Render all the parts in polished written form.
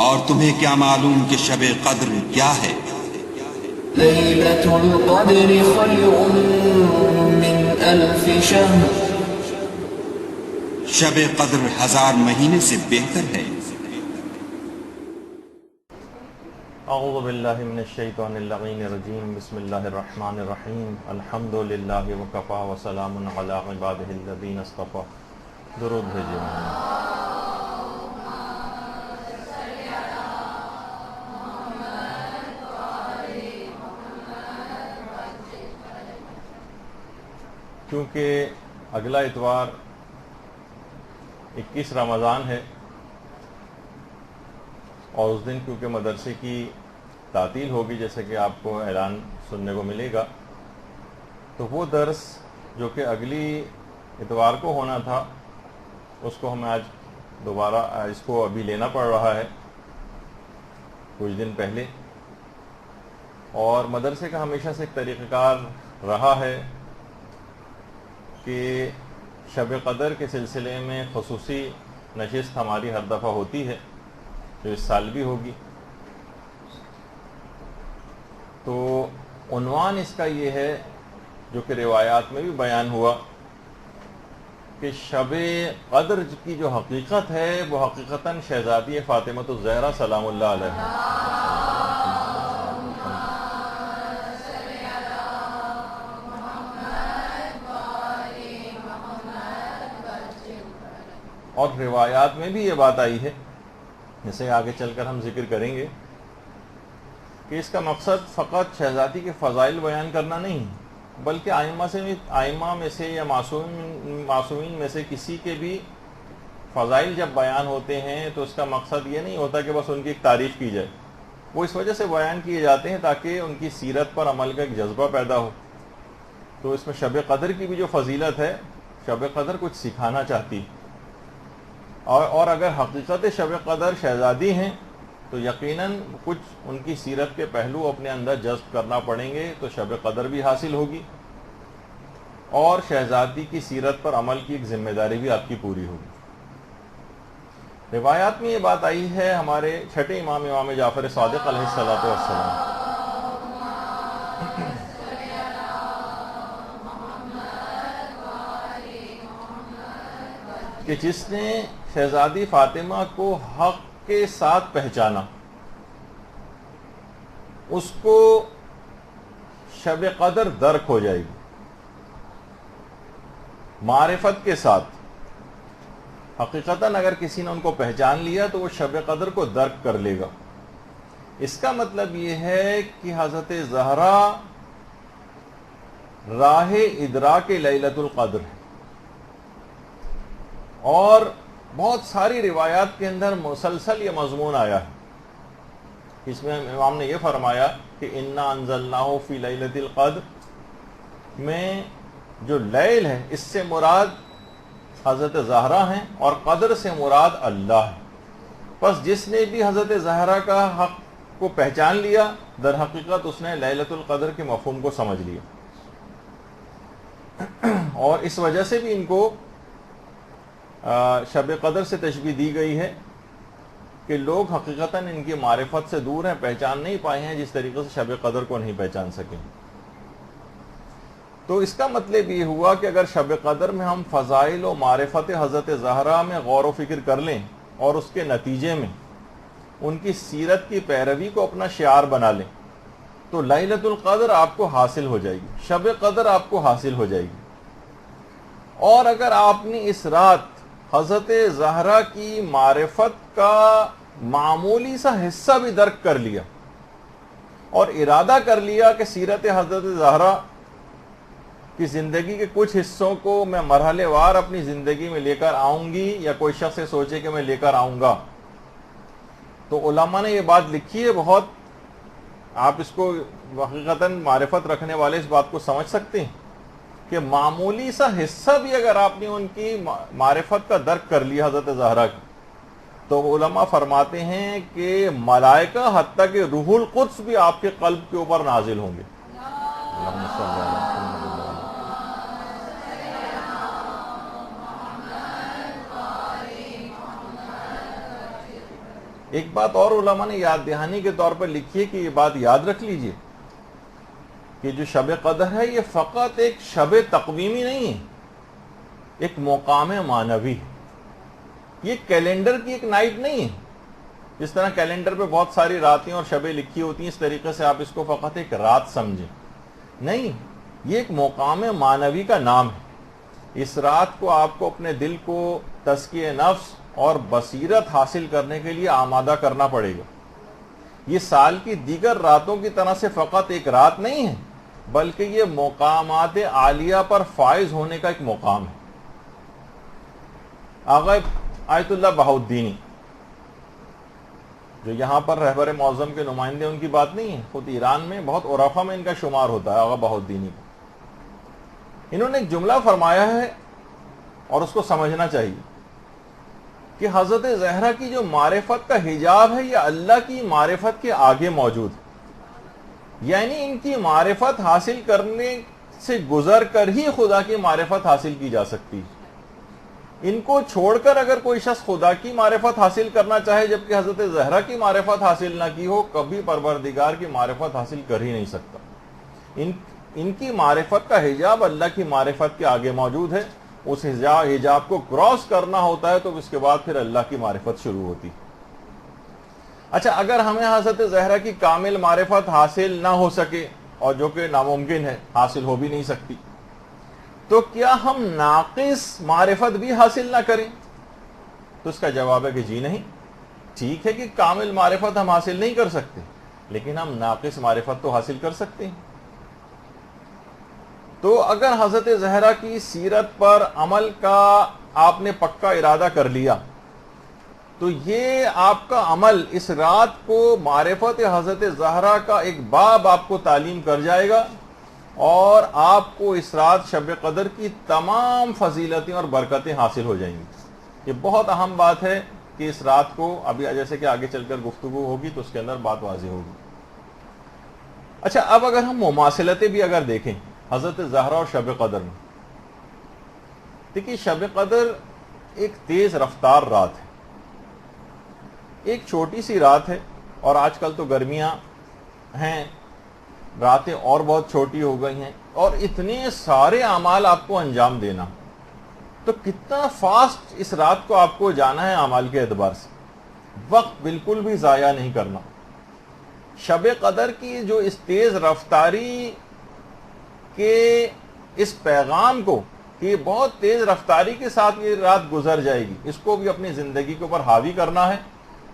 اور تمہیں کیا معلوم کہ شب قدر کیا ہے؟ لیلۃ القدر خیر من الف شہر، شب قدر 1000 مہینے سے بہتر ہے۔ اعوذ باللہ من الشیطان اللعین الرجیم، بسم اللہ الرحمن الرحیم، الحمد للہ وکفی وسلام علی عبادہ الذین اصطفی۔ درود بھیجیے۔ کیونکہ اگلا اتوار 21 رمضان ہے اور اس دن کیونکہ مدرسے کی تعطیل ہوگی، جیسے کہ آپ کو اعلان سننے کو ملے گا، تو وہ درس جو کہ اگلی اتوار کو ہونا تھا اس کو ہمیں آج دوبارہ اس کو ابھی لینا پڑ رہا ہے کچھ دن پہلے۔ اور مدرسے کا ہمیشہ سے ایک طریقہ کار رہا ہے کہ شب قدر کے سلسلے میں خصوصی نشست ہماری ہر دفعہ ہوتی ہے، جو اس سال بھی ہوگی۔ تو عنوان اس کا یہ ہے، جو کہ روایات میں بھی بیان ہوا، کہ شب قدر کی جو حقیقت ہے وہ حقیقتاً شہزادی فاطمہ الزہرا سلام اللہ علیہ، اور روایات میں بھی یہ بات آئی ہے، جیسے آگے چل کر ہم ذکر کریں گے، کہ اس کا مقصد فقط شہزادی کے فضائل بیان کرنا نہیں، بلکہ ائمہ میں سے یا معصومین میں سے کسی کے بھی فضائل جب بیان ہوتے ہیں تو اس کا مقصد یہ نہیں ہوتا کہ بس ان کی ایک تعریف کی جائے، وہ اس وجہ سے بیان کیے جاتے ہیں تاکہ ان کی سیرت پر عمل کا ایک جذبہ پیدا ہو۔ تو اس میں شب قدر کی بھی جو فضیلت ہے، شب قدر کچھ سکھانا چاہتی، اور اگر حقیقت شب قدر شہزادی ہیں تو یقیناً کچھ ان کی سیرت کے پہلو اپنے اندر جذب کرنا پڑیں گے، تو شب قدر بھی حاصل ہوگی اور شہزادی کی سیرت پر عمل کی ایک ذمہ داری بھی آپ کی پوری ہوگی۔ روایات میں یہ بات آئی ہے ہمارے چھٹے امام جعفر صادق علیہ السلام کہ جس نے شہزادی فاطمہ کو حق کے ساتھ پہچانا، اس کو شب قدر درک ہو جائے گی معرفت کے ساتھ۔ حقیقتاً اگر کسی نے ان کو پہچان لیا تو وہ شب قدر کو درک کر لے گا۔ اس کا مطلب یہ ہے کہ حضرت زہرا راہ ادراک لیلۃ القدر ہے، اور بہت ساری روایات کے اندر مسلسل یہ مضمون آیا ہے۔ اس میں امام نے یہ فرمایا کہ انا انزلناہ فی لیلۃ القدر میں جو لیل ہے اس سے مراد حضرت زہرا ہیں اور قدر سے مراد اللہ ہے۔ پس جس نے بھی حضرت زہرا کا حق کو پہچان لیا، در حقیقت اس نے لیلۃ القدر کے مفہوم کو سمجھ لیا، اور اس وجہ سے بھی ان کو شب قدر سے تشبیہ دی گئی ہے کہ لوگ حقیقتاً ان کی معرفت سے دور ہیں، پہچان نہیں پائے ہیں جس طریقے سے شب قدر کو نہیں پہچان سکے۔ تو اس کا مطلب یہ ہوا کہ اگر شب قدر میں ہم فضائل و معرفت حضرت زہرا میں غور و فکر کر لیں اور اس کے نتیجے میں ان کی سیرت کی پیروی کو اپنا شعار بنا لیں تو لیلۃ القدر آپ کو حاصل ہو جائے گی، شب قدر آپ کو حاصل ہو جائے گی۔ اور اگر آپ نے اس رات حضرت زہرا کی معرفت کا معمولی سا حصہ بھی درک کر لیا اور ارادہ کر لیا کہ سیرت حضرت زہرا کی زندگی کے کچھ حصوں کو میں مرحلے وار اپنی زندگی میں لے کر آؤں گی، یا کوئی شخص سوچے کہ میں لے کر آؤں گا، تو علماء نے یہ بات لکھی ہے بہت، آپ اس کو حقیقتاً معرفت رکھنے والے اس بات کو سمجھ سکتے ہیں کہ معمولی سا حصہ بھی اگر آپ نے ان کی معرفت کا درک کر لیا حضرت زہرا کی، تو علماء فرماتے ہیں کہ ملائکہ حتیٰ کہ روح القدس بھی آپ کے قلب کے اوپر نازل ہوں گے۔ ایک بات اور علماء نے یاد دہانی کے طور پر لکھی ہے کہ یہ بات یاد رکھ لیجئے کہ جو شب قدر ہے یہ فقط ایک شب تقویمی نہیں ہے، ایک مقام معنوی ہے. یہ کیلنڈر کی ایک نائٹ نہیں ہے. جس طرح کیلنڈر پہ بہت ساری راتیں اور شبیں لکھی ہوتی ہیں، اس طریقے سے آپ اس کو فقط ایک رات سمجھیں. نہیں، یہ ایک مقام معنوی کا نام ہے. اس رات کو آپ کو اپنے دل کو تزکیہ نفس اور بصیرت حاصل کرنے کے لیے آمادہ کرنا پڑے گا. یہ سال کی دیگر راتوں کی طرح سے فقط ایک رات نہیں ہے، بلکہ یہ مقامات عالیہ پر فائز ہونے کا ایک مقام ہے. آغا آیت اللہ بہاؤالدینی جو یہاں پر رہبر معظم کے نمائندے، ان کی بات نہیں ہے، خود ایران میں بہت عرفا میں ان کا شمار ہوتا ہے آغا بہاؤالدینی کو. انہوں نے ایک جملہ فرمایا ہے اور اس کو سمجھنا چاہیے کہ حضرت زہرا کی جو معرفت کا حجاب ہے یہ اللہ کی معرفت کے آگے موجود ہے. یعنی ان کی معرفت حاصل کرنے سے گزر کر ہی خدا کی معرفت حاصل کی جا سکتی ہے. ان کو چھوڑ کر اگر کوئی شخص خدا کی معرفت حاصل کرنا چاہے جبکہ حضرت زہرا کی معرفت حاصل نہ کی ہو، کبھی پروردگار کی معرفت حاصل کر ہی نہیں سکتا. ان کی معرفت کا حجاب اللہ کی معرفت کے آگے موجود ہے. اس حجاب کو کراس کرنا ہوتا ہے تو اس کے بعد پھر اللہ کی معرفت شروع ہوتی. اچھا، اگر ہمیں حضرت زہرا کی کامل معرفت حاصل نہ ہو سکے، اور جو کہ ناممکن ہے، حاصل ہو بھی نہیں سکتی، تو کیا ہم ناقص معرفت بھی حاصل نہ کریں؟ تو اس کا جواب ہے کہ جی نہیں. ٹھیک ہے کہ کامل معرفت ہم حاصل نہیں کر سکتے، لیکن ہم ناقص معرفت تو حاصل کر سکتے ہیں. تو اگر حضرت زہرا کی سیرت پر عمل کا آپ نے پکا ارادہ کر لیا تو یہ آپ کا عمل اس رات کو معرفت حضرت زہرا کا ایک باب آپ کو تعلیم کر جائے گا، اور آپ کو اس رات شب قدر کی تمام فضیلتیں اور برکتیں حاصل ہو جائیں گی. یہ بہت اہم بات ہے کہ اس رات کو، ابھی جیسے کہ آگے چل کر گفتگو ہوگی تو اس کے اندر بات واضح ہوگی. اچھا، اب اگر ہم مماثلتیں بھی اگر دیکھیں حضرت زہرا اور شب قدر میں، دیکھیے شب قدر ایک تیز رفتار رات ہے، ایک چھوٹی سی رات ہے، اور آج کل تو گرمیاں ہیں، راتیں اور بہت چھوٹی ہو گئی ہیں، اور اتنے سارے اعمال آپ کو انجام دینا، تو کتنا فاسٹ اس رات کو آپ کو جانا ہے اعمال کے اعتبار سے. وقت بالکل بھی ضائع نہیں کرنا. شب قدر کی جو اس تیز رفتاری کے اس پیغام کو کہ بہت تیز رفتاری کے ساتھ یہ رات گزر جائے گی، اس کو بھی اپنی زندگی کے اوپر حاوی کرنا ہے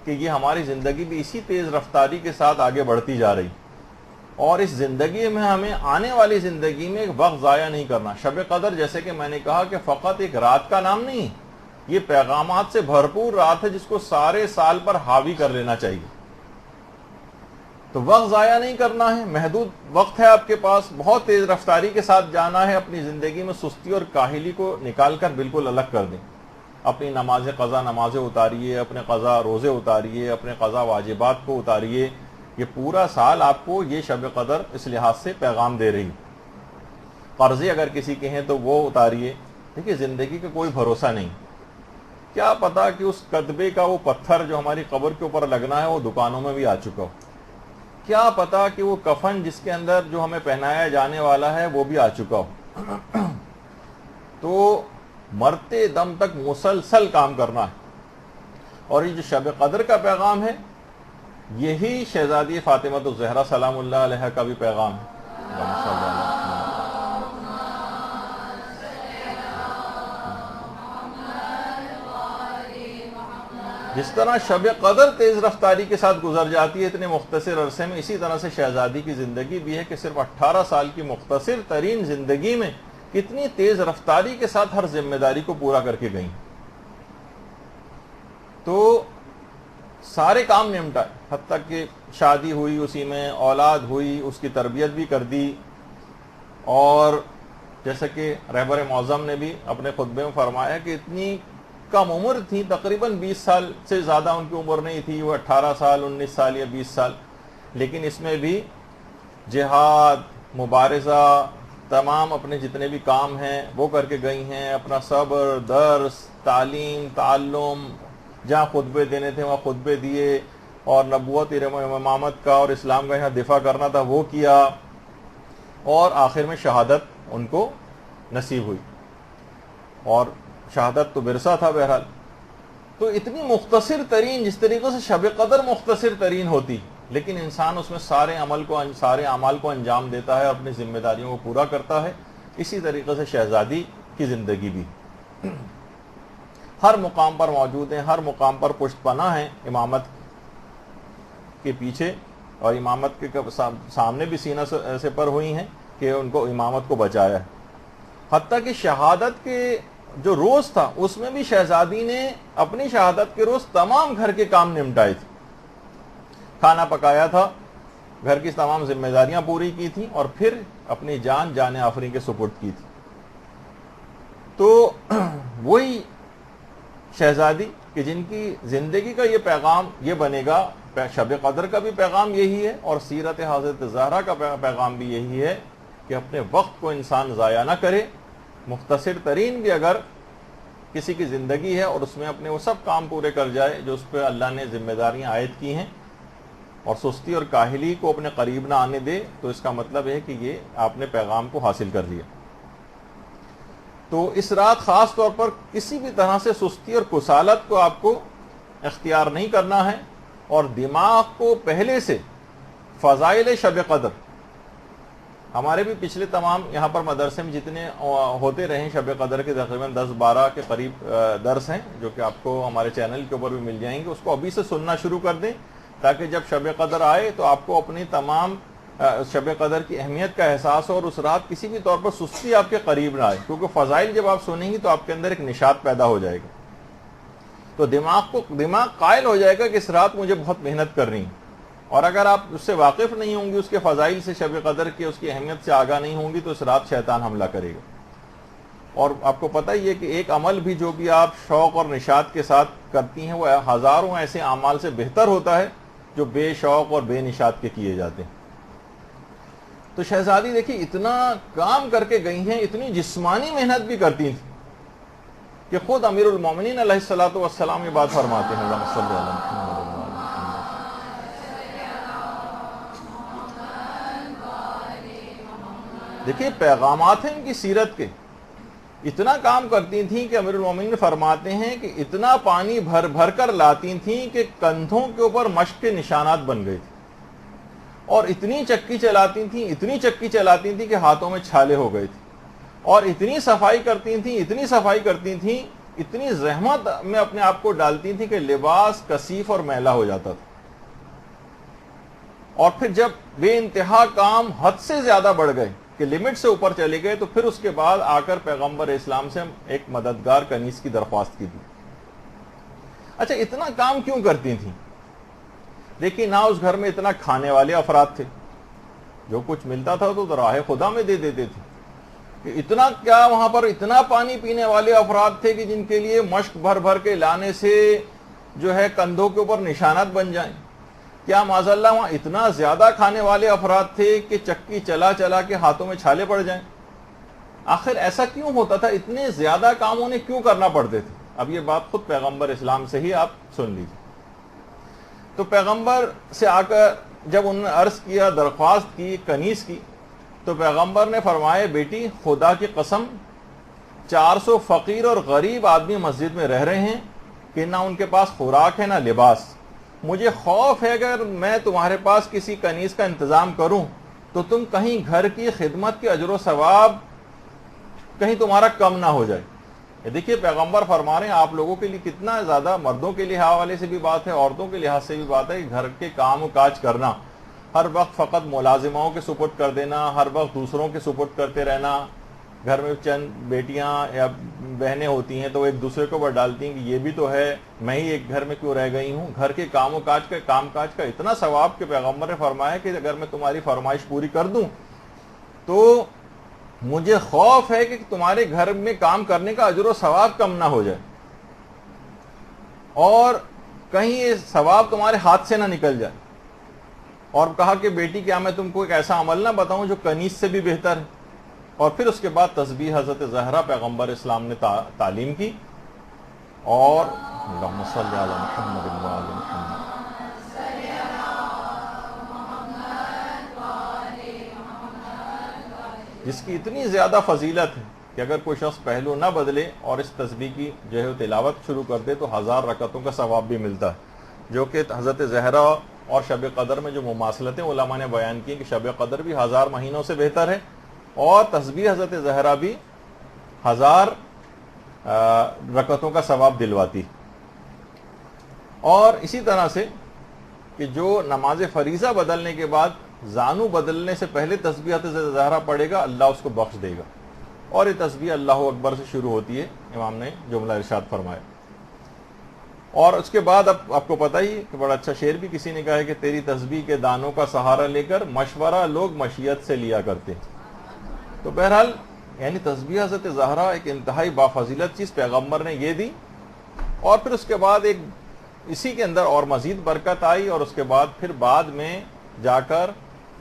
کہ یہ ہماری زندگی بھی اسی تیز رفتاری کے ساتھ آگے بڑھتی جا رہی، اور اس زندگی میں ہمیں آنے والی زندگی میں وقت ضائع نہیں کرنا. شب قدر جیسے کہ میں نے کہا کہ فقط ایک رات کا نام نہیں، یہ پیغامات سے بھرپور رات ہے جس کو سارے سال پر حاوی کر لینا چاہیے. تو وقت ضائع نہیں کرنا ہے، محدود وقت ہے آپ کے پاس، بہت تیز رفتاری کے ساتھ جانا ہے. اپنی زندگی میں سستی اور کاہلی کو نکال کر بالکل الگ کر دیں. اپنی نماز قضا نمازیں اتاریے، اپنے قضا روزے اتاریے، اپنے قضا واجبات کو اتاریے. یہ پورا سال آپ کو یہ شب قدر اس لحاظ سے پیغام دے رہی. قرضے اگر کسی کے ہیں تو وہ اتاریے. دیکھیے زندگی کا کوئی بھروسہ نہیں، کیا پتا کہ اس کتبے کا وہ پتھر جو ہماری قبر کے اوپر لگنا ہے وہ دکانوں میں بھی آ چکا ہو. کیا پتا کہ وہ کفن جس کے اندر جو ہمیں پہنایا جانے والا ہے وہ بھی آ چکا ہو. تو مرتے دم تک مسلسل کام کرنا ہے. اور یہ جو شب قدر کا پیغام ہے یہی شہزادی فاطمہ الزہرا سلام اللہ علیہ کا بھی پیغام ہے. جس طرح شب قدر تیز رفتاری کے ساتھ گزر جاتی ہے اتنے مختصر عرصے میں، اسی طرح سے شہزادی کی زندگی بھی ہے کہ صرف 18 سال کی مختصر ترین زندگی میں کتنی تیز رفتاری کے ساتھ ہر ذمہ داری کو پورا کر کے گئیں. تو سارے کام نمٹائے، حتیٰ کہ شادی ہوئی، اسی میں اولاد ہوئی، اس کی تربیت بھی کر دی. اور جیسا کہ رہبر معظم نے بھی اپنے خطبے میں فرمایا کہ اتنی کم عمر تھی، تقریباً 20 سال سے زیادہ ان کی عمر نہیں تھی، وہ 18 سال 19 سال یا 20 سال، لیکن اس میں بھی جہاد، مبارزہ، تمام اپنے جتنے بھی کام ہیں وہ کر کے گئی ہیں. اپنا صبر، درس، تعلیم، تعلم، جہاں خطبے دینے تھے وہاں خطبے دیے، اور نبوت امامت کا اور اسلام کا یہاں دفاع کرنا تھا وہ کیا، اور آخر میں شہادت ان کو نصیب ہوئی، اور شہادت تو ورثہ تھا بہرحال۔ تو اتنی مختصر ترین، جس طریقے سے شب قدر مختصر ترین ہوتی، لیکن انسان اس میں سارے اعمال کو انجام دیتا ہے، اپنی ذمہ داریوں کو پورا کرتا ہے، اسی طریقے سے شہزادی کی زندگی بھی ہر مقام پر موجود ہیں، ہر مقام پر پشت پناہ ہیں امامت کے پیچھے، اور امامت کے سامنے بھی سینہ سے پر ہوئی ہیں کہ ان کو امامت کو بچایا ہے۔ حتیٰ کہ شہادت کے جو روز تھا اس میں بھی شہزادی نے اپنی شہادت کے روز تمام گھر کے کام نمٹائے تھے، کھانا پکایا تھا، گھر کی تمام ذمہ داریاں پوری کی تھیں، اور پھر اپنی جان آفرین کے سپرد کی تھی۔ تو وہی شہزادی کہ جن کی زندگی کا یہ پیغام یہ بنے گا، شب قدر کا بھی پیغام یہی ہے، اور سیرت حضرت زہرا کا پیغام بھی یہی ہے کہ اپنے وقت کو انسان ضائع نہ کرے، مختصر ترین بھی اگر کسی کی زندگی ہے اور اس میں اپنے وہ سب کام پورے کر جائے جو اس پہ اللہ نے ذمہ داریاں عائد کی ہیں، اور سستی اور کاہلی کو اپنے قریب نہ آنے دے، تو اس کا مطلب ہے کہ یہ آپ نے پیغام کو حاصل کر لیا۔ تو اس رات خاص طور پر کسی بھی طرح سے سستی اور کسالت کو آپ کو اختیار نہیں کرنا ہے، اور دماغ کو پہلے سے فضائل شب قدر، ہمارے بھی پچھلے تمام یہاں پر مدرسے میں جتنے ہوتے رہے شب قدر کے تقریباً 10-12 کے قریب درس ہیں جو کہ آپ کو ہمارے چینل کے اوپر بھی مل جائیں گے، اس کو ابھی سے سننا شروع کر دیں تاکہ جب شب قدر آئے تو آپ کو اپنی تمام شب قدر کی اہمیت کا احساس ہو، اور اس رات کسی بھی طور پر سستی آپ کے قریب نہ آئے، کیونکہ فضائل جب آپ سنیں گی تو آپ کے اندر ایک نشاط پیدا ہو جائے گا، تو دماغ قائل ہو جائے گا کہ اس رات مجھے بہت محنت کرنی ہے، اور اگر آپ اس سے واقف نہیں ہوں گی، اس کے فضائل سے، شب قدر کی اس کی اہمیت سے آگاہ نہیں ہوں گی، تو اس رات شیطان حملہ کرے گا۔ اور آپ کو پتہ ہی ہے کہ ایک عمل بھی جو بھی آپ شوق اور نشاط کے ساتھ کرتی ہیں وہ ہزاروں ایسے اعمال سے بہتر ہوتا ہے جو بے شوق اور بے نشاط کے کیے جاتے ہیں۔ تو شہزادی دیکھیے اتنا کام کر کے گئی ہیں، اتنی جسمانی محنت بھی کرتی تھیں کہ خود امیر المومنین علیہ الصلوۃ والسلام یہ بات فرماتے ہیں، اللہم صلی علی محمد۔ دیکھیے پیغامات ہیں ان کی سیرت کے، اتنا کام کرتی تھیں کہ امیر المومنین فرماتے ہیں کہ اتنا پانی بھر بھر کر لاتی تھیں کہ کندھوں کے اوپر مشق کے نشانات بن گئے تھے، اور اتنی چکی چلاتی تھیں کہ ہاتھوں میں چھالے ہو گئے تھے، اور اتنی صفائی کرتی تھیں، اتنی زحمت میں اپنے آپ کو ڈالتی تھیں کہ لباس کثیف اور میلا ہو جاتا تھا، اور پھر جب بے انتہا کام حد سے زیادہ بڑھ گئے کہ لمٹ سے اوپر چلے گئے، تو پھر اس کے بعد آ کر پیغمبر اسلام سے ایک مددگار کنیز کی درخواست کی تھی۔ اچھا اتنا کام کیوں کرتی تھیں؟ دیکھیے نہ اس گھر میں اتنا کھانے والے افراد تھے، جو کچھ ملتا تھا تو راہ خدا میں دے دیتے تھے، کہ اتنا کیا وہاں پر اتنا پانی پینے والے افراد تھے کہ جن کے لیے مشق بھر بھر کے لانے سے جو ہے کندھوں کے اوپر نشانات بن جائیں؟ کیا معاذ اللہ وہاں اتنا زیادہ کھانے والے افراد تھے کہ چکی چلا چلا کے ہاتھوں میں چھالے پڑ جائیں؟ آخر ایسا کیوں ہوتا تھا؟ اتنے زیادہ کام انہیں کیوں کرنا پڑتے تھے؟ اب یہ بات خود پیغمبر اسلام سے ہی آپ سن لیجیے۔ تو پیغمبر سے آ کر جب انہوں نے عرض کیا، درخواست کی کنیز کی، تو پیغمبر نے فرمایا بیٹی خدا کی قسم 400 فقیر اور غریب آدمی مسجد میں رہ رہے ہیں کہ نہ ان کے پاس خوراک ہے نہ لباس، مجھے خوف ہے اگر میں تمہارے پاس کسی کنیز کا انتظام کروں تو تم کہیں گھر کی خدمت کے اجر و ثواب کہیں تمہارا کم نہ ہو جائے۔ یہ دیکھیے پیغمبر فرما رہے ہیں آپ لوگوں کے لیے کتنا زیادہ، مردوں کے لیے حوالے سے بھی بات ہے، عورتوں کے لحاظ سے بھی بات ہے، کہ گھر کے کام و کاج کرنا، ہر وقت فقط ملازموں کے سپرد کر دینا، ہر وقت دوسروں کے سپرد کرتے رہنا، گھر میں چند بیٹیاں یا بہنیں ہوتی ہیں تو وہ ایک دوسرے کو اوپر ڈالتی ہیں کہ یہ بھی تو ہے، میں ہی ایک گھر میں کیوں رہ گئی ہوں۔ گھر کے کام کاج کا اتنا ثواب کہ پیغمبر نے فرمایا کہ اگر میں تمہاری فرمائش پوری کر دوں تو مجھے خوف ہے کہ تمہارے گھر میں کام کرنے کا اجر و ثواب کم نہ ہو جائے، اور کہیں یہ ثواب تمہارے ہاتھ سے نہ نکل جائے۔ اور کہا کہ بیٹی کیا میں تم کو ایک ایسا عمل نہ بتاؤں جو کنیز سے بھی بہتر ہے؟ اور پھر اس کے بعد تسبیح حضرت زہرا پیغمبر اسلام نے تعلیم کی، اور اللہم صلی علی محمد و علی محمد۔ جس کی اتنی زیادہ فضیلت ہے کہ اگر کوئی شخص پہلو نہ بدلے اور اس تسبیح کی جو ہے تلاوت شروع کر دے تو 1000 رکعتوں کا ثواب بھی ملتا ہے، جو کہ حضرت زہرا اور شب قدر میں جو مماثلتیں علماء نے بیان کی کہ شب قدر بھی 1000 مہینوں سے بہتر ہے اور تسبیح حضرت زہرا بھی 1000 رکعتوں کا ثواب دلواتی۔ اور اسی طرح سے کہ جو نماز فریضہ بدلنے کے بعد زانو بدلنے سے پہلے تسبیح حضرت زہرا پڑھے گا، اللہ اس کو بخش دے گا، اور یہ تسبیح اللہ اکبر سے شروع ہوتی ہے، امام نے جملہ ارشاد فرمایا۔ اور اس کے بعد اب آپ کو پتہ ہی کہ بڑا اچھا شعر بھی کسی نے کہا ہے کہ تیری تسبیح کے دانوں کا سہارا لے کر مشورہ لوگ مشیت سے لیا کرتے۔ تو بہرحال یعنی تسبیح حضرت زہرا ایک انتہائی بافضیلت چیز پیغمبر نے یہ دی، اور پھر اس کے بعد ایک اسی کے اندر اور مزید برکت آئی، اور اس کے بعد پھر بعد میں جا کر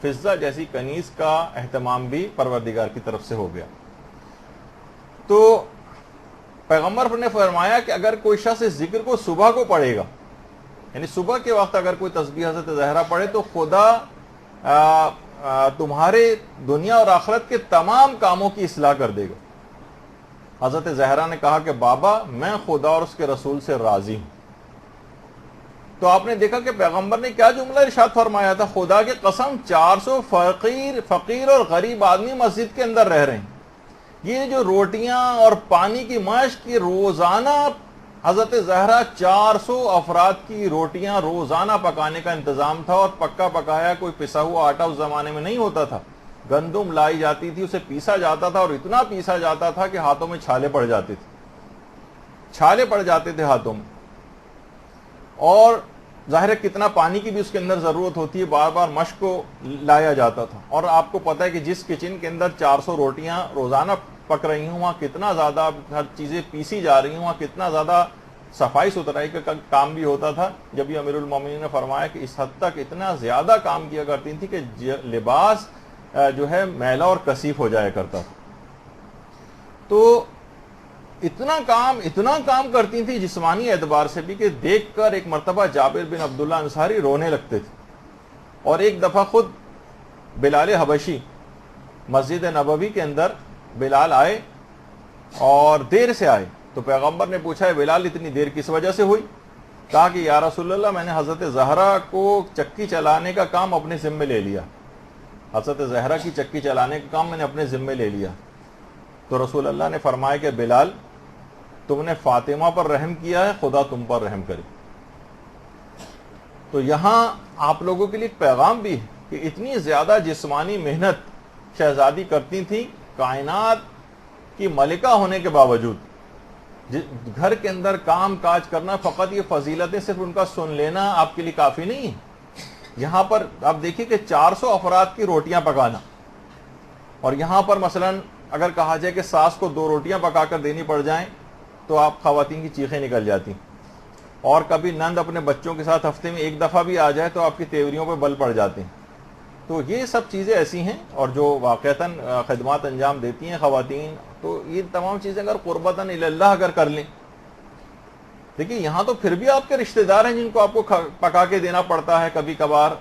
فضہ جیسی کنیز کا اہتمام بھی پروردگار کی طرف سے ہو گیا۔ تو پیغمبر نے فرمایا کہ اگر کوئی شخص اس ذکر کو صبح کو پڑھے گا، یعنی صبح کے وقت اگر کوئی تسبیح حضرت زہرا پڑھے تو خدا تمہارے دنیا اور آخرت کے تمام کاموں کی اصلاح کر دے گا۔ حضرت زہرا نے کہا کہ بابا میں خدا اور اس کے رسول سے راضی ہوں۔ تو آپ نے دیکھا کہ پیغمبر نے کیا جملہ ارشاد فرمایا تھا، خدا کی قسم 400 فقیر اور غریب آدمی مسجد کے اندر رہ رہے ہیں، یہ جو روٹیاں اور پانی کی مشق کی روزانہ حضرت زہرا 400 افراد کی روٹیاں روزانہ پکانے کا انتظام تھا، اور پکا پکایا کوئی پسا ہوا آٹا اس زمانے میں نہیں ہوتا تھا، گندم لائی جاتی تھی، اسے پیسا جاتا تھا، اور اتنا پیسا جاتا تھا کہ ہاتھوں میں چھالے پڑ جاتے تھے ہاتھوں میں، اور ظاہر ہے کتنا پانی کی بھی اس کے اندر ضرورت ہوتی ہے، بار بار مشق کو لایا جاتا تھا۔ اور آپ کو پتہ ہے کہ جس کچن کے اندر 400 روٹیاں روزانہ پک رہی ہوں، وہاں کتنا زیادہ ہر چیزیں پیسی جا رہی ہوں، وہاں کتنا زیادہ صفائی ستھرائی کا کام بھی ہوتا تھا۔ جب یہ امیر المومنین نے فرمایا کہ اس حد تک اتنا زیادہ کام کیا کرتی تھی کہ لباس جو ہے میلا اور کثیف ہو جایا کرتا تھا۔ تو اتنا کام کرتی تھی جسمانی اعتبار سے بھی کہ دیکھ کر ایک مرتبہ جابر بن عبداللہ انصاری رونے لگتے تھے، اور ایک دفعہ خود بلال حبشی مسجد نبوی کے اندر بلال آئے اور دیر سے آئے، تو پیغمبر نے پوچھا ہے بلال اتنی دیر کس وجہ سے ہوئی؟ کہا کہ یا رسول اللہ میں نے حضرت زہرا کو چکی چلانے کا کام اپنے ذمے لے لیا، حضرت زہرا کی چکی چلانے کا کام میں نے اپنے ذمے لے لیا۔ تو رسول اللہ نے فرمایا کہ بلال تم نے فاطمہ پر رحم کیا ہے، خدا تم پر رحم کرے۔ تو یہاں آپ لوگوں کے لیے ایک پیغام بھی ہے کہ اتنی زیادہ جسمانی محنت شہزادی کرتی تھی، کائنات کی ملکہ ہونے کے باوجود گھر کے اندر کام کاج کرنا، فقط یہ فضیلتیں صرف ان کا سن لینا آپ کے لیے کافی نہیں ہے۔ یہاں پر آپ دیکھیے کہ 400 افراد کی روٹیاں پکانا، اور یہاں پر مثلاً اگر کہا جائے کہ ساس کو 2 روٹیاں پکا کر دینی پڑ جائیں تو آپ خواتین کی چیخیں نکل جاتی، اور کبھی نند اپنے بچوں کے ساتھ ہفتے میں ایک دفعہ بھی آ جائے تو آپ کی تیوریوں پہ بل پڑ جاتے ہیں۔ تو یہ سب چیزیں ایسی ہیں، اور جو واقعتاً خدمات انجام دیتی ہیں خواتین، تو یہ تمام چیزیں اگر قربتاً اللہ اگر کر لیں، دیکھیے یہاں تو پھر بھی آپ کے رشتہ دار ہیں جن کو آپ کو پکا کے دینا پڑتا ہے کبھی کبھار،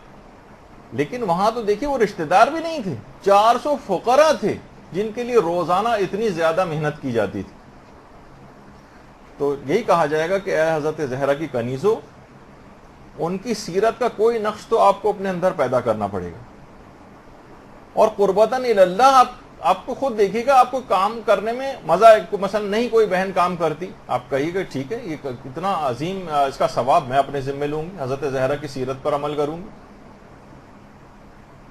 لیکن وہاں تو دیکھیے وہ رشتہ دار بھی نہیں تھے، 400 فقراء تھے جن کے لیے روزانہ اتنی زیادہ محنت کی جاتی تھی۔ تو یہی کہا جائے گا کہ اے حضرت زہرا کی کنیزوں، ان کی سیرت کا کوئی نقش تو آپ کو اپنے اندر پیدا کرنا پڑے گا، اور قربتاً اللہ آپ کو خود دیکھیے گا، آپ کو کام کرنے میں مزہ ہے۔ مثلا نہیں کوئی بہن کام کرتی، آپ کہیے گا ٹھیک ہے یہ اتنا عظیم اس کا ثواب میں اپنے ذمہ لوں گی، حضرت زہرا کی سیرت پر عمل کروں گی۔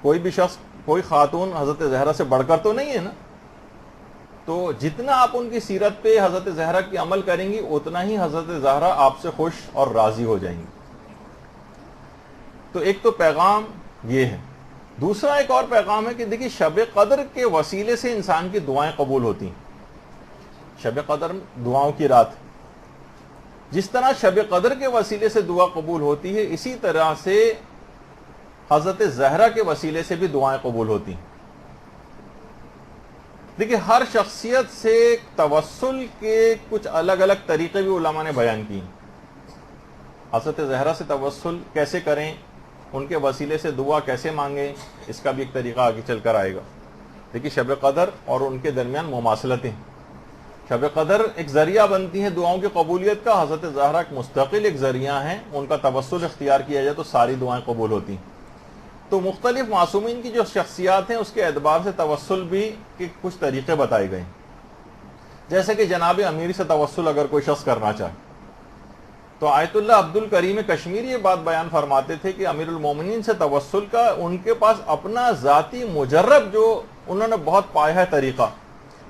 کوئی بھی شخص، کوئی خاتون حضرت زہرا سے بڑھ کر تو نہیں ہے نا، تو جتنا آپ ان کی سیرت پہ حضرت زہرا کی عمل کریں گی اتنا ہی حضرت زہرا آپ سے خوش اور راضی ہو جائیں گی۔ تو ایک تو پیغام یہ ہے۔ دوسرا ایک اور پیغام ہے کہ دیکھیے شب قدر کے وسیلے سے انسان کی دعائیں قبول ہوتی ہیں۔ شب قدر دعاؤں کی رات، جس طرح شب قدر کے وسیلے سے دعا قبول ہوتی ہے، اسی طرح سے حضرت زہرا کے وسیلے سے بھی دعائیں قبول ہوتی ہیں۔ دیکھیے ہر شخصیت سے توسل کے کچھ الگ الگ طریقے بھی علماء نے بیان کیے۔ حضرت زہرا سے توسل کیسے کریں، ان کے وسیلے سے دعا کیسے مانگیں، اس کا بھی ایک طریقہ آگے چل کر آئے گا۔ دیکھیے شب قدر اور ان کے درمیان مماثلتیں. شب قدر ایک ذریعہ بنتی ہے دعاؤں کی قبولیت کا. حضرت زہرا ایک مستقل ایک ذریعہ ہیں, ان کا توسل اختیار کیا جائے تو ساری دعائیں قبول ہوتی ہیں. تو مختلف معصومین کی جو شخصیات ہیں اس کے اعتبار سے توسل بھی کے کچھ طریقے بتائے گئے, جیسے کہ جناب امیر سے توسل اگر کوئی شخص کرنا چاہے تو آیت اللہ عبد الکریم کشمیری یہ بات بیان فرماتے تھے کہ امیر المومنین سے توسل کا ان کے پاس اپنا ذاتی مجرب جو انہوں نے بہت پایا ہے طریقہ.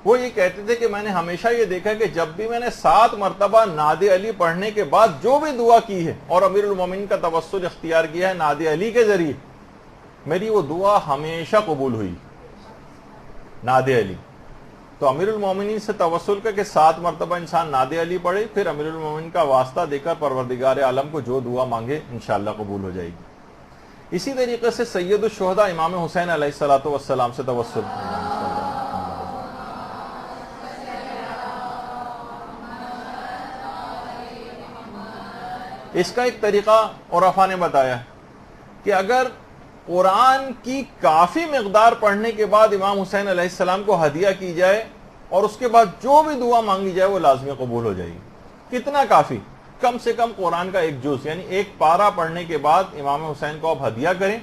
وہ یہ کہتے تھے کہ میں نے ہمیشہ یہ دیکھا کہ جب بھی میں نے 7 مرتبہ ناد علی پڑھنے کے بعد جو بھی دعا کی ہے اور امیر المومنین کا توسل اختیار کیا ہے ناد علی کے ذریعے, میری وہ دعا ہمیشہ قبول ہوئی. ناد علی تو امیر المومنین سے توسل کا کہ 7 مرتبہ انسان ناد علی پڑھے, پھر امیر المومنین کا واسطہ دے کر پروردگار عالم کو جو دعا مانگے انشاءاللہ قبول ہو جائے گی. اسی طریقے سے سید الشہداء امام حسین علیہ الصلوۃ والسلام سے توسل. اس کا ایک طریقہ عرفا نے بتایا ہے کہ اگر قرآن کی کافی مقدار پڑھنے کے بعد امام حسین علیہ السلام کو ہدیہ کی جائے اور اس کے بعد جو بھی دعا مانگی جائے وہ لازمی قبول ہو جائے گی. کتنا کافی؟ کم سے کم قرآن کا ایک جز یعنی ایک پارہ پڑھنے کے بعد امام حسین کو آپ ہدیہ کریں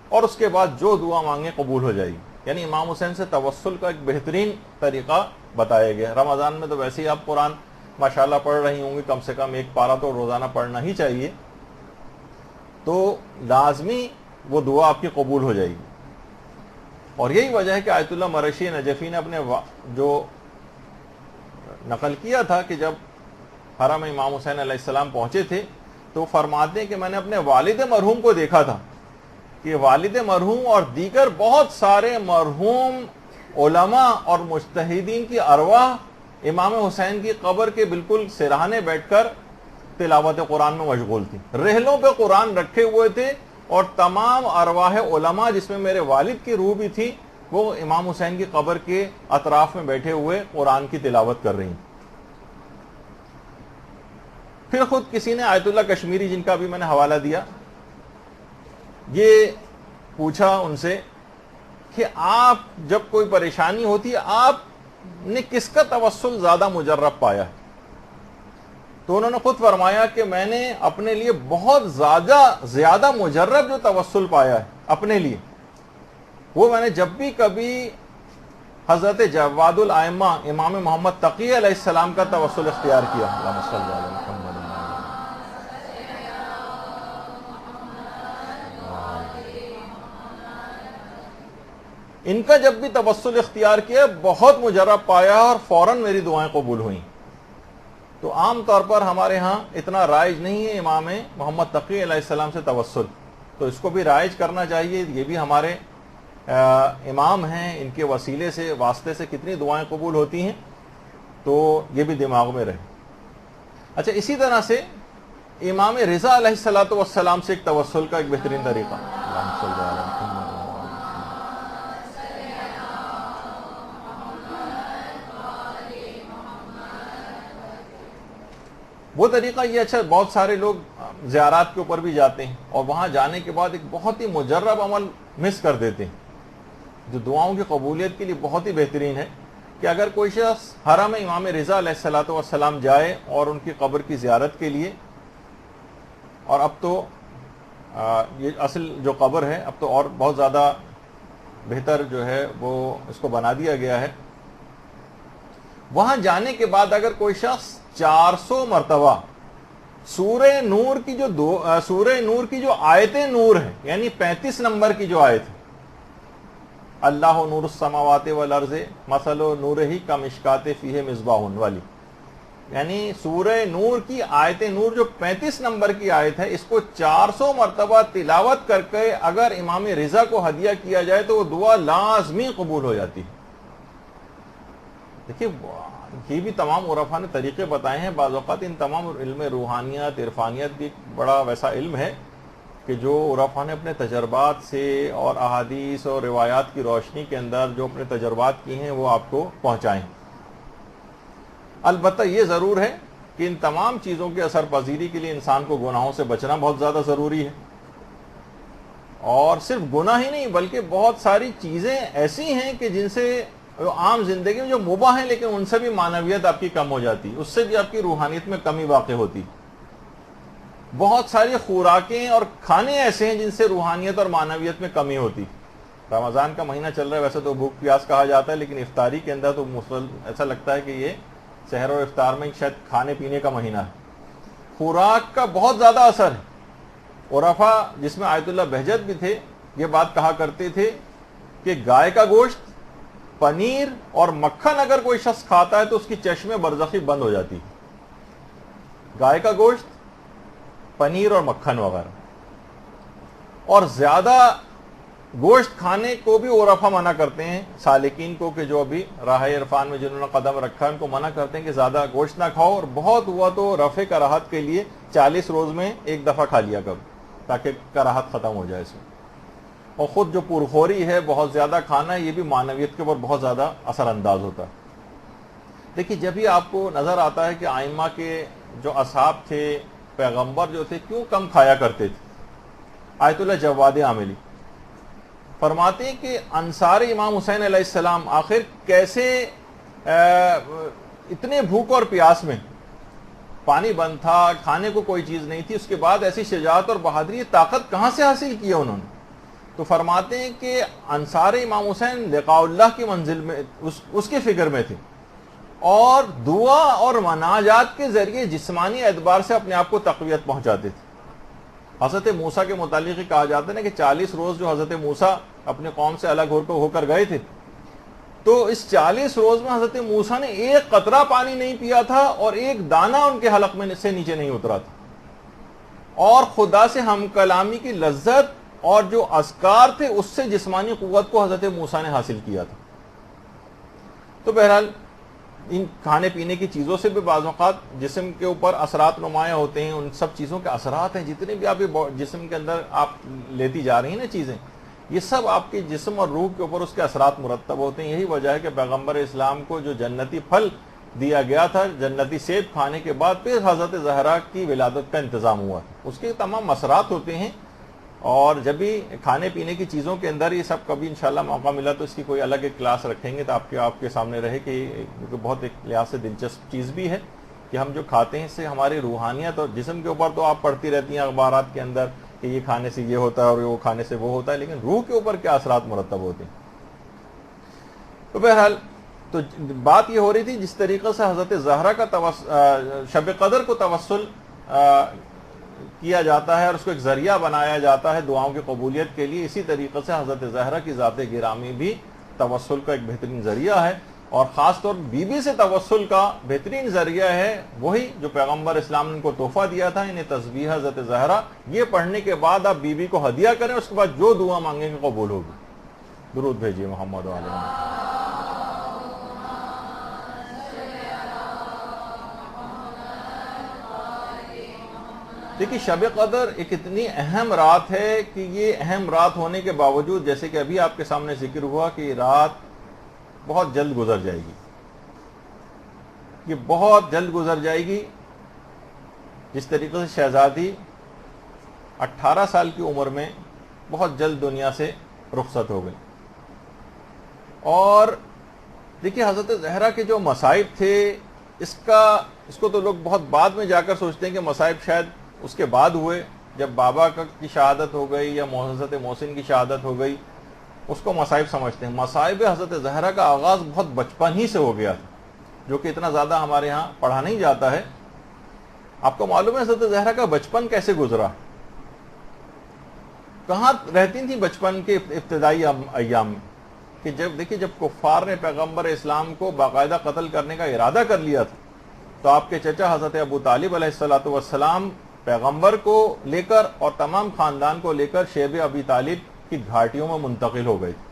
اور اس کے بعد جو دعا مانگیں قبول ہو جائے گی. یعنی امام حسین سے توسل کا ایک بہترین طریقہ بتایا گیا. رمضان میں تو ویسے ہی آپ قرآن ماشاءاللہ پڑھ رہی ہوں گی, کم سے کم ایک پارہ تو روزانہ پڑھنا ہی چاہیے, تو لازمی وہ دعا آپ کی قبول ہو جائے گی. اور یہی وجہ ہے کہ آیت اللہ مرشی نجفی نے اپنے جو نقل کیا تھا کہ جب حرم امام حسین علیہ السلام پہنچے تھے تو فرماتے ہیں کہ میں نے اپنے والد مرحوم کو دیکھا تھا کہ والد مرحوم اور دیگر بہت سارے مرحوم علماء اور مجتہدین کی ارواح امام حسین کی قبر کے بالکل سرہانے بیٹھ کر تلاوت قرآن میں مشغول تھی. رحلوں پہ قرآن رکھے ہوئے تھے اور تمام ارواح علماء جس میں میرے والد کی روح بھی تھی وہ امام حسین کی قبر کے اطراف میں بیٹھے ہوئے قرآن کی تلاوت کر رہی ہیں. پھر خود کسی نے آیت اللہ کشمیری جن کا بھی میں نے حوالہ دیا, یہ پوچھا ان سے کہ آپ جب کوئی پریشانی ہوتی ہے آپ نے کس کا توسل زیادہ مجرب پایا ہے؟ تو انہوں نے خود فرمایا کہ میں نے اپنے لیے بہت زیادہ مجرب جو توسل پایا ہے اپنے لیے, وہ میں نے جب بھی کبھی حضرت جواد الائمہ امام محمد تقی علیہ السلام کا توسل اختیار کیا. اللہم صلی علی محمد. ان کا جب بھی توسل اختیار کیا بہت مجرب پایا اور فوراً میری دعائیں قبول ہوئیں. تو عام طور پر ہمارے ہاں اتنا رائج نہیں ہے امام محمد تقی علیہ السلام سے توسل, تو اس کو بھی رائج کرنا چاہیے. یہ بھی ہمارے امام ہیں, ان کے وسیلے سے واسطے سے کتنی دعائیں قبول ہوتی ہیں, تو یہ بھی دماغ میں رہے. اچھا, اسی طرح سے امام رضا علیہ السلام سے ایک توسل کا ایک بہترین طریقہ. وہ طریقہ یہ اچھا, بہت سارے لوگ زیارات کے اوپر بھی جاتے ہیں اور وہاں جانے کے بعد ایک بہت ہی مجرب عمل مس کر دیتے ہیں جو دعاؤں کی قبولیت کے لیے بہت ہی بہترین ہے, کہ اگر کوئی شخص حرم امام رضا علیہ السلام جائے اور ان کی قبر کی زیارت کے لیے, اور اب تو یہ اصل جو قبر ہے اب تو اور بہت زیادہ بہتر جو ہے وہ اس کو بنا دیا گیا ہے, وہاں جانے کے بعد اگر کوئی شخص 400 مرتبہ سورہ نور کی جو آیت نور ہے یعنی 35 نمبر کی جو آیت ہے, اللہ نور السماوات والارض مثل نورہ کمشکات فیہ مصباح والی, یعنی سورہ نور کی آیت نور جو 35 نمبر کی آیت ہے, اس کو 400 مرتبہ تلاوت کر کے اگر امام رضا کو ہدیہ کیا جائے تو وہ دعا لازمی قبول ہو جاتی ہے. دیکھیے یہ بھی تمام عرفا نے طریقے بتائے ہیں. بعض اوقات ان تمام علم روحانیت عرفانیت بھی ایک بڑا ویسا علم ہے کہ جو عرفا نے اپنے تجربات سے اور احادیث اور روایات کی روشنی کے اندر جو اپنے تجربات کی ہیں وہ آپ کو پہنچائیں. البتہ یہ ضرور ہے کہ ان تمام چیزوں کے اثر پذیری کے لیے انسان کو گناہوں سے بچنا بہت زیادہ ضروری ہے. اور صرف گناہ ہی نہیں بلکہ بہت ساری چیزیں ایسی ہیں کہ جن سے عام زندگی میں جو مباح ہیں لیکن ان سے بھی معنویت آپ کی کم ہو جاتی، اس سے بھی آپ کی روحانیت میں کمی واقع ہوتی. بہت ساری خوراکیں اور کھانے ایسے ہیں جن سے روحانیت اور معنویت میں کمی ہوتی. رمضان کا مہینہ چل رہا ہے، ویسے تو بھوک پیاس کہا جاتا ہے، لیکن افطاری کے اندر تو ایسا لگتا ہے کہ یہ سحر اور افطار میں شاید کھانے پینے کا مہینہ ہے. خوراک کا بہت زیادہ اثر ہے. عرفا جس میں آیت اللہ بہجت بھی تھے یہ بات کہا کرتے تھے کہ گائے کا گوشت، پنیر اور مکھن اگر کوئی شخص کھاتا ہے تو اس کی چشمے برزخی بند ہو جاتی. گائے کا گوشت، پنیر اور مکھن وغیرہ. اور زیادہ گوشت کھانے کو بھی عرفا منع کرتے ہیں سالکین کو، کہ جو ابھی راہ عرفان میں جنہوں نے قدم رکھا ہے ان کو منع کرتے ہیں کہ زیادہ گوشت نہ کھاؤ، اور بہت ہوا تو رفع کراہت کے لیے 40 روز میں ایک دفعہ کھا لیا کرو تاکہ کراہت ختم ہو جائے اس میں. اور خود جو پرخوری ہے، بہت زیادہ کھانا ہے، یہ بھی معنویت کے اوپر بہت زیادہ اثر انداز ہوتا ہے. دیکھیے جب ہی آپ کو نظر آتا ہے کہ ائمہ کے جو اصحاب تھے، پیغمبر جو تھے، کیوں کم کھایا کرتے تھے. آیت اللہ جواد عاملی فرماتے ہیں کہ انصار امام حسین علیہ السلام آخر کیسے اتنے بھوک اور پیاس میں، پانی بند تھا، کھانے کو کوئی چیز نہیں تھی، اس کے بعد ایسی شجاعت اور بہادری، طاقت کہاں سے حاصل کی انہوں نے. تو فرماتے ہیں کہ انصار امام حسین لقاء اللہ کی منزل میں اس کی فکر میں تھے، اور دعا اور مناجات کے ذریعے جسمانی اعتبار سے اپنے آپ کو تقویت پہنچاتے تھے. حضرت موسیٰ کے متعلق ہی کہا جاتا ہے نا کہ 40 روز جو حضرت موسیٰ اپنے قوم سے الگ ہو کر گئے تھے، تو اس 40 روز میں حضرت موسیٰ نے ایک قطرہ پانی نہیں پیا تھا اور ایک دانہ ان کے حلق میں سے نیچے نہیں اترا تھا. اور خدا سے ہم کلامی کی لذت اور جو اذکار تھے اس سے جسمانی قوت کو حضرت موسیٰ نے حاصل کیا تھا. تو بہرحال ان کھانے پینے کی چیزوں سے بھی بعض اوقات جسم کے اوپر اثرات نمایاں ہوتے ہیں. ان سب چیزوں کے اثرات ہیں، جتنے بھی آپ جسم کے اندر آپ لیتی جا رہی ہیں نا چیزیں، یہ سب آپ کے جسم اور روح کے اوپر اس کے اثرات مرتب ہوتے ہیں. یہی وجہ ہے کہ پیغمبر اسلام کو جو جنتی پھل دیا گیا تھا، جنتی سیب کھانے کے بعد پھر حضرت زہرا کی ولادت کا انتظام ہوا. اس کے تمام اثرات ہوتے ہیں. اور جب بھی کھانے پینے کی چیزوں کے اندر یہ سب کبھی انشاءاللہ موقع ملا تو اس کی کوئی الگ ایک کلاس رکھیں گے تو آپ کے سامنے رہے کہ بہت ایک لحاظ سے دلچسپ چیز بھی ہے کہ ہم جو کھاتے ہیں اس سے ہماری روحانیت اور جسم کے اوپر تو آپ پڑھتی رہتی ہیں اخبارات کے اندر کہ یہ کھانے سے یہ ہوتا ہے اور وہ کھانے سے وہ ہوتا ہے، لیکن روح کے اوپر کیا اثرات مرتب ہوتے ہیں. تو بہرحال تو بات یہ ہو رہی تھی جس طریقے سے حضرت زہرا کا شب قدر کو توسل کیا جاتا ہے اور اس کو ایک ذریعہ بنایا جاتا ہے دعاؤں کی قبولیت کے لیے، اسی طریقے سے حضرت زہرا کی ذات گرامی بھی توسل کا ایک بہترین ذریعہ ہے. اور خاص طور بی بی سے توسل کا بہترین ذریعہ ہے وہی جو پیغمبر اسلام نے ان کو تحفہ دیا تھا، انہیں تسبیح حضرت زہرا. یہ پڑھنے کے بعد آپ بی بی کو ہدیہ کریں، اس کے بعد جو دعا مانگیں گے قبول ہوگی. درود بھیجیے محمد و علیہ محمد. دیکھیے شب قدر ایک اتنی اہم رات ہے کہ یہ اہم رات ہونے کے باوجود جیسے کہ ابھی آپ کے سامنے ذکر ہوا کہ یہ رات بہت جلد گزر جائے گی، یہ بہت جلد گزر جائے گی. جس طریقے سے شہزادی 18 سال کی عمر میں بہت جلد دنیا سے رخصت ہو گئی. اور دیکھیے حضرت زہرا کے جو مصائب تھے اس کو تو لوگ بہت بعد میں جا کر سوچتے ہیں کہ مصائب شاید اس کے بعد ہوئے، جب بابا کی شہادت ہو گئی یا حضرت محسن کی شہادت ہو گئی اس کو مصائب سمجھتے ہیں. مصائب حضرت زہرا کا آغاز بہت بچپن ہی سے ہو گیا تھا، جو کہ اتنا زیادہ ہمارے ہاں پڑھا نہیں جاتا ہے. آپ کو معلوم ہے حضرت زہرا کا بچپن کیسے گزرا، کہاں رہتی تھی بچپن کے ابتدائی ایام میں؟ کہ جب کفار نے پیغمبر اسلام کو باقاعدہ قتل کرنے کا ارادہ کر لیا تھا تو آپ کے چچا حضرت ابو طالب علیہ السلام پیغمبر کو لے کر اور تمام خاندان کو لے کر شیب ابی طالب کی گھاٹیوں میں منتقل ہو گئے تھے،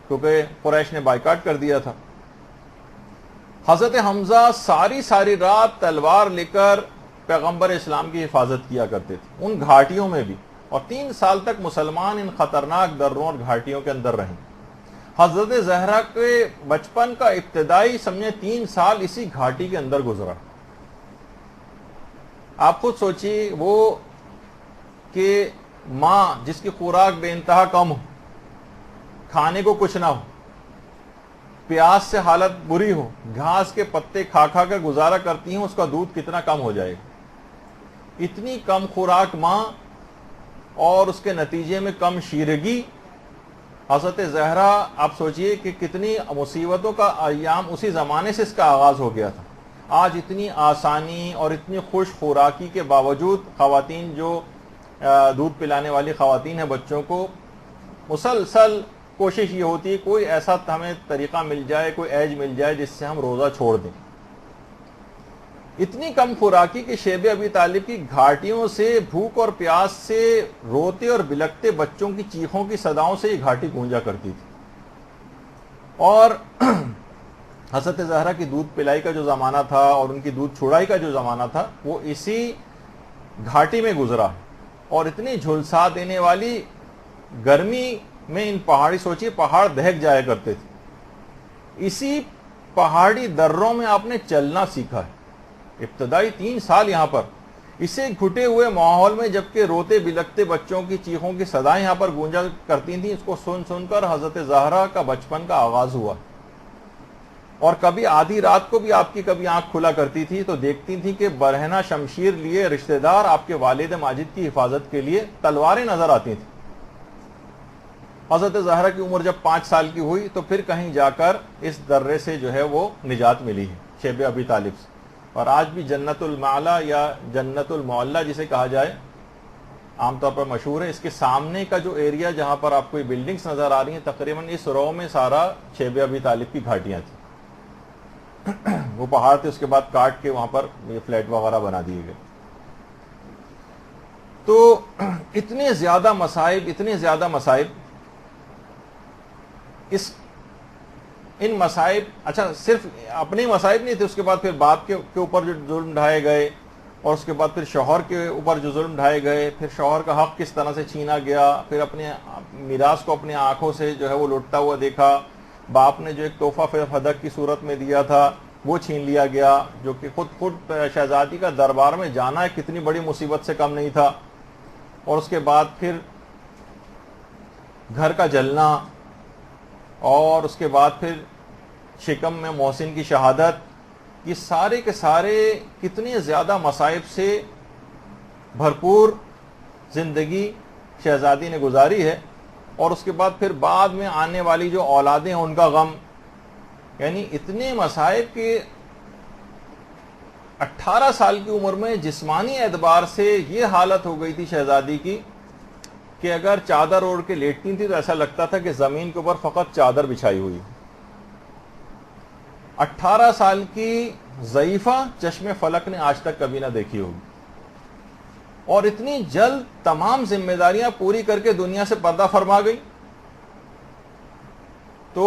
کیونکہ قریش نے بائیکاٹ کر دیا تھا. حضرت حمزہ ساری رات تلوار لے کر پیغمبر اسلام کی حفاظت کیا کرتے تھے ان گھاٹیوں میں بھی، اور 3 سال تک مسلمان ان خطرناک دروں اور گھاٹیوں کے اندر رہیں. حضرت زہرا کے بچپن کا ابتدائی سمجھے 3 سال اسی گھاٹی کے اندر گزرا. آپ خود سوچیے وہ کہ ماں جس کی خوراک بے انتہا کم ہو، کھانے کو کچھ نہ ہو، پیاس سے حالت بری ہو، گھاس کے پتے کھا کھا کر گزارا کرتی ہیں، اس کا دودھ کتنا کم ہو جائے گا۔ اتنی کم خوراک ماں اور اس کے نتیجے میں کم شیرگی۔ حضرت زہرا آپ سوچئے کہ کتنی مصیبتوں کا ایام اسی زمانے سے اس کا آغاز ہو گیا تھا۔ آج اتنی آسانی اور اتنی خوش خوراکی کے باوجود خواتین جو دودھ پلانے والی خواتین ہیں بچوں کو، مسلسل کوشش یہ ہوتی ہے کوئی ایسا ہمیں طریقہ مل جائے، کوئی ایج مل جائے جس سے ہم روزہ چھوڑ دیں۔ اتنی کم خوراکی کہ شیب ابی طالب کی گھاٹیوں سے، بھوک اور پیاس سے روتے اور بلکتے بچوں کی چیخوں کی صداؤں سے یہ گھاٹی گونجا کرتی تھی۔ اور حضرت زہرا کی دودھ پلائی کا جو زمانہ تھا اور ان کی دودھ چھڑائی کا جو زمانہ تھا وہ اسی گھاٹی میں گزرا، اور اتنی جھلسا دینے والی گرمی میں ان پہاڑی، سوچیے پہاڑ دہک جایا کرتے تھے، اسی پہاڑی دروں میں آپ نے چلنا سیکھا ہے۔ ابتدائی 3 سال یہاں پر اسے گھٹے ہوئے ماحول میں، جبکہ روتے بلکتے بچوں کی چیخوں کی صدائیں یہاں پر گونجا کرتی تھیں، اس کو سن سن کر حضرت زہرا کا بچپن کا آغاز ہوا۔ اور کبھی آدھی رات کو بھی آپ کی کبھی آنکھ کھلا کرتی تھی تو دیکھتی تھی کہ برہنہ شمشیر لیے رشتہ دار آپ کے والد ماجد کی حفاظت کے لیے تلواریں نظر آتی تھیں۔ حضرت زہرا کی عمر جب 5 سال کی ہوئی تو پھر کہیں جا کر اس درے سے جو ہے وہ نجات ملی ہے، شیب ابی طالب سے۔ اور آج بھی جنت المعلا یا جنت المعلا جسے کہا جائے عام طور پر مشہور ہے، اس کے سامنے کا جو ایریا جہاں پر آپ کو بلڈنگز نظر آ رہی ہیں، تقریباً اس رو میں سارا شیب ابی طالب کی گھاٹیاں تھیں۔ وہ پہاڑ تھے، اس کے بعد کاٹ کے وہاں پر یہ فلیٹ وغیرہ بنا دیے گئے۔ تو اتنے زیادہ مصائب ان مصائب، اچھا صرف اپنے مصائب نہیں تھے، اس کے بعد پھر باپ کے اوپر جو ظلم ڈھائے گئے، اور اس کے بعد پھر شوہر کے اوپر جو ظلم ڈھائے گئے، پھر شوہر کا حق کس طرح سے چھینا گیا، پھر اپنے میراث کو اپنی آنکھوں سے جو ہے وہ لٹتا ہوا دیکھا، باپ نے جو ایک تحفہ فدق کی صورت میں دیا تھا وہ چھین لیا گیا، جو کہ خود شہزادی کا دربار میں جانا ہے کتنی بڑی مصیبت سے کم نہیں تھا، اور اس کے بعد پھر گھر کا جلنا، اور اس کے بعد پھر شکم میں محسن کی شہادت، یہ سارے کے سارے کتنے زیادہ مصائب سے بھرپور زندگی شہزادی نے گزاری ہے۔ اور اس کے بعد پھر بعد میں آنے والی جو اولادیں ہیں ان کا غم، یعنی اتنے مصائب کہ 18 سال کی عمر میں جسمانی اعتبار سے یہ حالت ہو گئی تھی شہزادی کی کہ اگر چادر اوڑھ کے لیٹتی تھی تو ایسا لگتا تھا کہ زمین کے اوپر فقط چادر بچھائی ہوئی۔ 18 سال کی ضعیفہ چشم فلک نے آج تک کبھی نہ دیکھی ہوگی، اور اتنی جلد تمام ذمہ داریاں پوری کر کے دنیا سے پردہ فرما گئی۔ تو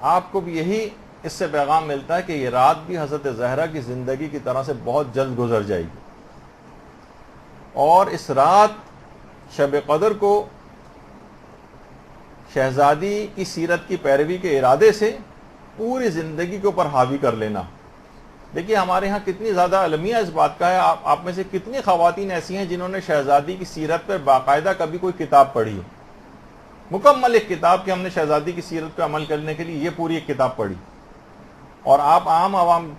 آپ کو بھی یہی اس سے پیغام ملتا ہے کہ یہ رات بھی حضرت زہرا کی زندگی کی طرح سے بہت جلد گزر جائے گی، اور اس رات شب قدر کو شہزادی کی سیرت کی پیروی کے ارادے سے پوری زندگی کے اوپر حاوی کر لینا۔ دیکھیے ہمارے ہاں کتنی زیادہ المیہ اس بات کا ہے، آپ میں سے کتنی خواتین ایسی ہیں جنہوں نے شہزادی کی سیرت پر باقاعدہ کبھی کوئی کتاب پڑھی ہو، مکمل ایک کتاب کہ ہم نے شہزادی کی سیرت پہ عمل کرنے کے لیے یہ پوری ایک کتاب پڑھی۔ اور آپ عام عوام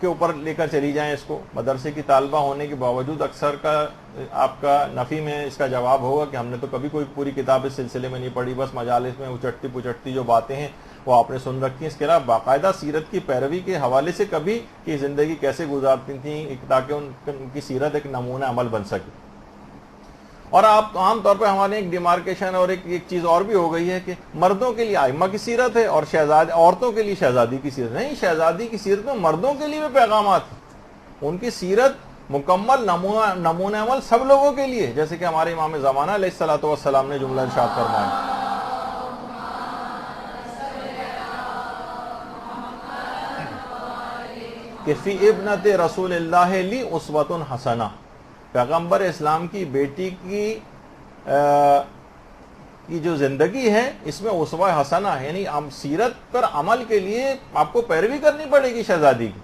کے اوپر لے کر چلی جائیں اس کو، مدرسے کی طالبہ ہونے کے باوجود اکثر کا آپ کا نفی میں اس کا جواب ہوگا کہ ہم نے تو کبھی کوئی پوری کتاب اس سلسلے میں نہیں پڑھی، بس مجالس میں اچٹتی پچٹتی جو باتیں ہیں وہ آپ نے سن رکھی ہیں، اس کے علاوہ باقاعدہ سیرت کی پیروی کے حوالے سے کبھی کہ زندگی کیسے گزارتی تھیں تاکہ ان کی سیرت ایک نمونہ عمل بن سکے۔ اور آپ عام طور پہ ہمارے ایک ڈیمارکیشن اور ایک چیز اور بھی ہو گئی ہے کہ مردوں کے لیے ائمہ کی سیرت ہے اور عورتوں کے لیے شہزادی کی سیرت۔ نہیں، شہزادی کی سیرت میں مردوں کے لیے بھی پیغامات ہیں، ان کی سیرت مکمل نمونہ عمل سب لوگوں کے لیے، جیسے کہ ہمارے امام زمانہ علیہ الصلوۃ والسلام نے جملہ ارشاد فرمایا کہ فی ابنت رسول اللہ لی اسوۃ حسنہ، پیغمبر اسلام کی بیٹی کی جو زندگی ہے اس میں اسوہ حسنہ ہے، یعنی سیرت پر عمل کے لیے آپ کو پیروی کرنی پڑے گی شہزادی کی،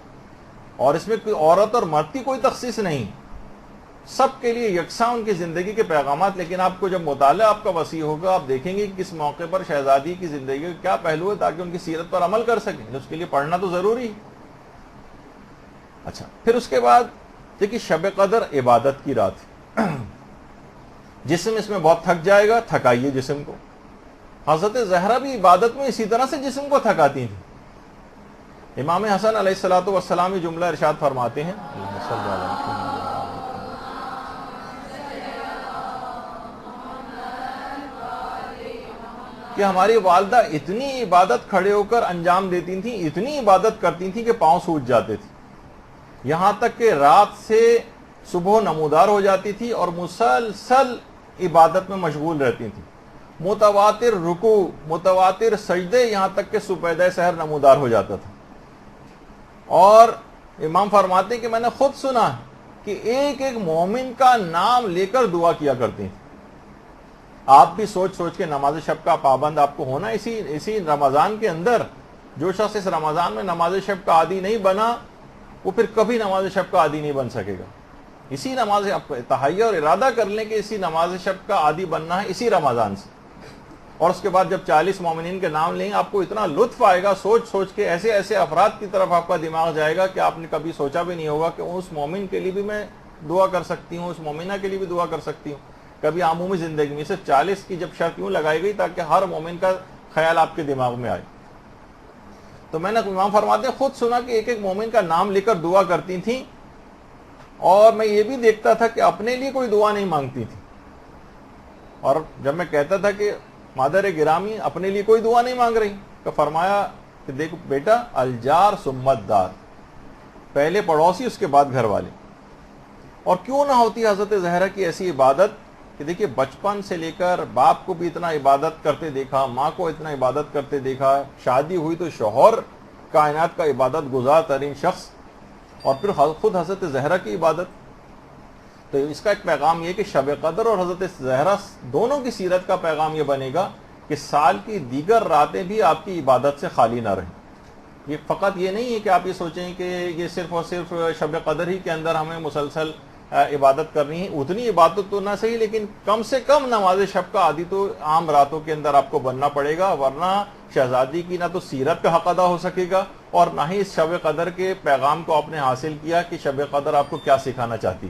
اور اس میں کوئی عورت اور مرد کی کوئی تخصیص نہیں، سب کے لیے یکساں ان کی زندگی کے پیغامات، لیکن آپ کو جب مطالعہ آپ کا وسیع ہوگا آپ دیکھیں گے کہ کس موقع پر شہزادی کی زندگی کا کیا پہلو ہے تاکہ ان کی سیرت پر عمل کر سکیں، اس کے لیے پڑھنا تو ضروری ہے۔ اچھا، پھر اس کے بعد دیکھیے شب قدر عبادت کی رات ہے، جسم اس میں بہت تھک جائے گا، تھکائیے جسم کو۔ حضرت زہرا بھی عبادت میں اسی طرح سے جسم کو تھکاتی تھیں۔ امام حسن علیہ الصلوۃ والسلام یہ جملہ ارشاد فرماتے ہیں کہ ہماری والدہ اتنی عبادت کھڑے ہو کر انجام دیتی تھیں، اتنی عبادت کرتی تھیں کہ پاؤں سوج جاتے تھے، یہاں تک کہ رات سے صبح نمودار ہو جاتی تھی اور مسلسل عبادت میں مشغول رہتی تھیں، متواتر رکوع، متواتر سجدے، یہاں تک کہ صبح سحر نمودار ہو جاتا تھا۔ اور امام فرماتے ہیں کہ میں نے خود سنا کہ ایک ایک مومن کا نام لے کر دعا کیا کرتی ہیں۔ آپ بھی سوچ سوچ کے نماز شب کا پابند آپ کو ہونا اسی رمضان کے اندر۔ جو شخص اس رمضان میں نماز شب کا عادی نہیں بنا وہ پھر کبھی نماز شب کا عادی نہیں بن سکے گا۔ اسی نماز آپ تہیہ اور ارادہ کر لیں کہ اسی نماز شب کا عادی بننا ہے اسی رمضان سے، اور اس کے بعد جب 40 مومنین کے نام لیں آپ کو اتنا لطف آئے گا، سوچ سوچ کے ایسے ایسے افراد کی طرف آپ کا دماغ جائے گا کہ آپ نے کبھی سوچا بھی نہیں ہوگا کہ اس مومن کے لیے بھی میں دعا کر سکتی ہوں، اس مومنہ کے لیے بھی دعا کر سکتی ہوں۔ کبھی عمومی زندگی میں صرف 40 کی جب شرط یوں لگائی گئی تاکہ ہر مومن کا خیال آپ کے دماغ میں آئے۔ تو میں نے امام فرماتے خود سنا کہ ایک ایک مومن کا نام لے کر دعا کرتی تھیں، اور میں یہ بھی دیکھتا تھا کہ اپنے لیے کوئی دعا نہیں مانگتی تھی۔ اور جب میں کہتا تھا کہ مادر گرامی اپنے لیے کوئی دعا نہیں مانگ رہی، تو فرمایا کہ دیکھو بیٹا، الجار سمت دار، پہلے پڑوسی اس کے بعد گھر والے۔ اور کیوں نہ ہوتی حضرت زہرا کی ایسی عبادت کہ دیکھیے بچپن سے لے کر باپ کو بھی اتنا عبادت کرتے دیکھا، ماں کو اتنا عبادت کرتے دیکھا، شادی ہوئی تو شوہر کائنات کا عبادت گزار ترین شخص، اور پھر خود حضرت زہرا کی عبادت۔ تو اس کا ایک پیغام یہ کہ شب قدر اور حضرت زہرا دونوں کی سیرت کا پیغام یہ بنے گا کہ سال کی دیگر راتیں بھی آپ کی عبادت سے خالی نہ رہیں۔ یہ فقط یہ نہیں ہے کہ آپ یہ سوچیں کہ یہ صرف اور صرف شب قدر ہی کے اندر ہمیں مسلسل عبادت کرنی ہے، اتنی عبادت تو نہ صحیح لیکن کم سے کم نماز شب کا عادی تو عام راتوں کے اندر آپ کو بننا پڑے گا، ورنہ شہزادی کی نہ تو سیرت کا حق ادا ہو سکے گا اور نہ ہی اس شب قدر کے پیغام کو آپ نے حاصل کیا کہ شب قدر آپ کو کیا سکھانا چاہتی۔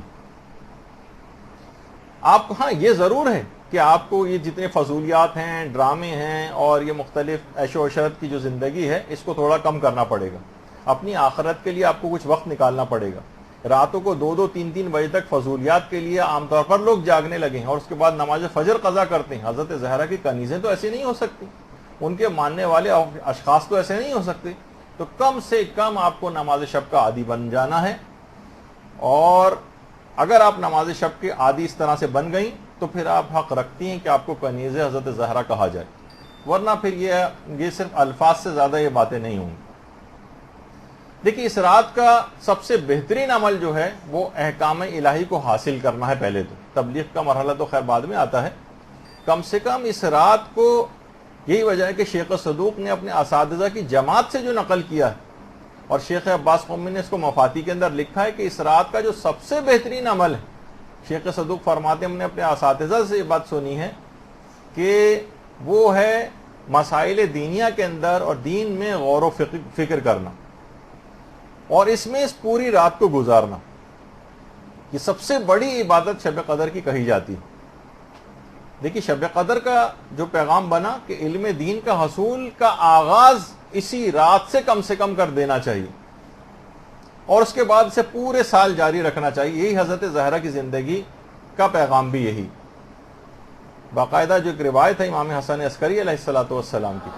آپ ہاں یہ ضرور ہے کہ آپ کو یہ جتنے فضولیات ہیں، ڈرامے ہیں اور یہ مختلف عیش و عشرت کی جو زندگی ہے اس کو تھوڑا کم کرنا پڑے گا۔ اپنی آخرت کے لیے آپ کو کچھ وقت نکالنا پڑے گا۔ راتوں کو 2-2 3-3 بجے تک فضولیات کے لیے عام طور پر لوگ جاگنے لگے ہیں اور اس کے بعد نماز فجر قضا کرتے ہیں۔ حضرت زہرا کی کنیزیں تو ایسے نہیں ہو سکتی، ان کے ماننے والے اشخاص تو ایسے نہیں ہو سکتے۔ تو کم سے کم آپ کو نماز شب کا عادی بن جانا ہے، اور اگر آپ نماز شب کے عادی اس طرح سے بن گئیں تو پھر آپ حق رکھتی ہیں کہ آپ کو کنیز حضرت زہرا کہا جائے، ورنہ پھر یہ صرف الفاظ سے زیادہ یہ باتیں نہیں ہوں گی۔ دیکھیے اس رات کا سب سے بہترین عمل جو ہے وہ احکام الہی کو حاصل کرنا ہے۔ پہلے تو تبلیغ کا مرحلہ تو خیر بعد میں آتا ہے، کم سے کم اس رات کو، یہی وجہ ہے کہ شیخ صدوق نے اپنے اساتذہ کی جماعت سے جو نقل کیا ہے، اور شیخ عباس قمی نے اس کو مفاتی کے اندر لکھا ہے کہ اس رات کا جو سب سے بہترین عمل ہے، شیخ صدوق فرماتے ہیں ہم نے اپنے اساتذہ سے یہ بات سنی ہے کہ وہ ہے مسائل دینیہ کے اندر اور دین میں غور و فکر کرنا، اور اس میں اس پوری رات کو گزارنا۔ یہ سب سے بڑی عبادت شب قدر کی کہی جاتی ہے۔ دیکھیے شب قدر کا جو پیغام بنا کہ علم دین کا حصول کا آغاز اسی رات سے کم کر دینا چاہیے، اور اس کے بعد اسے پورے سال جاری رکھنا چاہیے۔ یہی حضرت زہرا کی زندگی کا پیغام بھی یہی۔ باقاعدہ جو ایک روایت ہے امام حسن عسکری علیہ الصلوۃ والسلام کی،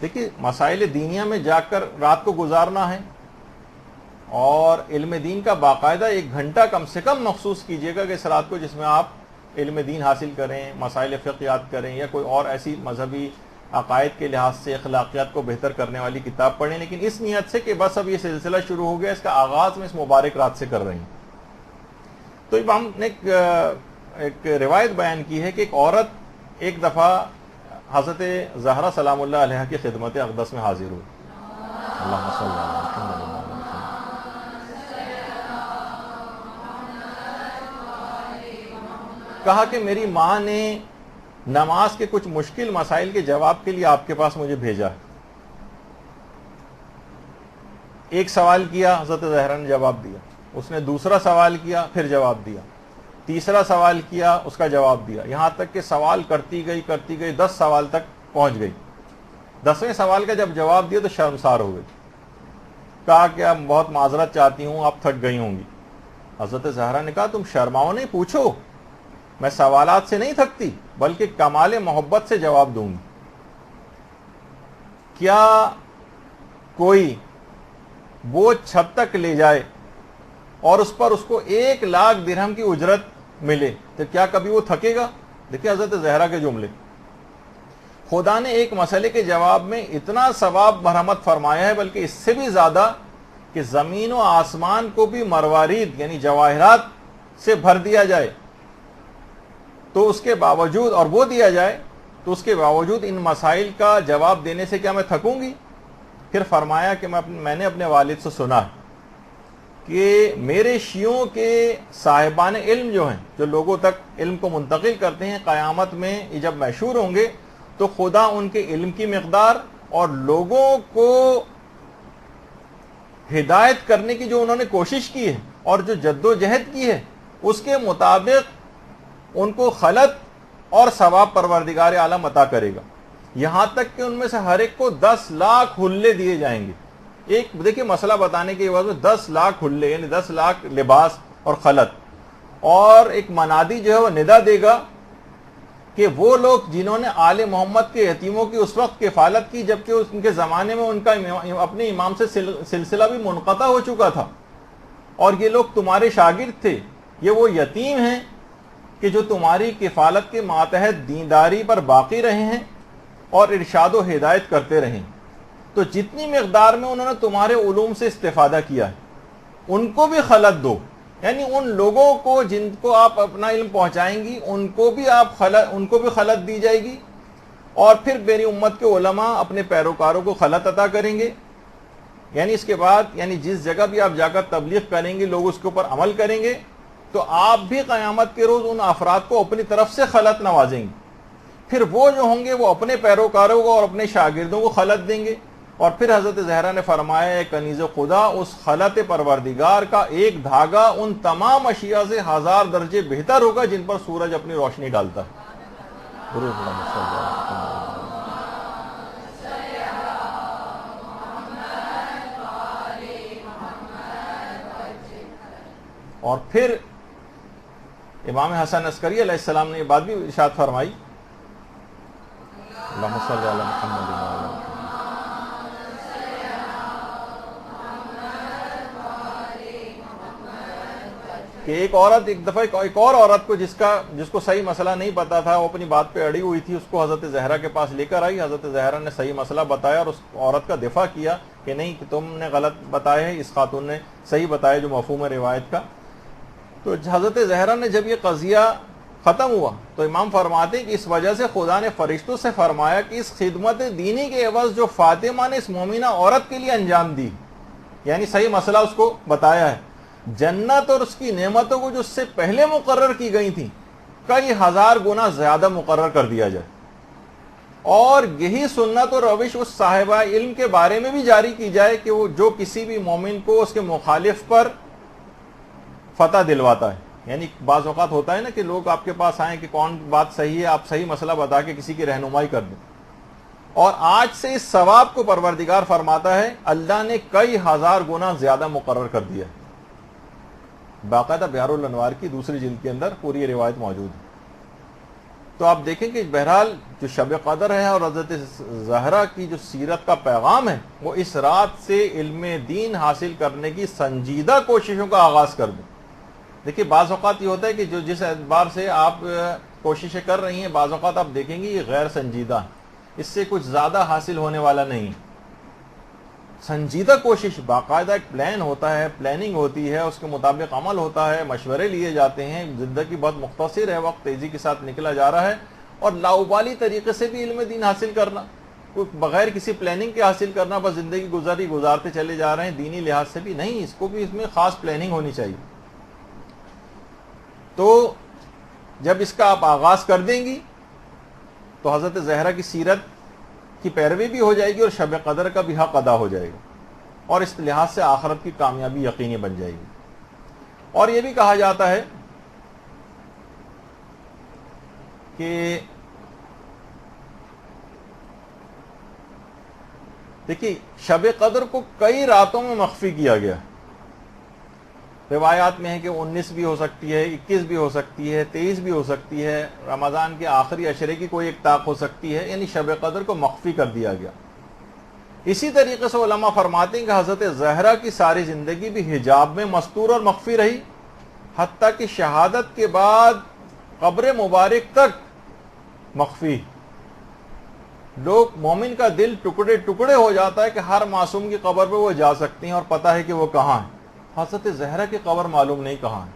دیکھیے مسائل دینیہ میں جا کر رات کو گزارنا ہے، اور علم دین کا باقاعدہ 1 گھنٹہ کم سے کم مخصوص کیجیے گا کہ اس رات کو، جس میں آپ علم دین حاصل کریں، مسائل فقہ یاد کریں، یا کوئی اور ایسی مذہبی عقائد کے لحاظ سے اخلاقیات کو بہتر کرنے والی کتاب پڑھیں، لیکن اس نیت سے کہ بس اب یہ سلسلہ شروع ہو گیا، اس کا آغاز میں اس مبارک رات سے کر رہے ہیں۔ تو امام نے ایک روایت بیان کی ہے کہ ایک عورت ایک دفعہ حضرت زہرا سلام اللہ علیہ کی خدمت اقدس میں حاضر ہوئی. اللہم صلی اللہ علیہ وسلم. کہا کہ میری ماں نے نماز کے کچھ مشکل مسائل کے جواب کے لیے آپ کے پاس مجھے بھیجا. ایک سوال کیا، حضرت زہرا نے جواب دیا. اس نے دوسرا سوال کیا، پھر جواب دیا. تیسرا سوال کیا، اس کا جواب دیا. یہاں تک کہ سوال کرتی گئی 10 سوال تک پہنچ گئی. 10ویں سوال کا جب جواب دیا تو شرمسار ہو گئی. کہا کہ اب بہت معذرت چاہتی ہوں، آپ تھک گئی ہوں گی. حضرت زہرا نے کہا تم شرماؤ نہیں، پوچھو. میں سوالات سے نہیں تھکتی بلکہ کمال محبت سے جواب دوں گی. کیا کوئی بوجھ چھت تک لے جائے اور اس پر اس کو 1,00,000 درہم کی اجرت ملے تو کیا کبھی وہ تھکے گا؟ دیکھیں حضرت زہرا کے جملے. خدا نے ایک مسئلے کے جواب میں اتنا ثواب مرحمت فرمایا ہے، بلکہ اس سے بھی زیادہ کہ زمین و آسمان کو بھی مروارید یعنی جواہرات سے بھر دیا جائے تو اس کے باوجود، اور وہ دیا جائے تو اس کے باوجود ان مسائل کا جواب دینے سے کیا میں تھکوں گی؟ پھر فرمایا کہ میں نے اپنے والد سے سنا کہ میرے شیعوں کے صاحبان علم جو ہیں، جو لوگوں تک علم کو منتقل کرتے ہیں، قیامت میں یہ جب مشہور ہوں گے تو خدا ان کے علم کی مقدار اور لوگوں کو ہدایت کرنے کی جو انہوں نے کوشش کی ہے اور جو جد و جہد کی ہے اس کے مطابق ان کو خلط اور ثواب پروردگار عالم عطا کرے گا. یہاں تک کہ ان میں سے ہر ایک کو 10 لاکھ حلے دیے جائیں گے. ایک دیکھیں مسئلہ بتانے کے بعد 10 لاکھ حلے یعنی 10 لاکھ لباس اور خلط، اور ایک منادی جو ہے وہ ندا دے گا کہ وہ لوگ جنہوں نے آل محمد کے یتیموں کی اس وقت کفالت کی جبکہ ان کے زمانے میں ان کا اپنے امام سے سلسلہ بھی منقطع ہو چکا تھا، اور یہ لوگ تمہارے شاگرد تھے، یہ وہ یتیم ہیں کہ جو تمہاری کفالت کے ماتحت دینداری پر باقی رہے ہیں اور ارشاد و ہدایت کرتے رہیں. تو جتنی مقدار میں انہوں نے تمہارے علوم سے استفادہ کیا ہے ان کو بھی خلط دو، یعنی ان لوگوں کو جن کو آپ اپنا علم پہنچائیں گی ان کو بھی خلط دی جائے گی، اور پھر میری امت کے علماء اپنے پیروکاروں کو خلط عطا کریں گے. یعنی اس کے بعد یعنی جس جگہ بھی آپ جا کر تبلیغ کریں گے لوگ اس کے اوپر عمل کریں گے تو آپ بھی قیامت کے روز ان افراد کو اپنی طرف سے خلط نوازیں گے. پھر وہ جو ہوں گے وہ اپنے پیروکاروں کو اور اپنے شاگردوں کو خلط دیں گے. اور پھر حضرت زہرا نے فرمایا ہے کنیز خدا اس خلط پروردگار کا ایک دھاگا ان تمام اشیاء سے 1000 درجے بہتر ہوگا جن پر سورج اپنی روشنی ڈالتا ہے. اور پھر امام حسن عسکری علیہ السلام نے یہ بات بھی ارشاد فرمائی، اللہم صلی علی محمد وعلی آلہ محمد، کہ ایک اور عورت کو جس کو صحیح مسئلہ نہیں پتا تھا، وہ اپنی بات پہ اڑی ہوئی تھی، اس کو حضرت زہرا کے پاس لے کر آئی. حضرت زہرا نے صحیح مسئلہ بتایا اور اس عورت کا دفاع کیا کہ نہیں کہ تم نے غلط بتایا ہے، اس خاتون نے صحیح بتایا جو مفہوم ہے روایت کا. تو حضرت زہرا نے جب یہ قضیہ ختم ہوا تو امام فرماتے ہیں کہ اس وجہ سے خدا نے فرشتوں سے فرمایا کہ اس خدمت دینی کے عوض جو فاطمہ نے اس مومنہ عورت کے لیے انجام دی، یعنی صحیح مسئلہ اس کو بتایا ہے، جنت اور اس کی نعمتوں کو جو اس سے پہلے مقرر کی گئی تھیں کئی 1000 گنا زیادہ مقرر کر دیا جائے. اور یہی سنت اور روش اس صاحبہ علم کے بارے میں بھی جاری کی جائے کہ وہ جو کسی بھی مومن کو اس کے مخالف پر فتح دلواتا ہے. یعنی بعض اوقات ہوتا ہے نا کہ لوگ آپ کے پاس آئیں کہ کون بات صحیح ہے، آپ صحیح مسئلہ بتا کے کسی کی رہنمائی کر دیں. اور آج سے اس ثواب کو پروردگار فرماتا ہے اللہ نے کئی 1000 گنا زیادہ مقرر کر دیا ہے. باقاعدہ بہار الانوار کی دوسری جلد کے اندر پوری روایت موجود ہے. تو آپ دیکھیں کہ بہرحال جو شب قدر ہے اور حضرت زہرا کی جو سیرت کا پیغام ہے وہ اس رات سے علم دین حاصل کرنے کی سنجیدہ کوششوں کا آغاز کر دیں. دیکھیے بعض اوقات یہ ہوتا ہے کہ جو جس اعتبار سے آپ کوششیں کر رہی ہیں بعض اوقات آپ دیکھیں گے یہ غیر سنجیدہ، اس سے کچھ زیادہ حاصل ہونے والا نہیں. سنجیدہ کوشش، باقاعدہ ایک پلان ہوتا ہے، پلاننگ ہوتی ہے، اس کے مطابق عمل ہوتا ہے، مشورے لیے جاتے ہیں. زندگی بہت مختصر ہے، وقت تیزی کے ساتھ نکلا جا رہا ہے اور لاؤبالی طریقے سے بھی علم دین حاصل کرنا، کوئی بغیر کسی پلاننگ کے حاصل کرنا، بس زندگی گزارتے چلے جا رہے ہیں، دینی لحاظ سے بھی نہیں، اس کو بھی اس میں خاص پلاننگ ہونی چاہیے۔ تو جب اس کا آپ آغاز کر دیں گی تو حضرت زہرا کی سیرت کی پیروی بھی ہو جائے گی اور شب قدر کا بھی حق ادا ہو جائے گا، اور اس لحاظ سے آخرت کی کامیابی یقینی بن جائے گی۔ اور یہ بھی کہا جاتا ہے کہ دیکھیے شب قدر کو کئی راتوں میں مخفی کیا گیا، روایات میں ہے کہ 19 بھی ہو سکتی ہے، 21 بھی ہو سکتی ہے، 23 بھی ہو سکتی ہے، رمضان کے آخری عشرے کی کوئی ایک طاق ہو سکتی ہے، یعنی شب قدر کو مخفی کر دیا گیا۔ اسی طریقے سے علماء فرماتے ہیں کہ حضرت زہرا کی ساری زندگی بھی حجاب میں مستور اور مخفی رہی، حتیٰ کہ شہادت کے بعد قبر مبارک تک مخفی۔ لوگ مومن کا دل ٹکڑے ٹکڑے ہو جاتا ہے کہ ہر معصوم کی قبر پہ وہ جا سکتے ہیں اور پتہ ہے کہ وہ کہاں ہے، حضرت زہرا کی قبر معلوم نہیں کہاں ہے،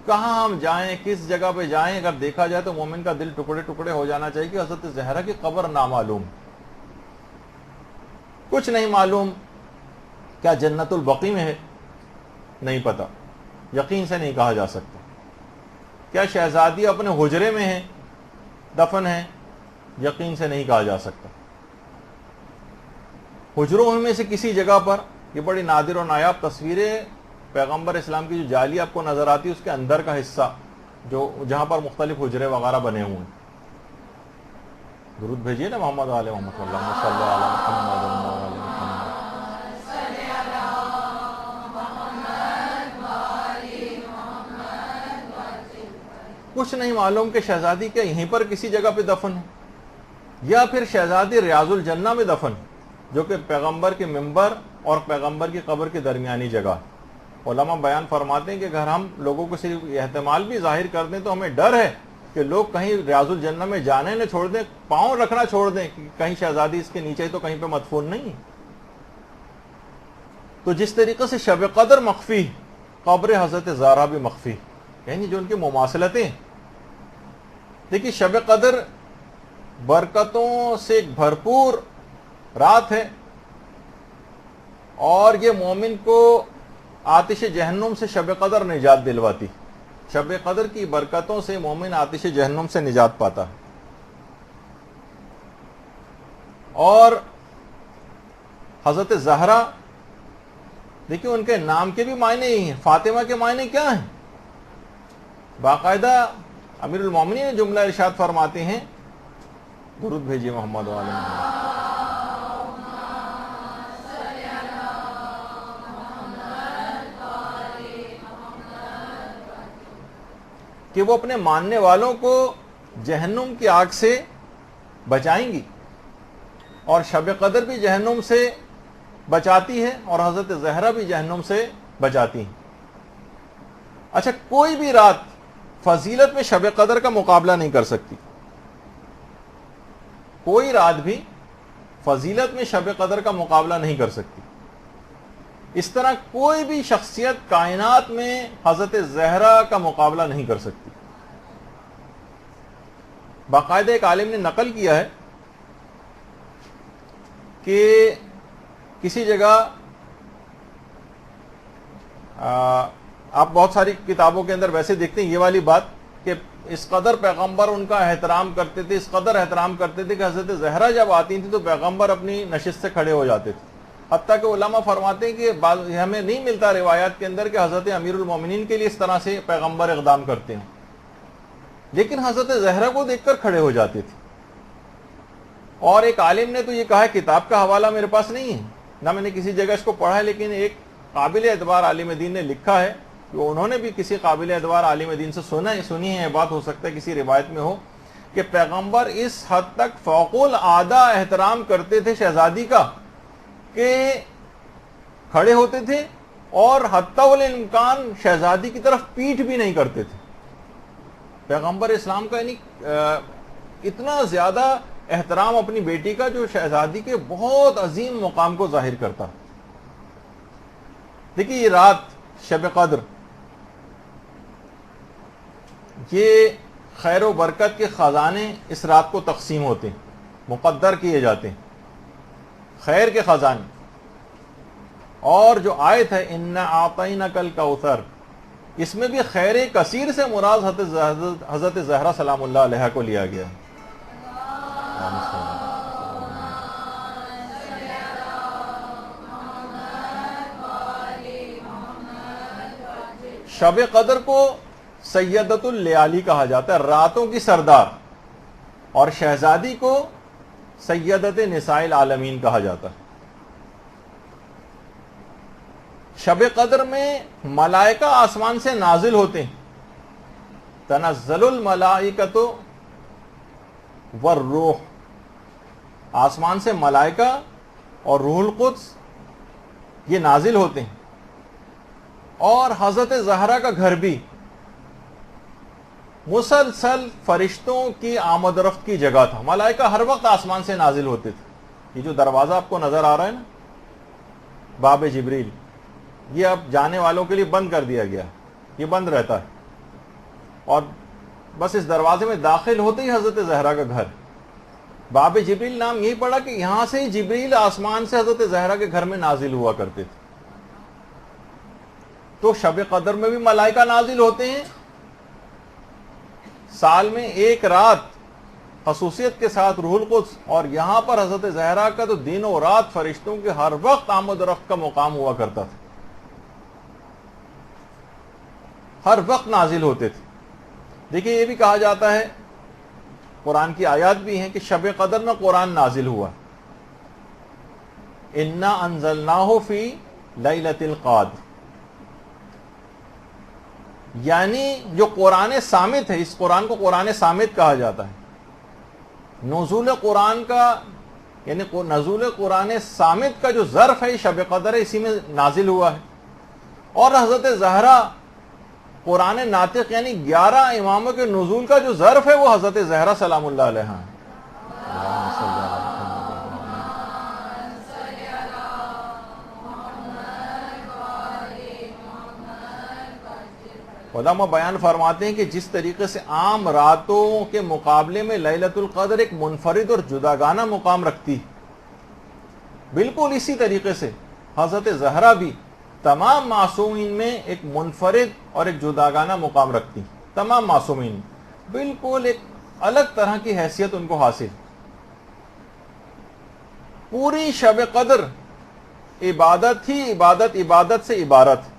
کہاں ہم جائیں، کس جگہ پہ جائیں، اگر دیکھا جائے تو مومن کا دل ٹکڑے ٹکڑے ہو جانا چاہیے کہ حضرت زہرا کی قبر نامعلوم، کچھ نہیں معلوم، کیا جنت البقیع میں ہے، نہیں پتا، یقین سے نہیں کہا جا سکتا، کیا شہزادی اپنے حجرے میں ہے، دفن ہے، یقین سے نہیں کہا جا سکتا، حجروں میں سے کسی جگہ پر، یہ بڑی نادر و نایاب تصویریں پیغمبر اسلام کی جو جعلی آپ کو نظر آتی ہے اس کے اندر کا حصہ جو جہاں پر مختلف حجرے وغیرہ بنے ہوئے ہیں۔ درود بھیجیے نا محمد علیہ محمد صلی اللہ علیہ وسلم۔ کچھ نہیں معلوم کہ شہزادی کیا یہیں پر کسی جگہ پہ دفن ہے، یا پھر شہزادی ریاض الجنہ میں دفن ہے، جو کہ پیغمبر کے منبر اور پیغمبر کی قبر کے درمیانی جگہ۔ علماء بیان فرماتے ہیں کہ اگر ہم لوگوں کو صرف احتمال بھی ظاہر کر دیں تو ہمیں ڈر ہے کہ لوگ کہیں ریاض الجنہ میں جانے نہ چھوڑ دیں، پاؤں رکھنا چھوڑ دیں کہ کہیں شہزادی اس کے نیچے تو کہیں پہ مدفون نہیں ہے۔ تو جس طریقے سے شب قدر مخفی، قبر حضرت زہرا بھی مخفی، یعنی جو ان کی مماثلتیں۔ دیکھیے شب قدر برکتوں سے ایک بھرپور رات ہے، اور یہ مومن کو آتش جہنم سے شب قدر نجات دلواتی، شب قدر کی برکتوں سے مومن آتش جہنم سے نجات پاتا ہے۔ اور حضرت زہرا دیکھیں ان کے نام کے بھی معنی ہی ہیں، فاطمہ کے معنی کیا ہیں؟ باقاعدہ امیر المومنین نے جملہ ارشاد فرماتے ہیں، درود بھیجیے محمد و آل محمد، کہ وہ اپنے ماننے والوں کو جہنم کی آگ سے بچائیں گی، اور شب قدر بھی جہنم سے بچاتی ہے اور حضرت زہرا بھی جہنم سے بچاتی ہیں۔ اچھا، کوئی بھی رات فضیلت میں شب قدر کا مقابلہ نہیں کر سکتی، کوئی رات بھی فضیلت میں شب قدر کا مقابلہ نہیں کر سکتی۔ اس طرح کوئی بھی شخصیت کائنات میں حضرت زہرا کا مقابلہ نہیں کر سکتی۔ باقاعدہ ایک عالم نے نقل کیا ہے کہ کسی جگہ آپ بہت ساری کتابوں کے اندر ویسے دیکھتے ہیں یہ والی بات کہ اس قدر پیغمبر ان کا احترام کرتے تھے، اس قدر احترام کرتے تھے کہ حضرت زہرا جب آتی تھی تو پیغمبر اپنی نشست سے کھڑے ہو جاتے تھے، حتیٰ کہ علماء فرماتے ہیں کہ ہمیں نہیں ملتا روایات کے اندر کہ حضرت امیر المومنین کے لیے اس طرح سے پیغمبر اقدام کرتے ہیں، لیکن حضرت زہرا کو دیکھ کر کھڑے ہو جاتے تھے۔ اور ایک عالم نے تو یہ کہا ہے، کتاب کا حوالہ میرے پاس نہیں ہے، نہ میں نے کسی جگہ اس کو پڑھا ہے، لیکن ایک قابل اعتبار عالم دین نے لکھا ہے کہ انہوں نے بھی کسی قابل اعتبار عالم دین سے سنی ہے، یہ بات ہو سکتا ہے کسی روایت میں ہو، کہ پیغمبر اس حد تک فوق العادہ احترام کرتے تھے شہزادی کا کہ کھڑے ہوتے تھے اور حتی الامکان شہزادی کی طرف پیٹھ بھی نہیں کرتے تھے۔ پیغمبر اسلام کا یعنی اتنا زیادہ احترام اپنی بیٹی کا جو شہزادی کے بہت عظیم مقام کو ظاہر کرتا۔ دیکھیے یہ رات شب قدر یہ خیر و برکت کے خزانے اس رات کو تقسیم ہوتے ہیں، مقدر کیے جاتے ہیں، خیر کے خزانے. اور جو آیت ہے انا اعطیناک الکوثر، اس میں بھی خیر کثیر سے مراد حضرت زہرا سلام اللہ علیہ کو لیا گیا. شب قدر کو سیدۃ اللیالی کہا جاتا ہے، راتوں کی سردار، اور شہزادی کو سیدۃ نساء العالمین کہا جاتا ہے. شب قدر میں ملائکہ آسمان سے نازل ہوتے ہیں، تنزل الملائکۃ والروح، آسمان سے ملائکہ اور روح القدس یہ نازل ہوتے ہیں. اور حضرت زہرا کا گھر بھی مسلسل فرشتوں کی آمد و رفت کی جگہ تھا. ملائکہ ہر وقت آسمان سے نازل ہوتے تھے. یہ جو دروازہ آپ کو نظر آ رہا ہے نا، باب جبریل، یہ اب جانے والوں کے لیے بند کر دیا گیا، یہ بند رہتا ہے. اور بس اس دروازے میں داخل ہوتے ہی حضرت زہرا کا گھر، باب جبریل نام یہی پڑا کہ یہاں سے ہی جبریل آسمان سے حضرت زہرا کے گھر میں نازل ہوا کرتے تھے. تو شب قدر میں بھی ملائکہ نازل ہوتے ہیں. سال میں ایک رات خصوصیت کے ساتھ روح القدس، اور یہاں پر حضرت زہرا کا تو دن و رات فرشتوں کے ہر وقت آمد و رفت کا مقام ہوا کرتا تھا، ہر وقت نازل ہوتے تھے. دیکھیے یہ بھی کہا جاتا ہے، قرآن کی آیات بھی ہیں کہ شب قدر میں قرآن نازل ہوا. انا انزلناہ فی لیلۃ القدر، یعنی جو قرآن صامت ہے، اس قرآن کو قرآن صامت کہا جاتا ہے. نزول قرآن کا یعنی نزول قرآن صامت کا جو ظرف ہے شب قدر ہے، اسی میں نازل ہوا ہے. اور حضرت زہرا قرآن ناطق یعنی 11 اماموں کے نزول کا جو ظرف ہے وہ حضرت زہرا سلام اللہ علیہ ہے. علماء بیان فرماتے ہیں کہ جس طریقے سے عام راتوں کے مقابلے میں لیلۃ القدر ایک منفرد اور جداگانہ مقام رکھتی، بالکل اسی طریقے سے حضرت زہرا بھی تمام معصومین میں ایک منفرد اور ایک جداگانہ مقام رکھتی. تمام معصومین بالکل ایک الگ طرح کی حیثیت ان کو حاصل. پوری شب قدر عبادت ہی عبادت، عبادت سے عبارت.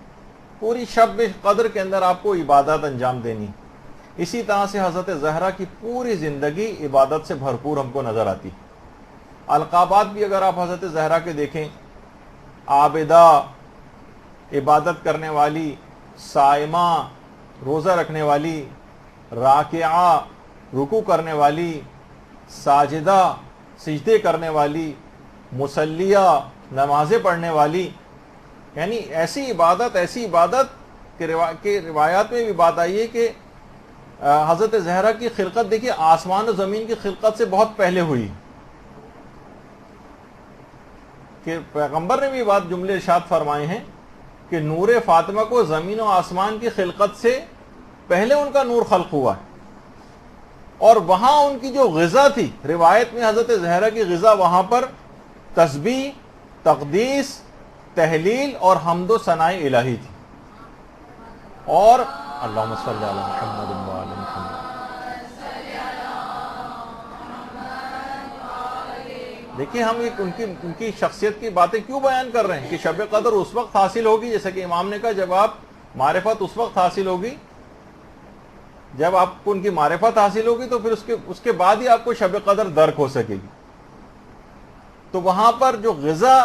پوری شب قدر کے اندر آپ کو عبادت انجام دینی. اسی طرح سے حضرت زہرا کی پوری زندگی عبادت سے بھرپور ہم کو نظر آتی. القابات بھی اگر آپ حضرت زہرا کے دیکھیں، عابدہ عبادت کرنے والی، صائمہ روزہ رکھنے والی، راکعہ رکوع کرنے والی، ساجدہ سجدے کرنے والی، مصلیہ نمازیں پڑھنے والی، یعنی ایسی عبادت کہ روایات میں بھی بات آئی ہے کہ حضرت زہرا کی خلقت دیکھیے آسمان و زمین کی خلقت سے بہت پہلے ہوئی. کہ پیغمبر نے بھی بات جملے ارشاد فرمائے ہیں کہ نور فاطمہ کو زمین و آسمان کی خلقت سے پہلے ان کا نور خلق ہوا ہے. اور وہاں ان کی جو غذا تھی، روایت میں حضرت زہرا کی غذا وہاں پر تسبیح، تقدیس، تحلیل اور حمد و ثناء الہی تھی. اور اللہم صلی علی محمد و علی محمد. دیکھیے ہم ان کی شخصیت کی باتیں کیوں بیان کر رہے ہیں کہ شب قدر اس وقت حاصل ہوگی، جیسا کہ امام نے کہا جب آپ معرفت اس وقت حاصل ہوگی، جب آپ کو ان کی معرفت حاصل ہوگی تو پھر اس کے بعد ہی آپ کو شب قدر درک ہو سکے گی. تو وہاں پر جو غذا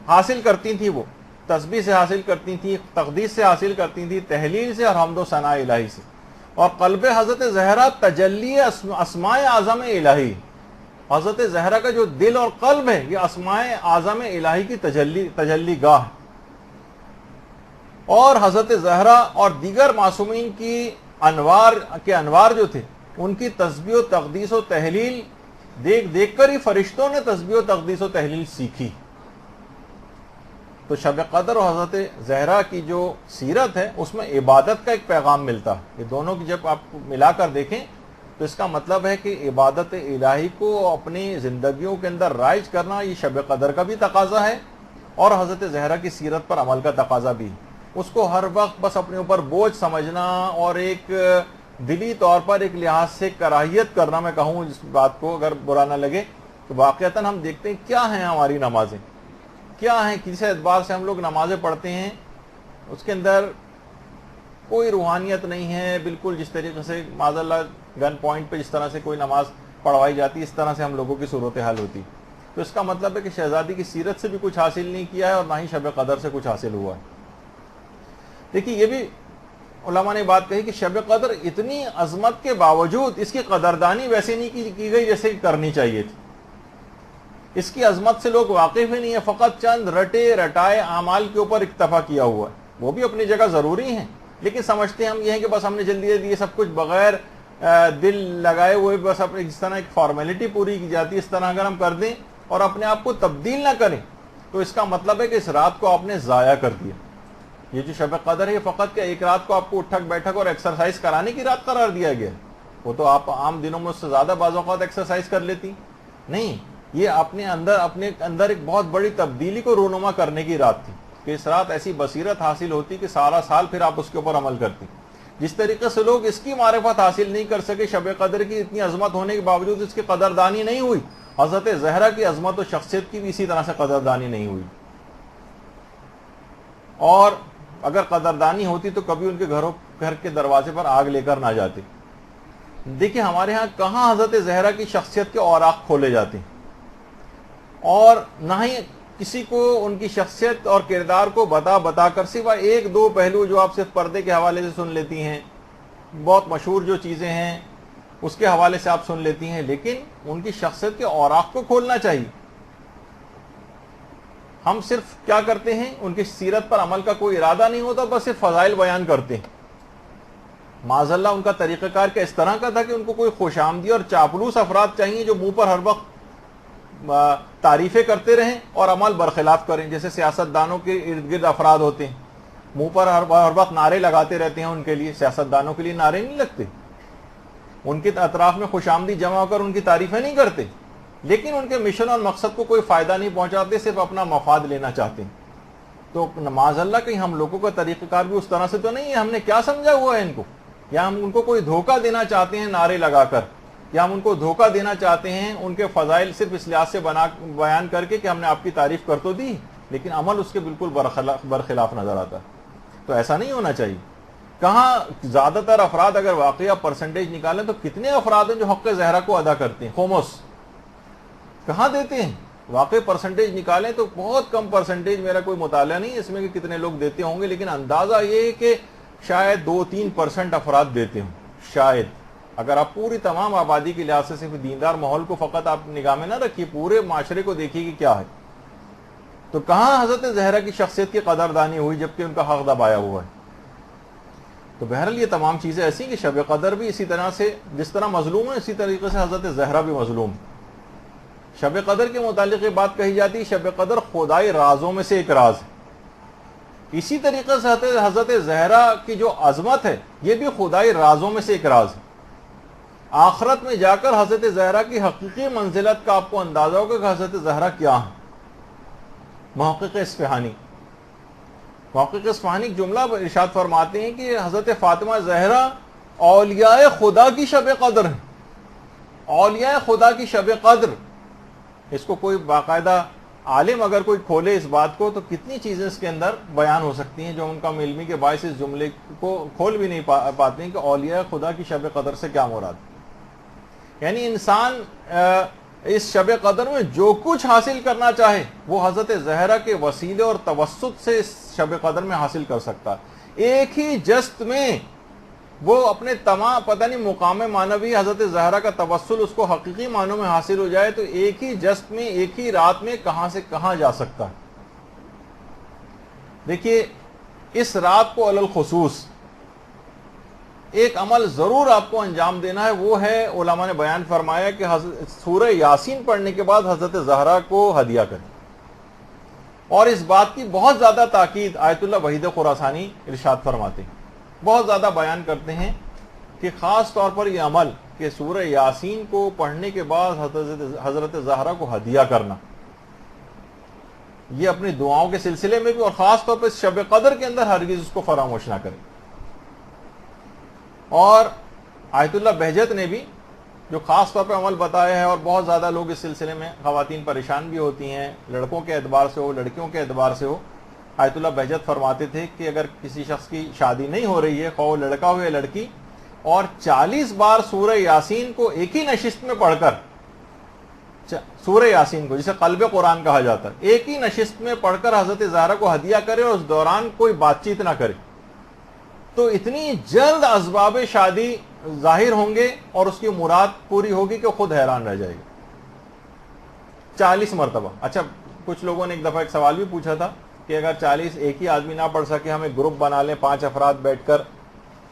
حاصل کرتی تھی وہ تسبیح سے حاصل کرتی تھی، تقدیس سے حاصل کرتی تھی، تحلیل سے اور حمد و ثناء الہی سے. اور قلب حضرت زہرا تجلی اسماء اعظم الہی، حضرت زہرا کا جو دل اور قلب ہے یہ اسماء اعظم الہی کی تجلی گاہ. اور حضرت زہرا اور دیگر معصومین کی انوار جو تھے، ان کی تسبیح و تقدیس و تحلیل دیکھ کر ہی فرشتوں نے تسبیح و تقدیس و تحلیل سیکھی. تو تو شب قدر اور حضرت زہرا کی جو سیرت ہے اس میں عبادت کا ایک پیغام ملتا ہے. یہ دونوں کی جب آپ ملا کر دیکھیں تو اس کا مطلب ہے کہ عبادت الہی کو اپنی زندگیوں کے اندر رائج کرنا یہ شب قدر کا بھی تقاضا ہے اور حضرت زہرا کی سیرت پر عمل کا تقاضا بھی. اس کو ہر وقت بس اپنے اوپر بوجھ سمجھنا اور ایک دلی طور پر ایک لحاظ سے کراہیت کرنا، میں کہوں اس بات کو اگر برا نہ لگے، تو واقعتاً ہم دیکھتے ہیں کیا ہیں ہماری نمازیں، کیا ہیں، کسی اعتبار سے ہم لوگ نمازیں پڑھتے ہیں اس کے اندر کوئی روحانیت نہیں ہے. بالکل جس طریقے سے معاذ اللہ گن پوائنٹ پہ جس طرح سے کوئی نماز پڑھوائی جاتی ہے اس طرح سے ہم لوگوں کی صورتحال ہوتی. تو اس کا مطلب ہے کہ شہزادی کی سیرت سے بھی کچھ حاصل نہیں کیا ہے اور نہ ہی شب قدر سے کچھ حاصل ہوا ہے. دیکھیے یہ بھی علماء نے بات کہی کہ شب قدر اتنی عظمت کے باوجود اس کی قدردانی ویسے نہیں کی گئی جیسے کرنی چاہیے تھی. اس کی عظمت سے لوگ واقف ہی نہیں ہے، فقط چند رٹے رٹائے اعمال کے اوپر اکتفا کیا ہوا ہے. وہ بھی اپنی جگہ ضروری ہیں لیکن سمجھتے ہیں ہم یہ ہیں کہ بس ہم نے جلدی جلدی یہ سب کچھ بغیر دل لگائے ہوئے بس اپنے جس طرح ایک فارمیلٹی پوری کی جاتی ہے اس طرح اگر ہم کر دیں اور اپنے آپ کو تبدیل نہ کریں تو اس کا مطلب ہے کہ اس رات کو آپ نے ضائع کر دیا. یہ جو شب قدر ہے یہ فقط کیا ایک رات کو آپ کو اٹھک بیٹھک اور ایکسرسائز کرانے کی رات قرار دیا گیا؟ وہ تو آپ عام دنوں میں اس سے زیادہ بعض اوقات ایکسرسائز کر لیتی نہیں. یہ اپنے اندر ایک بہت بڑی تبدیلی کو رونما کرنے کی رات تھی کہ اس رات ایسی بصیرت حاصل ہوتی کہ سارا سال پھر آپ اس کے اوپر عمل کرتی. جس طریقے سے لوگ اس کی معرفت حاصل نہیں کر سکے، شب قدر کی اتنی عظمت ہونے کے باوجود اس کی قدردانی نہیں ہوئی، حضرت زہرا کی عظمت و شخصیت کی بھی اسی طرح سے قدردانی نہیں ہوئی. اور اگر قدردانی ہوتی تو کبھی ان کے گھر کے دروازے پر آگ لے کر نہ جاتے. دیکھیں ہمارے ہاں کہاں حضرت زہرا کی شخصیت کے اوراق کھولے جاتے ہیں اور نہ ہی کسی کو ان کی شخصیت اور کردار کو بتا کر سوائے ایک دو پہلو جو آپ صرف پردے کے حوالے سے سن لیتی ہیں، بہت مشہور جو چیزیں ہیں اس کے حوالے سے آپ سن لیتی ہیں، لیکن ان کی شخصیت کے اوراق کو کھولنا چاہیے. ہم صرف کیا کرتے ہیں، ان کی سیرت پر عمل کا کوئی ارادہ نہیں ہوتا، بس صرف فضائل بیان کرتے ہیں. معاذ اللہ ان کا طریقہ کار کیا اس طرح کا تھا کہ ان کو کوئی خوش آمدی اور چاپلوس افراد چاہیے جو منہ پر ہر وقت تعریفیں کرتے رہیں اور عمل برخلاف کریں. جیسے سیاست دانوں کے ارد گرد افراد ہوتے ہیں، منہ پر ہر وقت نعرے لگاتے رہتے ہیں. ان کے لیے سیاست دانوں کے لیے نعرے نہیں لگتے، ان کے اطراف میں خوش آمدی جمع ہو کر ان کی تعریفیں نہیں کرتے، لیکن ان کے مشن اور مقصد کو کوئی فائدہ نہیں پہنچاتے، صرف اپنا مفاد لینا چاہتے ہیں. تو معاذ اللہ کہیں ہم لوگوں کا طریقہ کار بھی اس طرح سے تو نہیں ہے. ہم نے کیا سمجھا ہوا ہے ان کو، یا ہم ان کو کوئی دھوکہ دینا چاہتے ہیں نعرے لگا کر، یا ہم ان کو دھوکہ دینا چاہتے ہیں ان کے فضائل صرف اس لحاظ سے بیان کر کے کہ ہم نے آپ کی تعریف کر تو دی لیکن عمل اس کے بالکل برخلاف نظر آتا ہے. تو ایسا نہیں ہونا چاہیے. کہاں زیادہ تر افراد اگر واقعہ پرسنٹیج نکالیں تو کتنے افراد ہیں جو حق زہرا کو ادا کرتے ہیں؟ خمس کہاں دیتے ہیں؟ واقعی پرسنٹیج نکالیں تو بہت کم پرسنٹیج، میرا کوئی مطالعہ نہیں اس میں کہ کتنے لوگ دیتے ہوں گے، لیکن اندازہ یہ ہے کہ شاید 2-3% افراد دیتے ہوں شاید. اگر آپ پوری تمام آبادی کے لحاظ سے صرف دیندار ماحول کو فقط آپ نگاہ میں نہ رکھیے، پورے معاشرے کو دیکھیے کہ کیا ہے. تو کہاں حضرت زہرا کی شخصیت کی قدردانی ہوئی جبکہ ان کا حق دبایا ہوا ہے. تو بہرحال یہ تمام چیزیں ایسی کہ شب قدر بھی اسی طرح سے جس طرح مظلوم ہے اسی طریقے سے حضرت زہرا بھی مظلوم. شب قدر کے متعلق یہ بات کہی جاتی ہے شب قدر خدائی رازوں میں سے ایک راز ہے. اسی طریقے سے حضرت زہرا کی جو عظمت ہے یہ بھی خدائی رازوں میں سے ایک راز ہے. آخرت میں جا کر حضرت زہرا کی حقیقی منزلت کا آپ کو اندازہ ہوگا کہ حضرت زہرا کیا ہے. محقق اصفہانی ایک جملہ ارشاد فرماتے ہیں کہ حضرت فاطمہ زہرا اولیاء خدا کی شب قدر ہیں. اولیاء خدا کی شب قدر، اس کو کوئی باقاعدہ عالم اگر کوئی کھولے اس بات کو تو کتنی چیزیں اس کے اندر بیان ہو سکتی ہیں جو ان کا علمی کے باعث اس جملے کو کھول بھی نہیں پاتے ہیں کہ اولیاء خدا کی شب قدر سے کیا مراد. یعنی انسان اس شب قدر میں جو کچھ حاصل کرنا چاہے وہ حضرت زہرا کے وسیلے اور توسط سے اس شب قدر میں حاصل کر سکتا ہے. ایک ہی جست میں وہ اپنے تمام پتہ نہیں مقام معنوی حضرت زہرا کا توسل اس کو حقیقی معنوں میں حاصل ہو جائے تو ایک ہی جست میں ایک ہی رات میں کہاں سے کہاں جا سکتا ہے. دیکھیے اس رات کو علی الخصوص ایک عمل ضرور آپ کو انجام دینا ہے، وہ ہے علماء نے بیان فرمایا کہ سورہ یاسین پڑھنے کے بعد حضرت زہرا کو ہدیہ کریں. اور اس بات کی بہت زیادہ تاکید آیت اللہ وحید خراسانی ارشاد فرماتے ہیں، بہت زیادہ بیان کرتے ہیں کہ خاص طور پر یہ عمل کہ سورہ یاسین کو پڑھنے کے بعد حضرت زہرا کو ہدیہ کرنا، یہ اپنی دعاؤں کے سلسلے میں بھی اور خاص طور پر شب قدر کے اندر ہرگز اس کو فراموش نہ کریں۔ اور آیت اللہ بہجت نے بھی جو خاص طور پہ عمل بتایا ہے، اور بہت زیادہ لوگ اس سلسلے میں خواتین پریشان بھی ہوتی ہیں، لڑکوں کے اعتبار سے ہو لڑکیوں کے اعتبار سے ہو، آیت اللہ بہجت فرماتے تھے کہ اگر کسی شخص کی شادی نہیں ہو رہی ہے، خواہ لڑکا ہو یا لڑکی، اور 40 بار سورہ یاسین کو ایک ہی نشست میں پڑھ کر، سورہ یاسین کو جسے قلب قرآن کہا جاتا ہے، ایک ہی نشست میں پڑھ کر حضرت زہرا کو ہدیہ کرے اور اس دوران کوئی بات چیت نہ کرے، تو اتنی جلد اسباب شادی ظاہر ہوں گے اور اس کی مراد پوری ہوگی کہ خود حیران رہ جائے گا۔ 40 مرتبہ۔ اچھا، کچھ لوگوں نے ایک دفعہ ایک سوال بھی پوچھا تھا کہ اگر 40 ایک ہی آدمی نہ پڑھ سکے، ہمیں گروپ بنا لیں 5 افراد بیٹھ کر،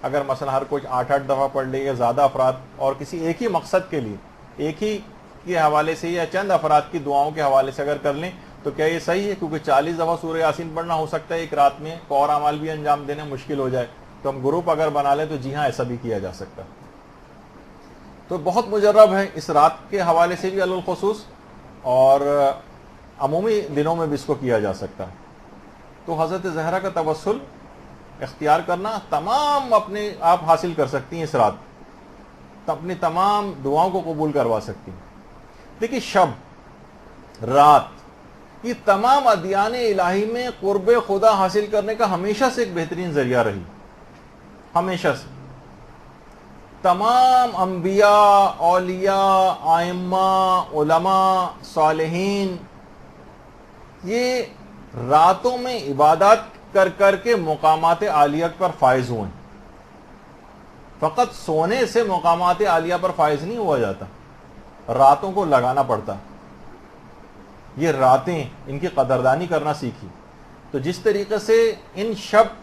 اگر مثلا ہر کوئی 8 دفعہ پڑھ لے یا زیادہ افراد، اور کسی ایک ہی مقصد کے لیے ایک ہی کے حوالے سے یا چند افراد کی دعاؤں کے حوالے سے اگر کر لیں تو کیا یہ صحیح ہے؟ کیونکہ 40 دفعہ سورہ یاسین پڑھنا ہو سکتا ہے ایک رات میں، اور اعمال بھی انجام دینے مشکل ہو جائے، تو ہم گروپ اگر بنا لیں تو جی ہاں، ایسا بھی کیا جا سکتا ہے۔ تو بہت مجرب ہے اس رات کے حوالے سے بھی علی الخصوص، اور عمومی دنوں میں بھی اس کو کیا جا سکتا ہے۔ تو حضرت زہرا کا توسل اختیار کرنا تمام اپنے آپ حاصل کر سکتی ہیں اس رات، اپنی تمام دعاؤں کو قبول کروا سکتی ہیں۔ دیکھیے، شب رات یہ تمام ادیان الہی میں قرب خدا حاصل کرنے کا ہمیشہ سے ایک بہترین ذریعہ رہی، ہمیشہ سے۔ تمام انبیاء، اولیاء، ائمہ، علماء، صالحین یہ راتوں میں عبادات کر کر کے مقامات عالیہ پر فائز ہوئے ہیں۔ فقط سونے سے مقامات عالیہ پر فائز نہیں ہوا جاتا، راتوں کو لگانا پڑتا۔ یہ راتیں، ان کی قدردانی کرنا سیکھی۔ تو جس طریقے سے ان شب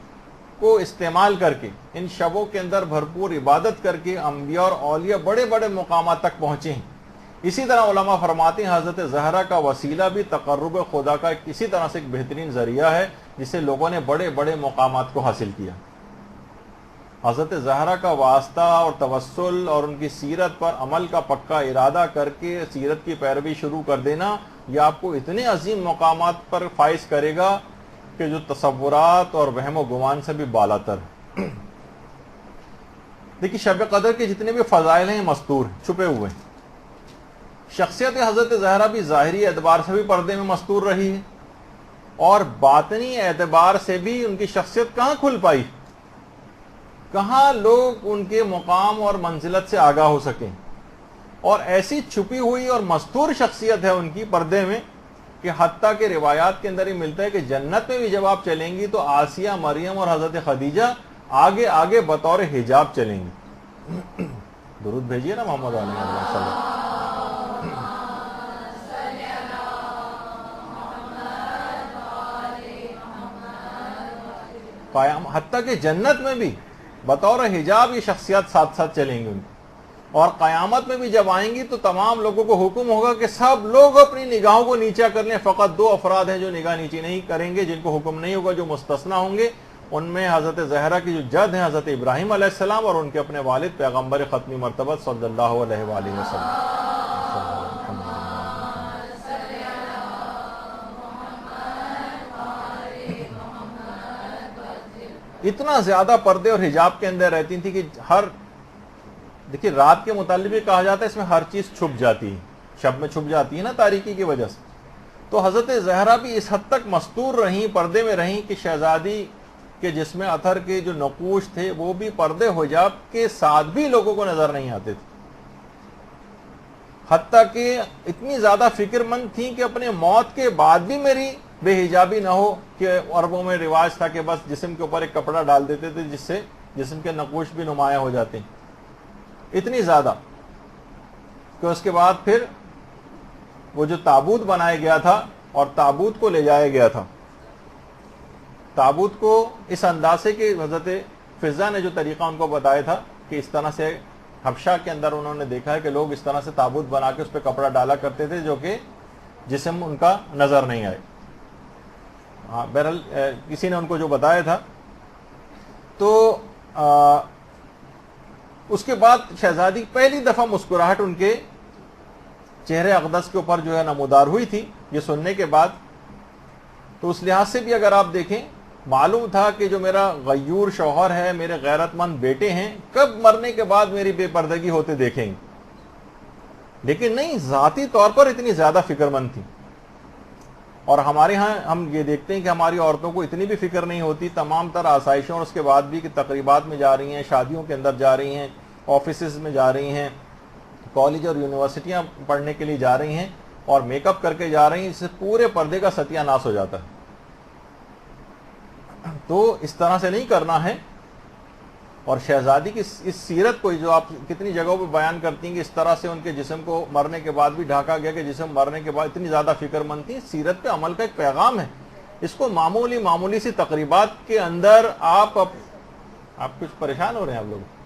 کو استعمال کر کے، ان شبوں کے اندر بھرپور عبادت کر کے انبیاء اور اولیاء بڑے بڑے مقامات تک پہنچے ہیں، اسی طرح علماء فرماتے ہیں حضرت زہرا کا وسیلہ بھی تقرب خدا کا اسی طرح سے ایک بہترین ذریعہ ہے جس سے لوگوں نے بڑے بڑے مقامات کو حاصل کیا۔ حضرت زہرا کا واسطہ اور توسل اور ان کی سیرت پر عمل کا پکا ارادہ کر کے سیرت کی پیروی شروع کر دینا، یہ آپ کو اتنے عظیم مقامات پر فائز کرے گا کہ جو تصورات اور وہم و گمان سے بھی بالاتر ہے۔ دیکھیے، شب قدر کے جتنے بھی فضائل ہیں مستور ہیں، چھپے ہوئے ہیں۔ شخصیت حضرت زہرا بھی ظاہری اعتبار سے بھی پردے میں مستور رہی ہے، اور باطنی اعتبار سے بھی ان کی شخصیت کہاں کھل پائی، کہاں لوگ ان کے مقام اور منزلت سے آگاہ ہو سکیں۔ اور ایسی چھپی ہوئی اور مستور شخصیت ہے ان کی پردے میں کہ حتیٰ کہ روایات کے اندر ہی ملتا ہے کہ جنت میں بھی جب آپ چلیں گی تو آسیہ، مریم اور حضرت خدیجہ آگے آگے بطور حجاب چلیں گی۔ درود بھیجیے نا محمد علیہ وسلم۔ حتیٰ کہ جنت میں بھی بطور حجاب یہ شخصیات ساتھ ساتھ چلیں گی ان کی، اور قیامت میں بھی جب آئیں گی تو تمام لوگوں کو حکم ہوگا کہ سب لوگ اپنی نگاہوں کو نیچا کر لیں، فقط 2 افراد ہیں جو نگاہ نیچی نہیں کریں گے، جن کو حکم نہیں ہوگا، جو مستثنی ہوں گے۔ ان میں حضرت زہرا کی جو جد ہیں حضرت ابراہیم علیہ السلام، اور ان کے اپنے والد پیغمبر ختمی مرتبہ صلی اللہ علیہ وآلہ وسلم۔ اتنا زیادہ پردے اور حجاب کے اندر رہتی تھی کہ دیکھیے، رات کے متعلق بھی کہا جاتا ہے اس میں ہر چیز چھپ جاتی ہے، شب میں چھپ جاتی ہے نا تاریکی کی وجہ سے۔ تو حضرت زہرا بھی اس حد تک مستور رہیں، پردے میں رہیں کہ شہزادی کے جسم اطہر کے جو نقوش تھے وہ بھی پردے حجاب کے ساتھ بھی لوگوں کو نظر نہیں آتے تھے، حتیٰ کہ اتنی زیادہ فکر مند تھیں کہ اپنے موت کے بعد بھی میری بے حجابی نہ ہو، کہ عربوں میں رواج تھا کہ بس جسم کے اوپر ایک کپڑا ڈال دیتے تھے جس سے جسم کے نقوش بھی نمایاں ہو جاتے ہیں، اتنی زیادہ کہ اس کے بعد پھر وہ جو تابوت بنایا گیا تھا اور تابوت کو لے جایا گیا تھا، تابوت کو اس انداز سے کہ حضرت فضا نے جو طریقہ ان کو بتایا تھا کہ اس طرح سے حبشہ کے اندر انہوں نے دیکھا ہے کہ لوگ اس طرح سے تابوت بنا کے اس پہ کپڑا ڈالا کرتے تھے جو کہ جسم ان کا نظر نہیں آئے۔ ہاں بہرحال کسی نے ان کو جو بتایا تھا. تو اس کے بعد شہزادی پہلی دفعہ مسکراہٹ ان کے چہرے اقدس کے اوپر جو ہے نمودار ہوئی تھی یہ سننے کے بعد. تو اس لحاظ سے بھی اگر آپ دیکھیں معلوم تھا کہ جو میرا غیور شوہر ہے, میرے غیرت مند بیٹے ہیں, کب مرنے کے بعد میری بے پردگی ہوتے دیکھیں گے. لیکن نہیں, ذاتی طور پر اتنی زیادہ فکر مند تھی. اور ہمارے ہاں ہم یہ دیکھتے ہیں کہ ہماری عورتوں کو اتنی بھی فکر نہیں ہوتی, تمام تر آسائشوں اور اس کے بعد بھی کہ تقریبات میں جا رہی ہیں, شادیوں کے اندر جا رہی ہیں, آفیسز میں جا رہی ہیں, کالج اور یونیورسٹیاں پڑھنے کے لیے جا رہی ہیں اور میک اپ کر کے جا رہی ہیں, اس سے پورے پردے کا ستیہ ناش ہو جاتا ہے. تو اس طرح سے نہیں کرنا ہے. اور شہزادی کی اس سیرت کو جو آپ کتنی جگہوں پہ بیان کرتی ہیں کہ اس طرح سے ان کے جسم کو مرنے کے بعد بھی ڈھانکا گیا کہ جسم مرنے کے بعد اتنی زیادہ فکر مند تھی, سیرت پہ عمل کا ایک پیغام ہے. اس کو معمولی سی تقریبات کے اندر آپ کچھ پریشان ہو رہے ہیں آپ لوگ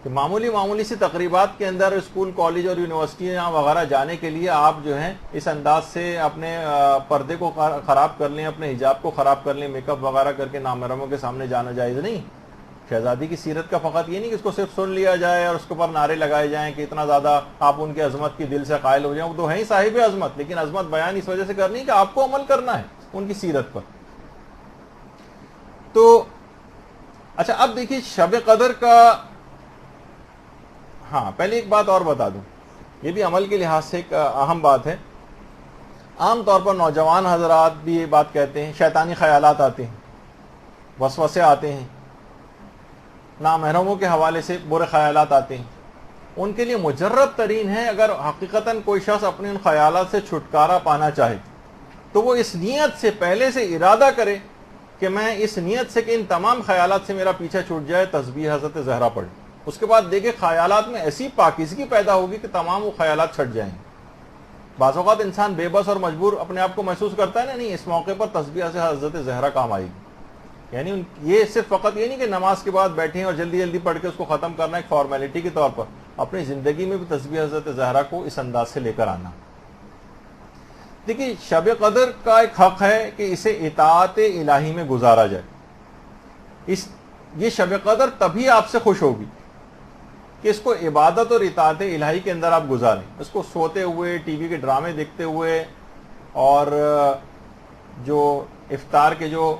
کہ معمولی سی تقریبات کے اندر اسکول, کالج اور یونیورسٹیاں وغیرہ جانے کے لیے آپ جو ہیں اس انداز سے اپنے پردے کو خراب کر لیں, اپنے حجاب کو خراب کر لیں, میک اپ وغیرہ کر کے نامحرموں کے سامنے جانا جائز نہیں. شہزادی کی سیرت کا فقط یہ نہیں کہ اس کو صرف سن لیا جائے اور اس کے اوپر نعرے لگائے جائیں کہ اتنا زیادہ آپ ان کی عظمت کی دل سے قائل ہو جائیں. وہ تو ہے ہی صاحب عظمت, لیکن عظمت بیان اس وجہ سے کرنی کہ آپ کو عمل کرنا ہے ان کی سیرت پر. تو اچھا اب دیکھیے شب قدر کا, ہاں پہلے ایک بات اور بتا دوں, یہ بھی عمل کے لحاظ سے ایک اہم بات ہے. عام طور پر نوجوان حضرات بھی یہ بات کہتے ہیں, شیطانی خیالات آتے ہیں, وسوسے آتے ہیں, نامحرموں کے حوالے سے برے خیالات آتے ہیں. ان کے لیے مجرب ترین ہے اگر حقیقتاً کوئی شخص اپنے ان خیالات سے چھٹکارا پانا چاہے تو وہ اس نیت سے پہلے سے ارادہ کرے کہ میں اس نیت سے کہ ان تمام خیالات سے میرا پیچھا چھوٹ جائے, تسبیح حضرت زہرا پڑھے. اس کے بعد دیکھیں خیالات میں ایسی پاکیزگی پیدا ہوگی کہ تمام وہ خیالات چھٹ جائیں. بعض اوقات انسان بے بس اور مجبور اپنے آپ کو محسوس کرتا ہے نا, نہیں اس موقع پر تسبیح سے حضرت زہرا کام آئے گی. یعنی یہ صرف فقط یہ نہیں کہ نماز کے بعد بیٹھیں اور جلدی پڑھ کے اس کو ختم کرنا ایک فارمیلٹی کے طور پر, اپنی زندگی میں بھی تسبیح حضرت زہرا کو اس انداز سے لے کر آنا. دیکھیے شب قدر کا ایک حق ہے کہ اسے اطاعت الہی میں گزارا جائے. یہ شب قدر تبھی آپ سے خوش ہوگی کہ اس کو عبادت اور اطاعت الہی کے اندر آپ گزاریں. اس کو سوتے ہوئے, ٹی وی کے ڈرامے دیکھتے ہوئے اور جو افطار کے جو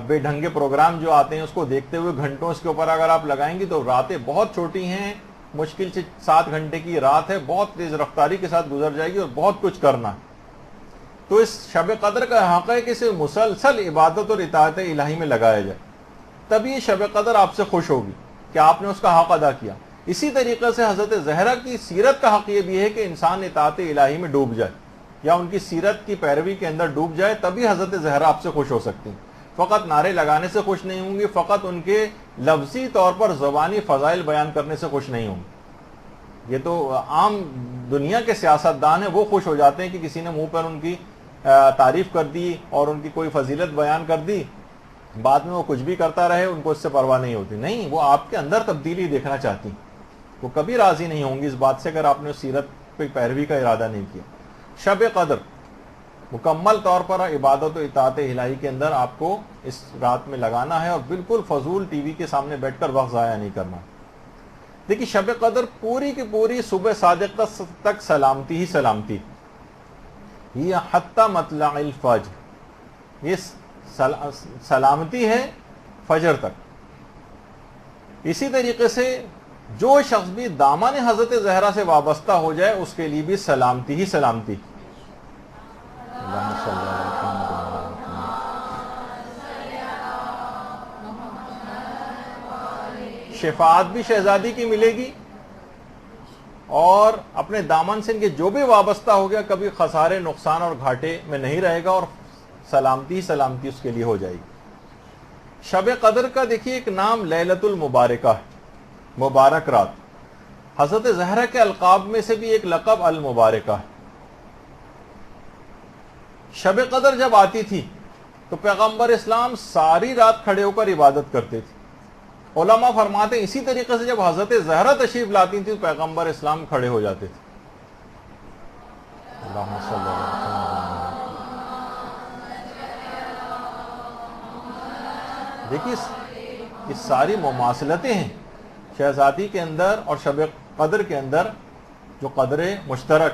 بے ڈھنگے پروگرام جو آتے ہیں اس کو دیکھتے ہوئے گھنٹوں اس کے اوپر اگر آپ لگائیں گی تو راتیں بہت چھوٹی ہیں, مشکل سے 7 گھنٹے کی رات ہے, بہت تیز رفتاری کے ساتھ گزر جائے گی اور بہت کچھ کرنا ہے. تو اس شب قدر کا حق ہے کہ اسے مسلسل عبادت اور اطاعت الہی میں لگایا جائے, تبھی یہ شب قدر آپ سے خوش ہوگی کہ آپ نے اس کا حق ادا کیا. اسی طریقے سے حضرت زہرا کی سیرت کا حق یہ بھی ہے کہ انسان اطاعت الہی میں ڈوب جائے یا ان کی سیرت کی پیروی کے اندر ڈوب جائے, تبھی حضرت زہرا آپ سے خوش ہو سکتی ہیں. فقط نعرے لگانے سے خوش نہیں ہوں گی, فقط ان کے لفظی طور پر زبانی فضائل بیان کرنے سے خوش نہیں ہوں گی. یہ تو عام دنیا کے سیاستدان ہیں, وہ خوش ہو جاتے ہیں کہ کسی نے منہ پر ان کی تعریف کر دی اور ان کی کوئی فضیلت بیان کر دی, بعد میں وہ کچھ بھی کرتا رہے, ان کو اس سے پرواہ نہیں ہوتی. نہیں, وہ آپ کے اندر تبدیلی دیکھنا چاہتی ہیں. وہ کبھی راضی نہیں ہوں گی اس بات سے اگر آپ نے سیرت پہ پیروی کا ارادہ نہیں کیا. شب قدر مکمل طور پر عبادت و اطاعت الہی کے اندر آپ کو اس رات میں لگانا ہے اور بالکل فضول ٹی وی کے سامنے بیٹھ کر وقت ضائع نہیں کرنا. دیکھیے شب قدر پوری کی پوری صبح صادق تک سلامتی ہی سلامتی, یہ حتی مطلع الفجر, یہ سلامتی ہے فجر تک. اسی طریقے سے جو شخص بھی دامن حضرت زہرا سے وابستہ ہو جائے اس کے لیے بھی سلامتی ہی سلامتی. شفاعت بھی شہزادی کی ملے گی اور اپنے دامن سے ان کے جو بھی وابستہ ہو گیا کبھی خسارے, نقصان اور گھاٹے میں نہیں رہے گا اور سلامتی ہی سلامتی اس کے لیے ہو جائے گی. شب قدر کا دیکھیے ایک نام لیلۃ المبارکہ ہے, مبارک رات. حضرت زہرا کے القاب میں سے بھی ایک لقب المبارکہ ہے. شب قدر جب آتی تھی تو پیغمبر اسلام ساری رات کھڑے ہو کر عبادت کرتے تھے. علماء فرماتے ہیں اسی طریقے سے جب حضرت زہرا تشریف لاتی تھی تو پیغمبر اسلام کھڑے ہو جاتے تھے. اللہم صلی اللہ علیہ وسلم. دیکھیے یہ ساری مماثلتیں ہیں شہزادی کے اندر اور شب قدر کے اندر، جو قدر مشترک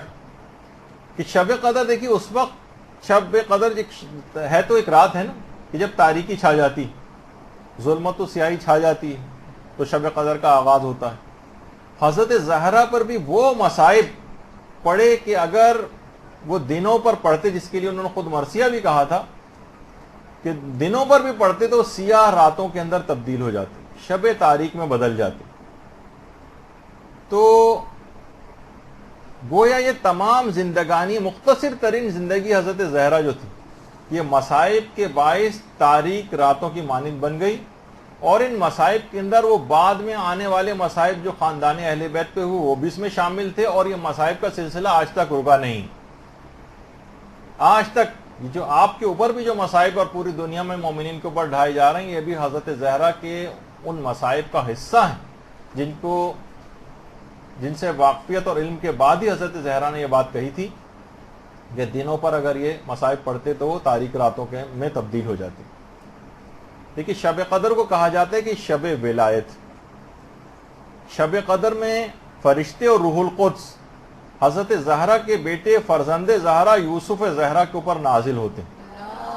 کہ شب قدر دیکھیے اس وقت شب قدر ہے تو ایک رات ہے نا کہ جب تاریکی چھا جاتی، ظلمت و سیاہی چھا جاتی ہے تو شب قدر کا آغاز ہوتا ہے۔ حضرت زہرا پر بھی وہ مصائب پڑے کہ اگر وہ دنوں پر پڑھتے، جس کے لیے انہوں نے خود مرثیہ بھی کہا تھا کہ دنوں پر بھی پڑھتے تو سیاہ راتوں کے اندر تبدیل ہو جاتے، شب تاریک میں بدل جاتے۔ تو گویا یہ تمام زندگانی، مختصر ترین زندگی حضرت زہرا جو تھی، یہ مصائب کے باعث تاریک راتوں کی مانند بن گئی، اور ان مصائب کے اندر وہ بعد میں آنے والے مصائب جو خاندان اہل بیت پہ ہوئے وہ بھی اس میں شامل تھے، اور یہ مصائب کا سلسلہ آج تک رکا نہیں۔ آج تک جو آپ کے اوپر بھی جو مصائب اور پوری دنیا میں مومنین کے اوپر ڈھائے جا رہے ہیں، یہ بھی حضرت زہرا کے ان مصائب کا حصہ ہیں جن سے واقفیت اور علم کے بعد ہی حضرت زہرا نے یہ بات کہی تھی کہ دنوں پر اگر یہ مصائب پڑھتے تو وہ تاریک راتوں کے میں تبدیل ہو جاتی۔ دیکھیے شب قدر کو کہا جاتا ہے کہ شب ولایت۔ شب قدر میں فرشتے اور روح القدس حضرت زہرا کے بیٹے فرزند زہرا یوسف زہرا کے اوپر نازل ہوتے ہیں۔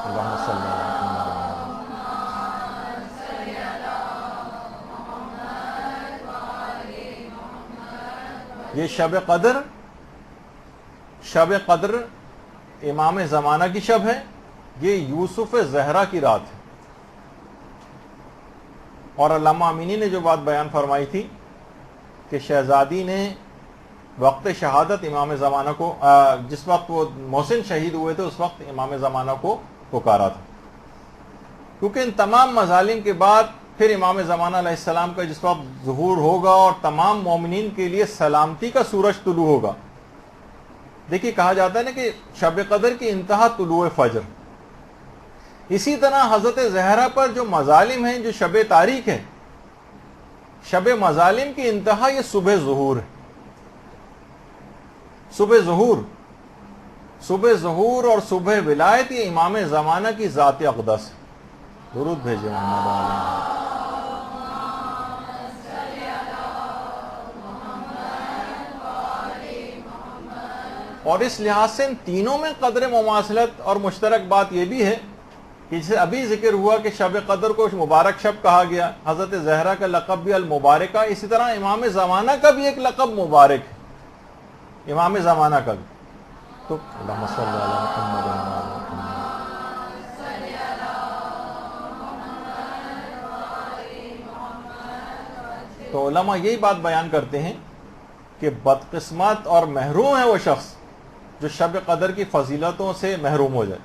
اللہم صلی اللہ علیہ وسلم۔ یہ شب قدر امام زمانہ کی شب ہے، یہ یوسف زہرا کی رات ہے۔ اور علامہ امینی نے جو بات بیان فرمائی تھی کہ شہزادی نے وقت شہادت امام زمانہ کو، جس وقت وہ محسن شہید ہوئے تھے اس وقت امام زمانہ کو پکارا تھا، کیونکہ ان تمام مظالم کے بعد پھر امام زمانہ علیہ السلام کا جس وقت ظہور ہوگا اور تمام مومنین کے لیے سلامتی کا سورج طلوع ہوگا۔ دیکھیے کہا جاتا ہے نا کہ شب قدر کی انتہا طلوع فجر، اسی طرح حضرت زہرا پر جو مظالم ہیں، جو شب تاریک ہے، شب مظالم کی انتہا یہ صبح ظہور ہے۔ صبح ظہور اور صبح ولایت یہ امام زمانہ کی ذات اقدس ہے۔ درود بھیجے محمد علیہ۔ اور اس لحاظ سے ان تینوں میں قدر مماثلت اور مشترک بات یہ بھی ہے کہ جسے ابھی ذکر ہوا کہ شب قدر کو مبارک شب کہا گیا، حضرت زہرا کا لقب بھی المبارکہ، اسی طرح امام زمانہ کا بھی ایک لقب مبارک ہے، امام زمانہ کا بھی۔ تو اللہم صلی علی محمد وعلی محمد۔ تو علماء یہی بات بیان کرتے ہیں کہ بدقسمت اور محروم ہے وہ شخص جو شب قدر کی فضیلتوں سے محروم ہو جائے،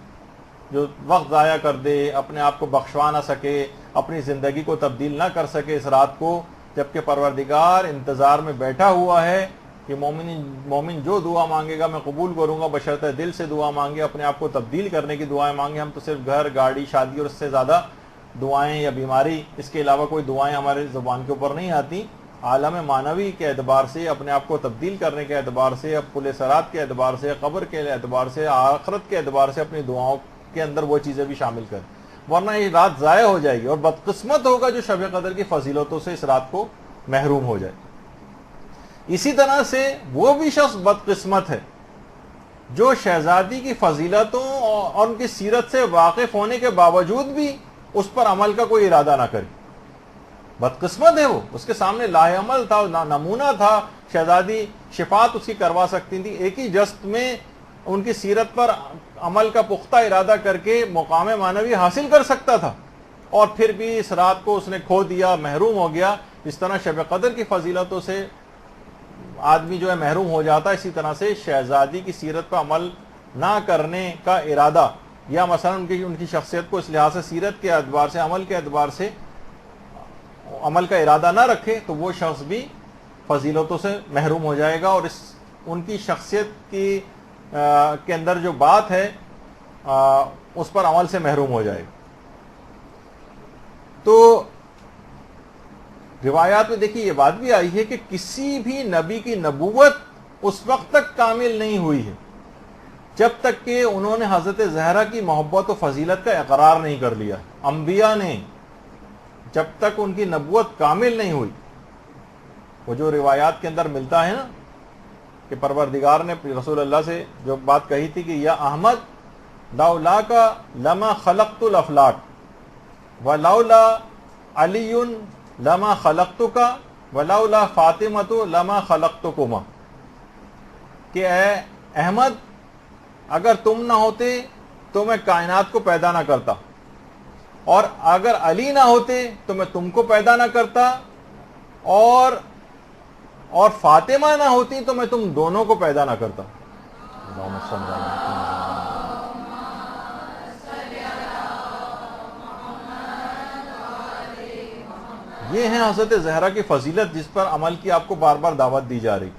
جو وقت ضائع کر دے، اپنے آپ کو بخشوا نہ سکے، اپنی زندگی کو تبدیل نہ کر سکے اس رات کو، جبکہ پروردگار انتظار میں بیٹھا ہوا ہے کہ مومن جو دعا مانگے گا میں قبول کروں گا، بشرطِ دل سے دعا مانگے، اپنے آپ کو تبدیل کرنے کی دعائیں مانگے۔ ہم تو صرف گھر، گاڑی، شادی اور اس سے زیادہ دعائیں یا بیماری، اس کے علاوہ کوئی دعائیں ہمارے زبان کے اوپر نہیں آتی۔ عالم معنوی کے اعتبار سے، اپنے آپ کو تبدیل کرنے کے اعتبار سے، پل صراط کے اعتبار سے، قبر کے اعتبار سے، آخرت کے اعتبار سے اپنی دعاؤں کے اندر وہ چیزیں بھی شامل کریں، ورنہ یہ رات ضائع ہو جائے گی، اور بدقسمت ہوگا جو شب قدر کی فضیلتوں سے اس رات کو محروم ہو جائے۔ اسی طرح سے وہ بھی شخص بدقسمت ہے جو شہزادی کی فضیلتوں اور ان کی سیرت سے واقف ہونے کے باوجود بھی اس پر عمل کا کوئی ارادہ نہ کرے۔ بدقسمت ہے وہ، اس کے سامنے لاہ عمل تھا، نمونہ تھا، شہزادی شفاعت اس کی کروا سکتی تھی، ایک ہی جست میں ان کی سیرت پر عمل کا پختہ ارادہ کر کے مقام معنوی حاصل کر سکتا تھا، اور پھر بھی اس رات کو اس نے کھو دیا، محروم ہو گیا۔ اس طرح شب قدر کی فضیلتوں سے آدمی جو ہے محروم ہو جاتا، اسی طرح سے شہزادی کی سیرت پر عمل نہ کرنے کا ارادہ، یا مثلا ان کی شخصیت کو اس لحاظ سے سیرت کے اعتبار سے، عمل کے اعتبار سے عمل کا ارادہ نہ رکھے، تو وہ شخص بھی فضیلتوں سے محروم ہو جائے گا، اور ان کی شخصیت کے اندر جو بات ہے اس پر عمل سے محروم ہو جائے گا۔ تو روایات میں دیکھیے یہ بات بھی آئی ہے کہ کسی بھی نبی کی نبوت اس وقت تک کامل نہیں ہوئی ہے جب تک کہ انہوں نے حضرت زہرا کی محبت و فضیلت کا اقرار نہیں کر لیا۔ انبیاء نے جب تک ان کی نبوت کامل نہیں ہوئی. وہ جو روایات کے اندر ملتا ہے نا کہ پروردگار نے رسول اللہ سے جو بات کہی تھی کہ یا احمد لولا کا لما خلقت الافلاک ولولا علی لما خلقتک ولولا فاطمۃ لما خلقتکما، کہ اے احمد اگر تم نہ ہوتے تو میں کائنات کو پیدا نہ کرتا، اور اگر علی نہ ہوتے تو میں تم کو پیدا نہ کرتا، اور فاطمہ نہ ہوتی تو میں تم دونوں کو پیدا نہ کرتا. اللہم صل علی محمد. یہ ہے حضرت زہرا کی فضیلت جس پر عمل کی آپ کو بار بار دعوت دی جا رہی.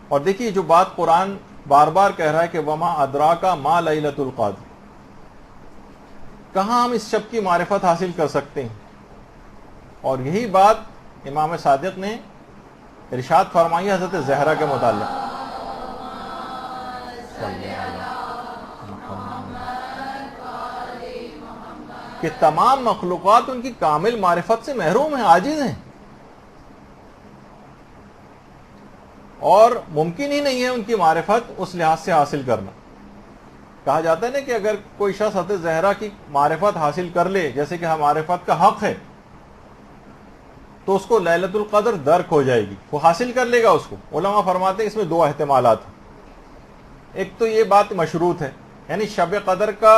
اور دیکھیے جو بات قرآن بار بار کہہ رہا ہے کہ وما ادراکا ما لیلۃ القدر، کہاں ہم اس شب کی معرفت حاصل کر سکتے ہیں. اور یہی بات امام صادق نے ارشاد فرمائی حضرت زہرا کے متعلق. کہ تمام مخلوقات ان کی کامل معرفت سے محروم ہیں، عاجز ہیں، اور ممکن ہی نہیں ہے ان کی معرفت اس لحاظ سے حاصل کرنا. کہا جاتا ہے نا کہ اگر کوئی شخص حضرت زہرا کی معرفت حاصل کر لے جیسے کہ معرفت کا حق ہے تو اس کو لیلۃ القدر درک ہو جائے گی، وہ حاصل کر لے گا اس کو. علماء فرماتے ہیں اس میں دو احتمالات ہیں. ایک تو یہ بات مشروط ہے، یعنی شب قدر کا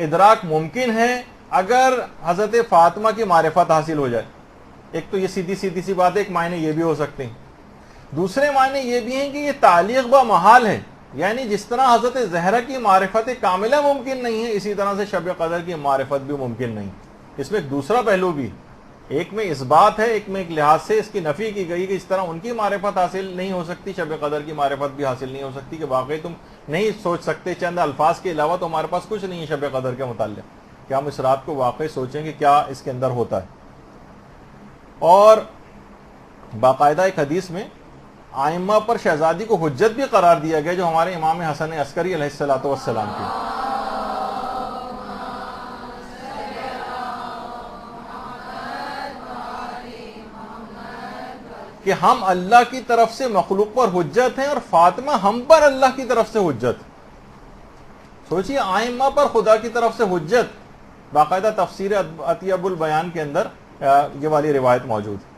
ادراک ممکن ہے اگر حضرت فاطمہ کی معرفت حاصل ہو جائے. ایک تو یہ سیدھی سی بات ہے، ایک معنی یہ بھی ہو سکتے ہیں. دوسرے معنی یہ بھی ہیں کہ یہ تعلیق با محال ہے، یعنی جس طرح حضرت زہرا کی معرفت کاملہ ممکن نہیں ہے اسی طرح سے شب قدر کی معرفت بھی ممکن نہیں. اس میں ایک دوسرا پہلو بھی ہے، ایک میں اس بات ہے، ایک میں ایک لحاظ سے اس کی نفی کی گئی کہ اس طرح ان کی معرفت حاصل نہیں ہو سکتی، شب قدر کی معرفت بھی حاصل نہیں ہو سکتی، کہ واقعی تم نہیں سوچ سکتے چند الفاظ کے علاوہ تو ہمارے پاس کچھ نہیں ہے شب قدر کے متعلق کہ ہم اس رات کو واقعی سوچیں کہ کیا اس کے اندر ہوتا ہے. اور باقاعدہ ایک حدیث میں آئمہ پر شہزادی کو حجت بھی قرار دیا گیا جو ہمارے امام حسن عسکری علیہ الصلوۃ والسلام کی. کہ ہم اللہ کی طرف سے مخلوق پر حجت ہیں اور فاطمہ ہم پر اللہ کی طرف سے حجت. سوچئے آئمہ پر خدا کی طرف سے حجت، باقاعدہ تفسیر اطیب البیان کے اندر یہ والی روایت موجود ہے.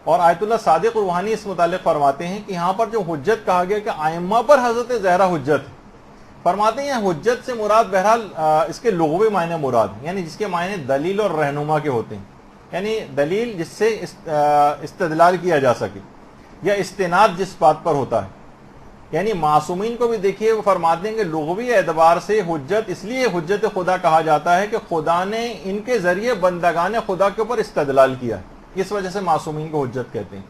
اور آیت اللہ صادق روحانی اس متعلق فرماتے ہیں کہ یہاں پر جو حجت کہا گیا کہ آئمہ پر حضرت زہرا حجت، فرماتے ہیں حجت سے مراد بہرحال اس کے لغوی معنی مراد ہیں، یعنی جس کے معنی دلیل اور رہنما کے ہوتے ہیں، یعنی دلیل جس سے استدلال کیا جا سکے یا استناد جس بات پر ہوتا ہے. یعنی معصومین کو بھی دیکھیے وہ فرماتے ہیں کہ لغوی اعتبار سے حجت اس لیے حجت خدا کہا جاتا ہے کہ خدا نے ان کے ذریعے بندگان خدا کے اوپر استدلال کیا ہے، اس وجہ سے معصومین کو حجت کہتے ہیں.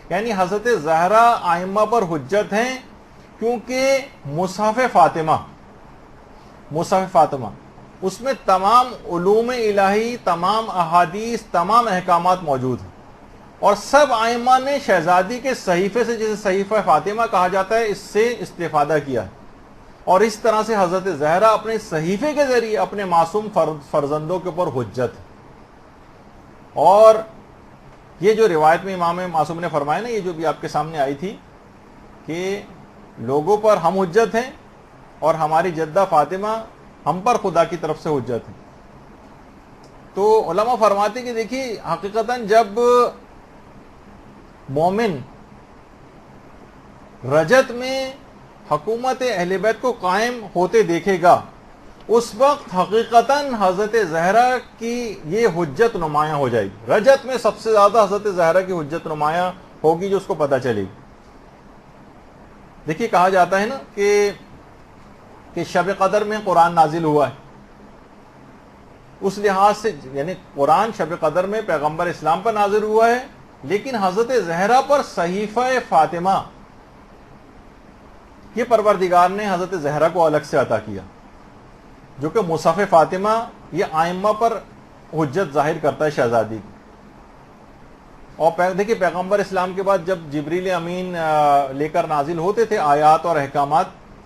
یعنی حضرت زہرا آئمہ پر حجت ہیں کیونکہ مصحف فاطمہ اس میں تمام علوم الہی، تمام احادیث، تمام احکامات موجود ہیں، اور سب آئمہ نے شہزادی کے صحیفے سے، جسے صحیفہ فاطمہ کہا جاتا ہے، اس سے استفادہ کیا ہے. اور اس طرح سے حضرت زہرا اپنے صحیفے کے ذریعے اپنے معصوم فرزندوں کے اوپر حجت ہے. اور یہ جو روایت میں امام معصوم نے فرمایا نا، یہ جو بھی آپ کے سامنے آئی تھی کہ لوگوں پر ہم حجت ہیں اور ہماری جدہ فاطمہ ہم پر خدا کی طرف سے حجت ہے. تو علماء فرماتے کہ دیکھیے حقیقتاً جب مومن رجت میں حکومت اہل بیت کو قائم ہوتے دیکھے گا اس وقت حقیقتاً حضرت زہرا کی یہ حجت نمایاں ہو جائے گی. رجت میں سب سے زیادہ حضرت زہرا کی حجت نمایاں ہوگی جو اس کو پتہ چلے گی. دیکھیے کہا جاتا ہے نا کہ شب قدر میں قرآن نازل ہوا ہے، اس لحاظ سے یعنی قرآن شب قدر میں پیغمبر اسلام پر نازل ہوا ہے، لیکن حضرت زہرا پر صحیفہ فاطمہ یہ پروردگار نے حضرت زہرا کو الگ سے عطا کیا، جو کہ مصحف فاطمہ یہ آئمہ پر حجت ظاہر کرتا ہے شہزادی کی. اور دیکھیے پیغمبر اسلام کے بعد جب جبریل امین لے کر نازل ہوتے تھے آیات اور احکامات،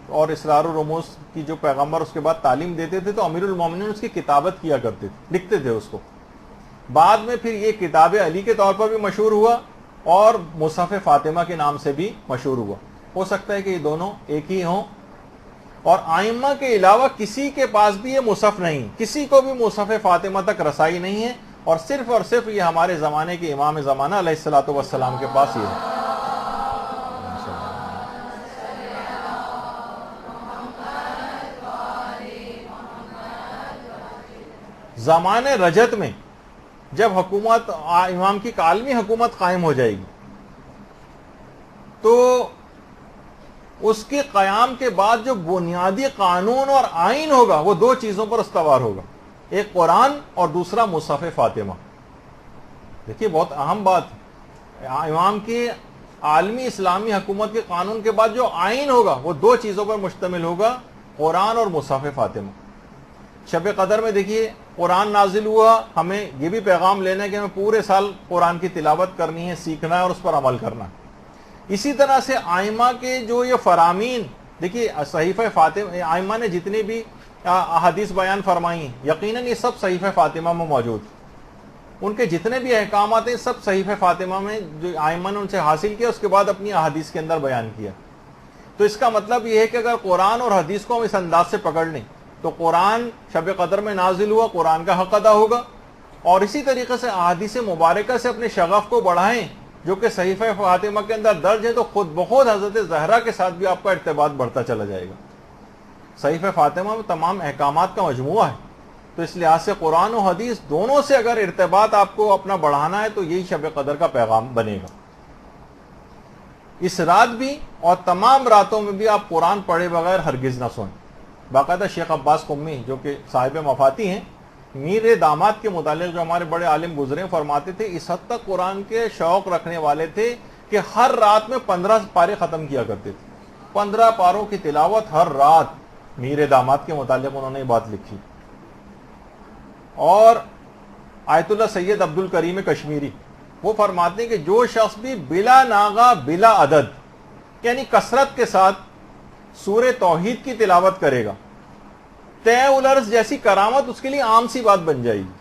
اور اسرار و رموز کی جو پیغمبر اس کے بعد تعلیم دیتے تھے تو امیر المومنین اس کی کتابت کیا کرتے تھے، لکھتے تھے اس کو. بعد میں پھر یہ کتاب علی کے طور پر بھی مشہور ہوا اور مصحف فاطمہ کے نام سے بھی مشہور ہوا. ہو سکتا ہے کہ یہ دونوں ایک ہی ہوں، اور آئمہ کے علاوہ کسی کے پاس بھی یہ مصحف نہیں، کسی کو بھی مصحف فاطمہ تک رسائی نہیں ہے، اور صرف یہ ہمارے زمانے کے امام زمانہ علیہ الصلوۃ والسلام کے پاس یہ ہے. زمانے رجت میں جب حکومت امام کی عالمی حکومت قائم ہو جائے گی تو اس کے قیام کے بعد جو بنیادی قانون اور آئین ہوگا وہ دو چیزوں پر استوار ہوگا، ایک قرآن اور دوسرا مصحف فاطمہ. دیکھیے بہت اہم بات ہے، امام کی عالمی اسلامی حکومت کے قانون کے بعد جو آئین ہوگا وہ دو چیزوں پر مشتمل ہوگا، قرآن اور مصحف فاطمہ. شب قدر میں دیکھیے قرآن نازل ہوا، ہمیں یہ بھی پیغام لینا ہے کہ ہمیں پورے سال قرآن کی تلاوت کرنی ہے، سیکھنا ہے اور اس پر عمل کرنا ہے. اسی طرح سے آئمہ کے جو یہ فرامین، دیکھیے صحیفہ فاطمہ، آئمہ نے جتنے بھی احادیث بیان فرمائی ہیں یقیناً یہ سب صحیفہ فاطمہ میں موجود. ان کے جتنے بھی احکامات ہیں سب صحیفہ فاطمہ میں جو آئمہ نے ان سے حاصل کیا، اس کے بعد اپنی احادیث کے اندر بیان کیا. تو اس کا مطلب یہ ہے کہ اگر قرآن اور حدیث کو ہم اس انداز سے پکڑ لیں تو قرآن شب قدر میں نازل ہوا، قرآن کا حق ادا ہوگا، اور اسی طریقے سے احادیث مبارکہ سے اپنے شغف کو بڑھائیں جو کہ صحیفہ فاطمہ کے اندر درج ہے، تو خود بخود حضرت زہرا کے ساتھ بھی آپ کا ارتباط بڑھتا چلا جائے گا. صحیفہ فاطمہ میں تمام احکامات کا مجموعہ ہے، تو اس لحاظ سے قرآن و حدیث دونوں سے اگر ارتباط آپ کو اپنا بڑھانا ہے تو یہی شب قدر کا پیغام بنے گا. اس رات بھی اور تمام راتوں میں بھی آپ قرآن پڑھے بغیر ہرگز نہ سوئیں. باقاعدہ شیخ عباس قمی جو کہ صاحب مفاتی ہیں، میر داماد کے متعلق جو ہمارے بڑے عالم گزرے فرماتے تھے اس حد تک قرآن کے شوق رکھنے والے تھے کہ ہر رات میں 15 پارے ختم کیا کرتے تھے. 15 پاروں کی تلاوت ہر رات، میر داماد کے متعلق انہوں نے یہ بات لکھی. اور آیت اللہ سید عبد الکریم کشمیری وہ فرماتے ہیں کہ جو شخص بھی بلا ناغہ بلا عدد یعنی کثرت کے ساتھ سورہ توحید کی تلاوت کرے گا، طے الارض جیسی کرامت اس کے لیے عام سی بات بن جائے گی.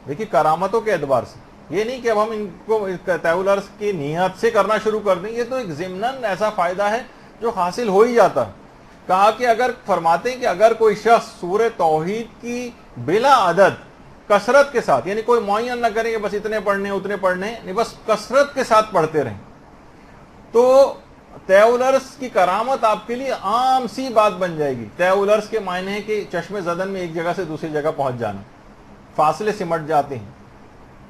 دیکھیے کرامتوں کے اعتبار سے یہ نہیں کہ اب ہم ان کو طے الارض کی نیت سے کرنا شروع کر دیں، یہ تو ایک ضمناً ایسا فائدہ ہے جو حاصل ہو ہی جاتا ہے. کہا کہ اگر فرماتے ہیں کہ اگر کوئی شخص سورہ توحید کی بلا عدد کثرت کے ساتھ، یعنی کوئی معین نہ کریں کہ بس اتنے پڑھنے اتنے پڑھنے، نہیں بس کثرت کے ساتھ پڑھتے رہیں، تو طے الارض کی کرامت آپ کے لیے عام سی بات بن جائے گی. طے الارض کے معنی ہے کہ چشم زدن میں ایک جگہ سے دوسری جگہ پہنچ جانا، فاصلے سمٹ جاتے ہیں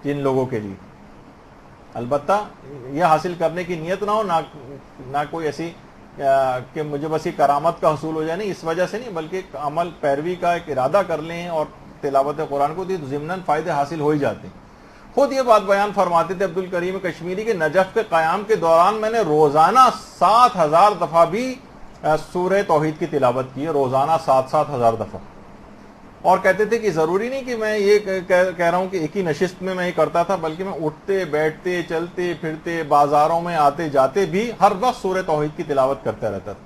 جن لوگوں کے لیے. البتہ یہ حاصل کرنے کی نیت نہ ہو، نہ کوئی ایسی کہ مجھے بس یہ کرامت کا حصول ہو جائے، نہیں، اس وجہ سے نہیں، بلکہ عمل پیروی کا ایک ارادہ کر لیں اور تلاوت قرآن کو تو ضمناً فائدے حاصل ہو ہی جاتے ہیں. خود یہ بات بیان فرماتے تھے عبد الکریم کشمیری کے نجف کے قیام کے دوران میں نے روزانہ 7,000 دفعہ بھی سورہ توحید کی تلاوت کی ہے، روزانہ 7,000 دفعہ. اور کہتے تھے کہ ضروری نہیں کہ میں یہ کہہ رہا ہوں کہ ایک ہی نشست میں یہ کرتا تھا، بلکہ میں اٹھتے بیٹھتے چلتے پھرتے بازاروں میں آتے جاتے بھی ہر وقت سورہ توحید کی تلاوت کرتا رہتا تھا.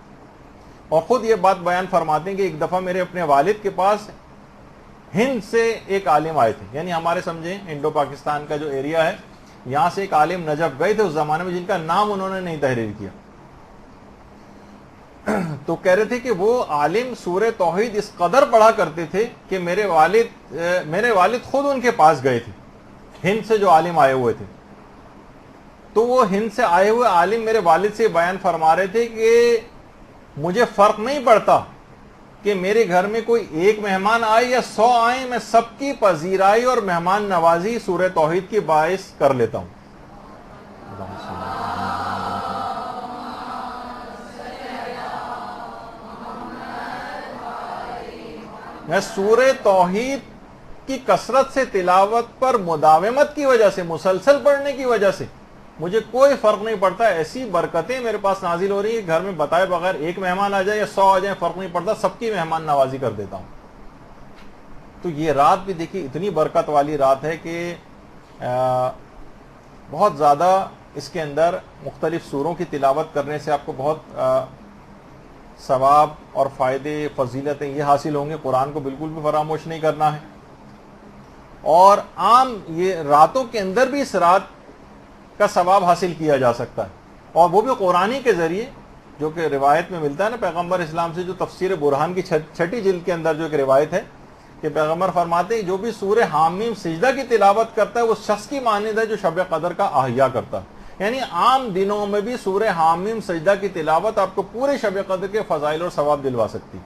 اور خود یہ بات بیان فرماتے ہیں کہ ایک دفعہ میرے اپنے والد کے پاس ہند سے ایک عالم آئے تھے، یعنی ہمارے سمجھیں انڈو پاکستان کا جو ایریا ہے یہاں سے ایک عالم نجف گئے تھے اس زمانے میں، جن کا نام انہوں نے نہیں تحریر کیا. تو کہہ رہے تھے کہ وہ عالم سورہ توحید اس قدر پڑھا کرتے تھے کہ میرے والد خود ان کے پاس گئے تھے، ہند سے جو عالم آئے ہوئے تھے. تو وہ ہند سے آئے ہوئے عالم میرے والد سے بیان فرما رہے تھے کہ مجھے فرق نہیں پڑتا کہ میرے گھر میں کوئی ایک مہمان آئے یا 100 آئیں، میں سب کی پذیرائی اور مہمان نوازی سورہ توحید کی باعث کر لیتا ہوں. میں سورہ توحید کی کثرت سے تلاوت پر مداومت کی وجہ سے، مسلسل پڑھنے کی وجہ سے مجھے کوئی فرق نہیں پڑتا، ایسی برکتیں میرے پاس نازل ہو رہی ہیں، گھر میں بتائے بغیر ایک مہمان آ جائے یا 100 آ جائیں فرق نہیں پڑتا، سب کی مہمان نوازی کر دیتا ہوں. تو یہ رات بھی دیکھیے اتنی برکت والی رات ہے کہ بہت زیادہ اس کے اندر مختلف سوروں کی تلاوت کرنے سے آپ کو بہت ثواب اور فائدے فضیلتیں یہ حاصل ہوں گے، قرآن کو بالکل بھی فراموش نہیں کرنا ہے۔ اور عام یہ راتوں کے اندر بھی اس رات کا ثواب حاصل کیا جا سکتا ہے، اور وہ بھی قرآنی کے ذریعے، جو کہ روایت میں ملتا ہے نا پیغمبر اسلام سے، جو تفسیر برہان کی 6 جلد کے اندر جو ایک روایت ہے کہ پیغمبر فرماتے ہیں جو بھی سورہ حامیم سجدہ کی تلاوت کرتا ہے وہ شخص کی مانند ہے جو شب قدر کا احیا کرتا ہے۔ یعنی عام دنوں میں بھی سورہ حامیم سجدہ کی تلاوت آپ کو پورے شب قدر کے فضائل اور ثواب دلوا سکتی۔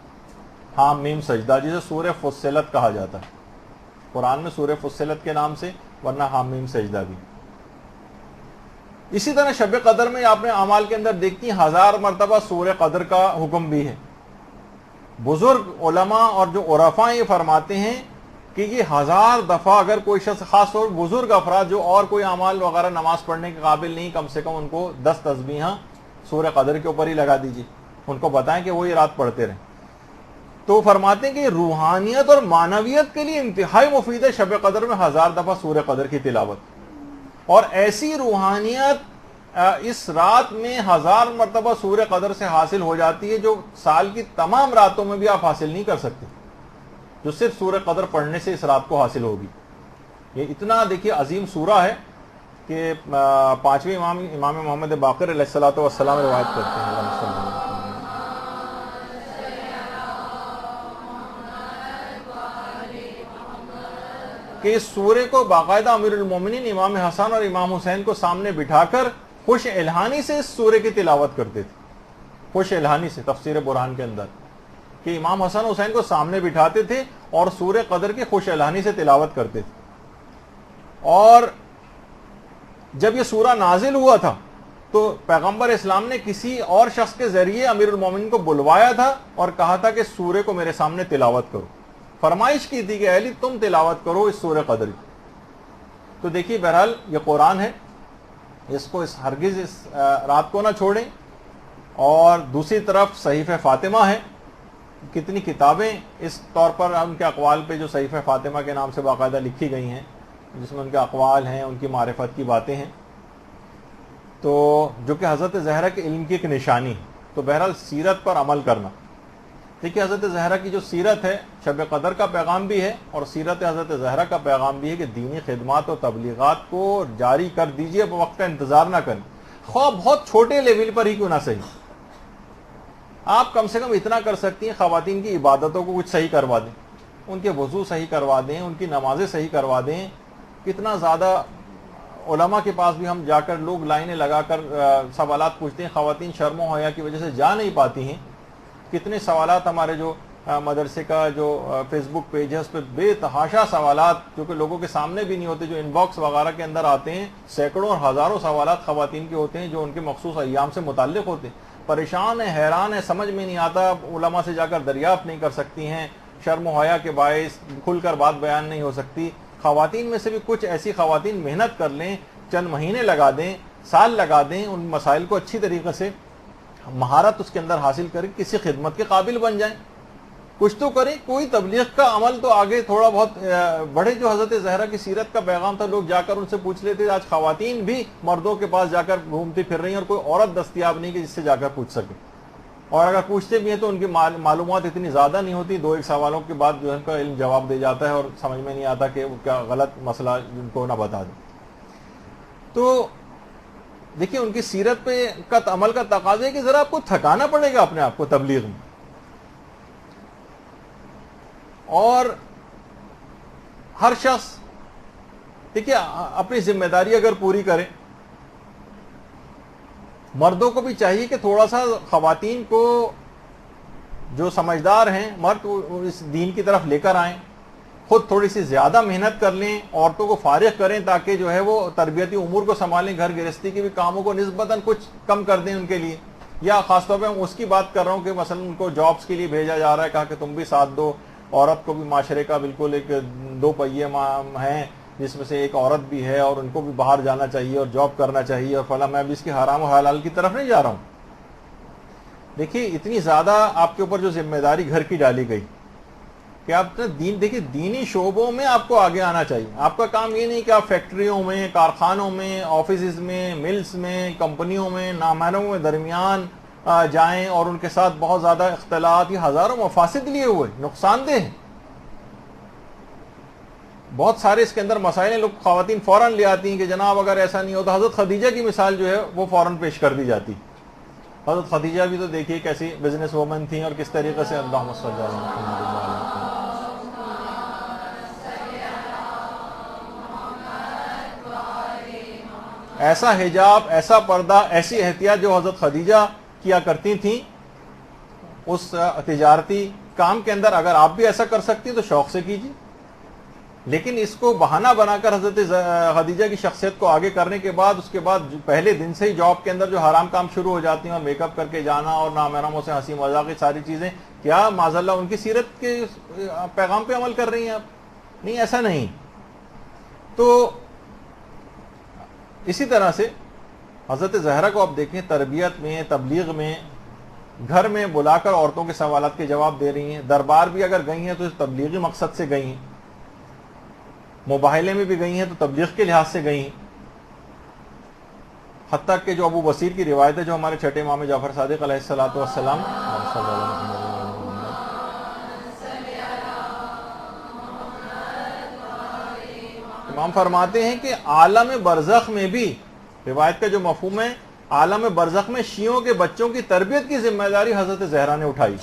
حامیم سجدہ جسے سورہ فصلت کہا جاتا ہے، قرآن میں سورہ فصلت کے نام سے، ورنہ حامیم سجدہ بھی۔ اسی طرح شب قدر میں آپ نے اعمال کے اندر دیکھتی ہیں 1000 مرتبہ سورہ قدر کا حکم بھی ہے۔ بزرگ علماء اور جو عرفاء یہ فرماتے ہیں کہ یہ 1000 دفعہ اگر کوئی شخص، خاص طور بزرگ افراد جو اور کوئی اعمال وغیرہ نماز پڑھنے کے قابل نہیں، کم سے کم ان کو 10 تسبیحاں سورہ قدر کے اوپر ہی لگا دیجیے، ان کو بتائیں کہ وہ یہ رات پڑھتے رہیں۔ تو فرماتے ہیں کہ روحانیت اور معنویت کے لیے انتہائی مفید ہے شب قدر میں 1000 دفعہ سورہ قدر کی تلاوت، اور ایسی روحانیت اس رات میں 1000 مرتبہ سورہ قدر سے حاصل ہو جاتی ہے جو سال کی تمام راتوں میں بھی آپ حاصل نہیں کر سکتے، جو صرف سورہ قدر پڑھنے سے اس رات کو حاصل ہوگی۔ یہ اتنا دیکھیے عظیم سورہ ہے کہ 5ویں امام محمد باقر علیہ الصلوۃ والسلام روایت کرتے ہیں کہ اس سورے کو باقاعدہ امیر المومنین امام حسن اور امام حسین کو سامنے بٹھا کر خوش الہانی سے اس سورے کی تلاوت کرتے تھے، خوش الہانی سے، تفسیر برہان کے اندر کہ امام حسن حسین کو سامنے بٹھاتے تھے اور سورہ قدر کی خوش الہانی سے تلاوت کرتے تھے۔ اور جب یہ سورہ نازل ہوا تھا تو پیغمبر اسلام نے کسی اور شخص کے ذریعے امیر المومنین کو بلوایا تھا اور کہا تھا کہ سورے کو میرے سامنے تلاوت کرو، فرمائش کی تھی کہ اے علی تم تلاوت کرو اس سورہ قدر کی۔ تو دیکھیے بہرحال یہ قرآن ہے، اس کو ہرگز اس رات کو نہ چھوڑیں۔ اور دوسری طرف صحیفہ فاطمہ ہے، کتنی کتابیں اس طور پر ان کے اقوال پہ جو صحیفہ فاطمہ کے نام سے باقاعدہ لکھی گئی ہیں، جس میں ان کے اقوال ہیں، ان کی معرفت کی باتیں ہیں، تو جو کہ حضرت زہرا کے علم کی ایک نشانی ہے۔ تو بہرحال سیرت پر عمل کرنا، دیکھیے حضرت زہرا کی جو سیرت ہے شب قدر کا پیغام بھی ہے، اور سیرت حضرت زہرا کا پیغام بھی ہے کہ دینی خدمات اور تبلیغات کو جاری کر دیجیے، وقت کا انتظار نہ کریں، خواہ بہت چھوٹے لیول پر ہی کیوں نہ صحیح۔ آپ کم سے کم اتنا کر سکتی ہیں، خواتین کی عبادتوں کو کچھ صحیح کروا دیں، ان کے وضو صحیح کروا دیں، ان کی نمازیں صحیح کروا دیں۔ کتنا زیادہ علماء کے پاس بھی ہم جا کر لوگ لائنیں لگا کر سوالات پوچھتے ہیں، خواتین شرم و حیا کی وجہ سے جا نہیں پاتی ہیں۔ کتنے سوالات ہمارے جو مدرسے کا جو فیس بک پیج ہے اس پہ بے تحاشا سوالات جو کہ لوگوں کے سامنے بھی نہیں ہوتے، جو ان باکس وغیرہ کے اندر آتے ہیں، سینکڑوں اور ہزاروں سوالات خواتین کے ہوتے ہیں جو ان کے مخصوص ایام سے متعلق ہوتے ہیں۔ پریشان ہیں، حیران ہیں، سمجھ میں نہیں آتا، علماء سے جا کر دریافت نہیں کر سکتی ہیں، شرم و حیا کے باعث کھل کر بات بیان نہیں ہو سکتی۔ خواتین میں سے بھی کچھ ایسی خواتین محنت کر لیں، چند مہینے لگا دیں، سال لگا دیں، ان مسائل کو اچھی طریقے سے مہارت اس کے اندر حاصل کر کے کسی خدمت کے قابل بن جائیں، کچھ تو کریں، کوئی تبلیغ کا عمل تو آگے تھوڑا بہت بڑھے۔ جو حضرت زہرا کی سیرت کا پیغام تھا، لوگ جا کر ان سے پوچھ لیتے، آج خواتین بھی مردوں کے پاس جا کر گھومتی پھر رہی ہیں اور کوئی عورت دستیاب نہیں کہ جس سے جا کر پوچھ سکے، اور اگر پوچھتے بھی ہیں تو ان کی معلومات اتنی زیادہ نہیں ہوتی، 2-1 سوالوں کے بعد جو ہے ان کا علم جواب دے جاتا ہے اور سمجھ میں نہیں آتا کہ وہ کیا غلط مسئلہ ان کو نہ بتا دیں۔ تو دیکھیے ان کی سیرت پہ کا عمل کا تقاضا ہے کہ ذرا آپ کو تھکانا پڑے گا اپنے آپ کو تبلیغ میں، اور ہر شخص دیکھیے اپنی ذمہ داری اگر پوری کرے، مردوں کو بھی چاہیے کہ تھوڑا سا خواتین کو جو سمجھدار ہیں مرد اس دین کی طرف لے کر آئیں، خود تھوڑی سی زیادہ محنت کر لیں، عورتوں کو فارغ کریں تاکہ جو ہے وہ تربیتی امور کو سنبھالیں، گھر گرہستی کے بھی کاموں کو نسبتاً کچھ کم کر دیں ان کے لیے۔ یا خاص طور پہ میں اس کی بات کر رہا ہوں کہ مثلا ان کو جابس کے لیے بھیجا جا رہا ہے، کہا کہ تم بھی ساتھ دو، عورت کو بھی معاشرے کا بالکل ایک 2 پہیے ہیں جس میں سے ایک عورت بھی ہے اور ان کو بھی باہر جانا چاہیے اور جاب کرنا چاہیے اور فلاں، میں بھی اس کی حرام و حلال کی طرف نہیں جا رہا ہوں۔ دیکھیے اتنی زیادہ آپ کے اوپر جو ذمہ داری گھر کی ڈالی گئی کہ آپ دین، دیکھیے دینی شعبوں میں آپ کو آگے آنا چاہیے۔ آپ کا کام یہ نہیں کہ آپ فیکٹریوں میں، کارخانوں میں، آفیسز میں، ملز میں، کمپنیوں میں، نامحرموں میں درمیان جائیں اور ان کے ساتھ بہت زیادہ اختلاط، یہ ہزاروں مفاسد لیے ہوئے، نقصان دہ ہیں. بہت سارے اس کے اندر مسائل ہیں، لوگ خواتین فوراً لے آتی ہیں کہ جناب اگر ایسا نہیں ہوتا. حضرت خدیجہ کی مثال جو ہے وہ فوراً پیش کر دی جاتی. حضرت خدیجہ بھی تو دیکھیے کیسی بزنس وومن تھیں اور کس طریقے سے اللہم صلی اللہ علیہ وسلم. ایسا حجاب، ایسا پردہ، ایسی احتیاط جو حضرت خدیجہ کیا کرتی تھیں اس تجارتی کام کے اندر، اگر آپ بھی ایسا کر سکتی تو شوق سے کیجیے. لیکن اس کو بہانہ بنا کر حضرت خدیجہ کی شخصیت کو آگے کرنے کے بعد اس کے بعد پہلے دن سے ہی جاب کے اندر جو حرام کام شروع ہو جاتی ہیں اور میک اپ کر کے جانا اور نامحرموں سے ہنسی مذاق کی ساری چیزیں، کیا معاذ اللہ ان کی سیرت کے پیغام پہ عمل کر رہی ہیں آپ؟ نہیں، ایسا نہیں. تو اسی طرح سے حضرت زہرا کو آپ دیکھیں تربیت میں، تبلیغ میں، گھر میں بلا کر عورتوں کے سوالات کے جواب دے رہی ہیں. دربار بھی اگر گئی ہیں تو تبلیغی مقصد سے گئی ہیں، مباہلے میں بھی گئی ہیں تو تبلیغ کے لحاظ سے گئی ہیں. حتیٰ کہ جو ابو بصیر کی روایت ہے جو ہمارے چھٹے امام جعفر صادق علیہ الصلوۃ والسلام، امام فرماتے ہیں کہ عالم برزخ میں بھی، روایت کا جو مفہوم ہے، عالم برزخ میں شیعوں کے بچوں کی تربیت کی ذمہ داری حضرت زہرا نے اٹھائی.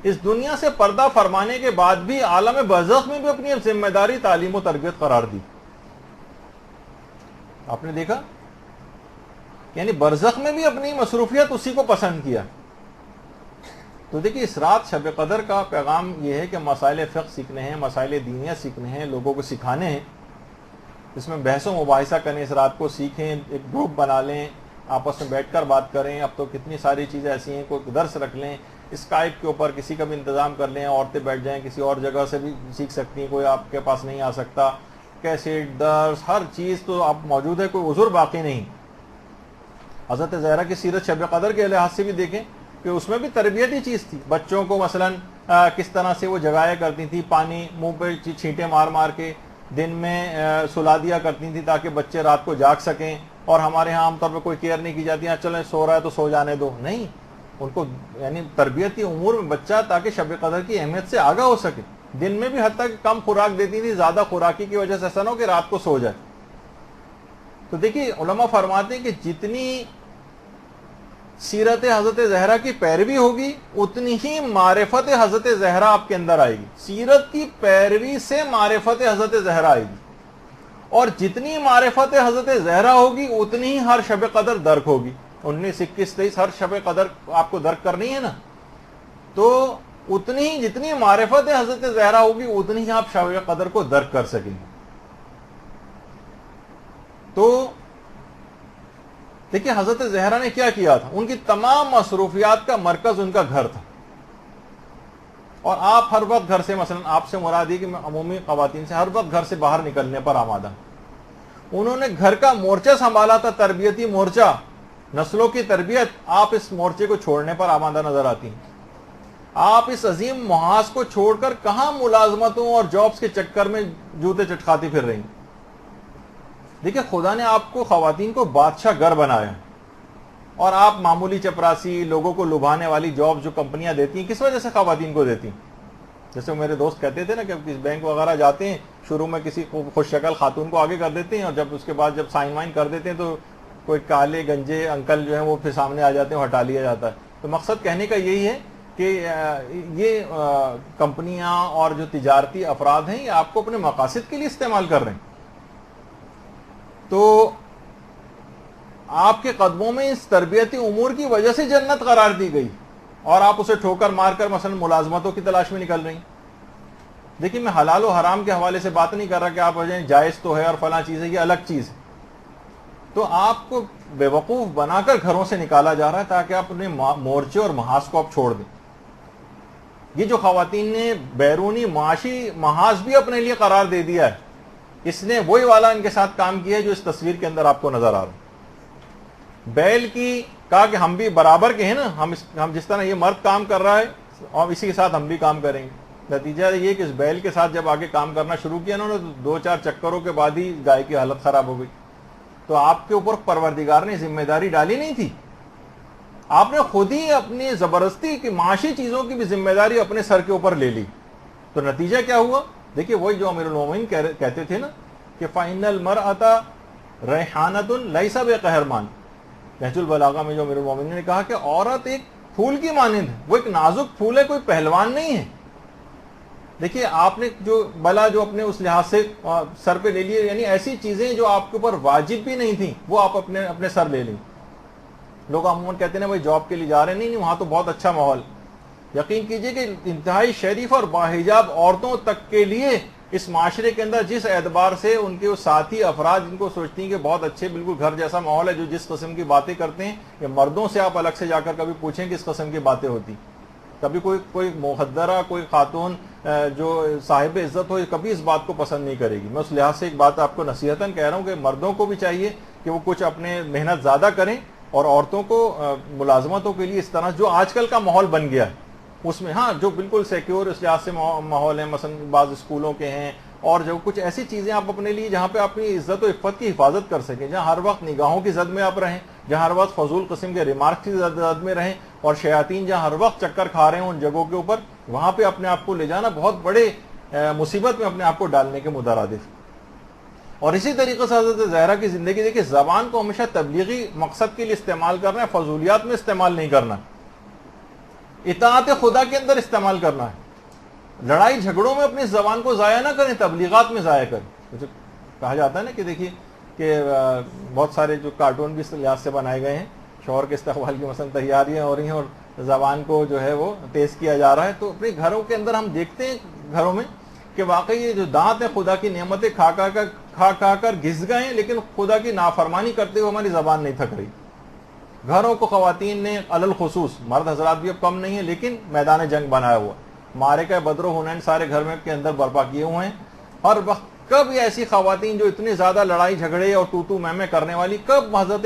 اس دنیا سے پردہ فرمانے کے بعد بھی عالم برزخ میں بھی اپنی ذمہ داری تعلیم و تربیت قرار دی. آپ نے دیکھا، یعنی برزخ میں بھی اپنی مصروفیت اسی کو پسند کیا. تو دیکھیے اس رات شب قدر کا پیغام یہ ہے کہ مسائل فقہ سیکھنے ہیں، مسائل دینیہ سیکھنے ہیں، لوگوں کو سکھانے ہیں. اس میں بحث و مباحثہ کریں، اس رات کو سیکھیں، ایک گروپ بنا لیں، آپس میں بیٹھ کر بات کریں. اب تو کتنی ساری چیزیں ایسی ہیں، کوئی درس رکھ لیں اسکائپ کے اوپر، کسی کا بھی انتظام کر لیں، عورتیں بیٹھ جائیں، کسی اور جگہ سے بھی سیکھ سکتی ہیں، کوئی آپ کے پاس نہیں آ سکتا. کیسٹ، درس، ہر چیز تو آپ موجود ہے، کوئی عذر باقی نہیں. حضرت زہرا کی سیرت شب قدر کے لحاظ سے بھی دیکھیں کہ اس میں بھی تربیتی چیز تھی. بچوں کو مثلا کس طرح سے وہ جگایا کرتی تھی، پانی منہ پہ چھینٹے مار مار کے دن میں سلا دیا کرتی تھی تاکہ بچے رات کو جاگ سکیں. اور ہمارے ہاں عام طور پہ کوئی کیئر نہیں کی جاتی، چلیں سو رہا ہے تو سو جانے دو، نہیں. ان کو یعنی تربیتی امور میں بچہ تاکہ شب قدر کی اہمیت سے آگاہ ہو سکے. دن میں بھی حتیٰ کہ کم خوراک دیتی تھی، زیادہ خوراکی کی وجہ سے ایسا نہ ہو کہ رات کو سو جائے. تو دیکھیے علماء فرماتے ہیں کہ جتنی سیرت حضرت زہرا کی پیروی ہوگی اتنی ہی معرفت حضرت زہرا آپ کے اندر آئے گی. سیرت کی پیروی سے معرفت حضرت زہرا آئے گی، اور جتنی معرفت حضرت زہرا ہوگی اتنی ہی ہر شب قدر درک ہوگی. 19، 21، 23 ہر شب قدر آپ کو درک کرنی ہے نا، تو اتنی ہی جتنی معرفت حضرت زہرا ہوگی اتنی ہی آپ شب قدر کو درک کر سکیں گے. تو دیکھیں حضرت زہرا نے کیا کیا تھا، ان کی تمام مصروفیات کا مرکز ان کا گھر تھا. اور آپ ہر وقت گھر سے، مثلا آپ سے مراد ہے کہ میں عمومی خواتین سے، ہر وقت گھر سے باہر نکلنے پر آمادہ. انہوں نے گھر کا مورچہ سنبھالا تھا، تربیتی مورچہ، نسلوں کی تربیت. آپ اس مورچے کو چھوڑنے پر آمادہ نظر آتی ہیں. آپ اس عظیم محاذ کو چھوڑ کر کہاں ملازمتوں اور جابز کے چکر میں جوتے چٹکاتی پھر رہی ہیں. دیکھیں خدا نے آپ کو، خواتین کو، بادشاہ گر بنایا، اور آپ معمولی چپراسی، لوگوں کو لبھانے والی جاب جو کمپنیاں دیتی ہیں، کس وجہ سے خواتین کو دیتی ہیں؟ جیسے میرے دوست کہتے تھے نا کہ کسی بینک وغیرہ جاتے ہیں، شروع میں کسی خوش شکل خاتون کو آگے کر دیتے ہیں، اور جب اس کے بعد جب سائن وائن کر دیتے ہیں تو کوئی کالے گنجے انکل جو ہیں وہ پھر سامنے آ جاتے ہیں، ہٹا لیا جاتا ہے. تو مقصد کہنے کا یہی ہے کہ یہ کمپنیاں اور جو تجارتی افراد ہیں یہ آپ کو اپنے مقاصد کے لیے استعمال کر رہے ہیں. تو آپ کے قدموں میں اس تربیتی امور کی وجہ سے جنت قرار دی گئی، اور آپ اسے ٹھوکر مار کر مثلا ملازمتوں کی تلاش میں نکل رہی ہیں. دیکھیں میں حلال و حرام کے حوالے سے بات نہیں کر رہا کہ آپ وجہ جائز تو ہے اور فلاں چیز ہے، یہ الگ چیز ہے. تو آپ کو بے وقوف بنا کر گھروں سے نکالا جا رہا ہے تاکہ آپ اپنے مورچے اور محاذ کو آپ چھوڑ دیں. یہ جو خواتین نے بیرونی معاشی محاذ بھی اپنے لیے قرار دے دیا ہے، اس نے وہی والا ان کے ساتھ کام کیا ہے جو اس تصویر کے اندر آپ کو نظر آ رہا ہے. بیل کی کہا کہ ہم بھی برابر کے ہیں نا، ہم جس طرح یہ مرد کام کر رہا ہے اور اسی کے ساتھ ہم بھی کام کریں گے. نتیجہ یہ کہ اس بیل کے ساتھ جب آگے کام کرنا شروع کیا انہوں نے، 2-4 چکروں کے بعد ہی گائے کی حالت خراب ہو گئی. تو آپ کے اوپر پروردگار نے ذمہ داری ڈالی نہیں تھی، آپ نے خود ہی اپنی زبردستی کی معاشی چیزوں کی بھی ذمہ داری اپنے سر کے اوپر لے لی. تو نتیجہ کیا ہوا؟ دیکھیے وہی جو امیر المومنین کہتے تھے نا کہ فَإِنَّ الْمَرْأَةَ رَيْحَانَةٌ لَيْسَ بِقَهْرْمَانٍ. نہج البلاغہ میں جو امیر المومنین نے کہا کہ عورت ایک پھول کی مانند ہے، وہ ایک نازک پھول ہے، کوئی پہلوان نہیں ہے. دیکھیے آپ نے جو بلا جو اپنے اس لحاظ سے سر پہ لے لیے، یعنی ایسی چیزیں جو آپ کے اوپر واجب بھی نہیں تھیں وہ آپ اپنے سر لے لیں. لوگ عموماً کہتے ہیں بھائی جاب کے لیے جا رہے ہیں، نہیں وہاں تو بہت اچھا ماحول. یقین کیجئے کہ انتہائی شریف اور باحجاب عورتوں تک کے لیے اس معاشرے کے اندر جس اعتبار سے ان کے ساتھی افراد جن کو سوچتی ہیں کہ بہت اچھے بالکل گھر جیسا ماحول ہے، جو جس قسم کی باتیں کرتے ہیں، یہ مردوں سے آپ الگ سے جا کر کبھی پوچھیں کس قسم کی باتیں ہوتی. کبھی کوئی مخدرہ کوئی خاتون جو صاحب عزت ہو کبھی اس بات کو پسند نہیں کرے گی. میں اس لحاظ سے ایک بات آپ کو نصیحتاً کہہ رہا ہوں کہ مردوں کو بھی چاہیے کہ وہ کچھ اپنے محنت زیادہ کریں اور عورتوں کو ملازمتوں کے لیے اس طرح جو آج کل کا ماحول بن گیا ہے اس میں ہاں جو بالکل سیکیور اس لحاظ سے ماحول ہے، مثلا بعض اسکولوں کے ہیں اور جو کچھ ایسی چیزیں آپ اپنے لیے جہاں پہ اپنی عزت و عفت کی حفاظت کر سکیں، جہاں ہر وقت نگاہوں کی زد میں آپ رہیں، جہاں ہر وقت فضول قسم کے ریمارکس کی زد میں رہیں اور شیاطین جہاں ہر وقت چکر کھا رہے ہیں ان جگہوں کے اوپر، وہاں پہ اپنے آپ کو لے جانا بہت بڑے مصیبت میں اپنے آپ کو ڈالنے کے مترادف. اور اسی طریقے سے حضرت زہرا کی زندگی دیکھیں، زبان کو ہمیشہ تبلیغی مقصد کے لیے استعمال کرنا ہے، فضولیات میں استعمال نہیں کرنا، اطاعت خدا کے اندر استعمال کرنا ہے. لڑائی جھگڑوں میں اپنی زبان کو ضائع نہ کریں، تبلیغات میں ضائع کریں. کہا جاتا ہے نا کہ دیکھیے کہ بہت سارے جو کارٹون بھی اس لحاظ سے بنائے گئے ہیں، شوہر کے استقبال کی مثلا تیاریاں ہو رہی ہیں اور زبان کو جو ہے وہ تیز کیا جا رہا ہے. تو اپنے گھروں کے اندر ہم دیکھتے ہیں گھروں میں کہ واقعی یہ جو دانت ہیں خدا کی نعمتیں کھا کر گھس گئے ہیں، لیکن خدا کی نافرمانی کرتے ہوئے ہماری زبان نہیں تھک رہی. گھروں کو خواتین نے علل خصوص، مرد حضرات بھی اب کم نہیں ہیں، لیکن میدان جنگ بنایا ہوا، معرکہ بدر و حنین سارے گھر میں کے اندر برپا کیے ہوئے ہیں. ہر وقت کب ایسی خواتین جو اتنی زیادہ لڑائی جھگڑے اور تو میں کرنے والی، کب حضرت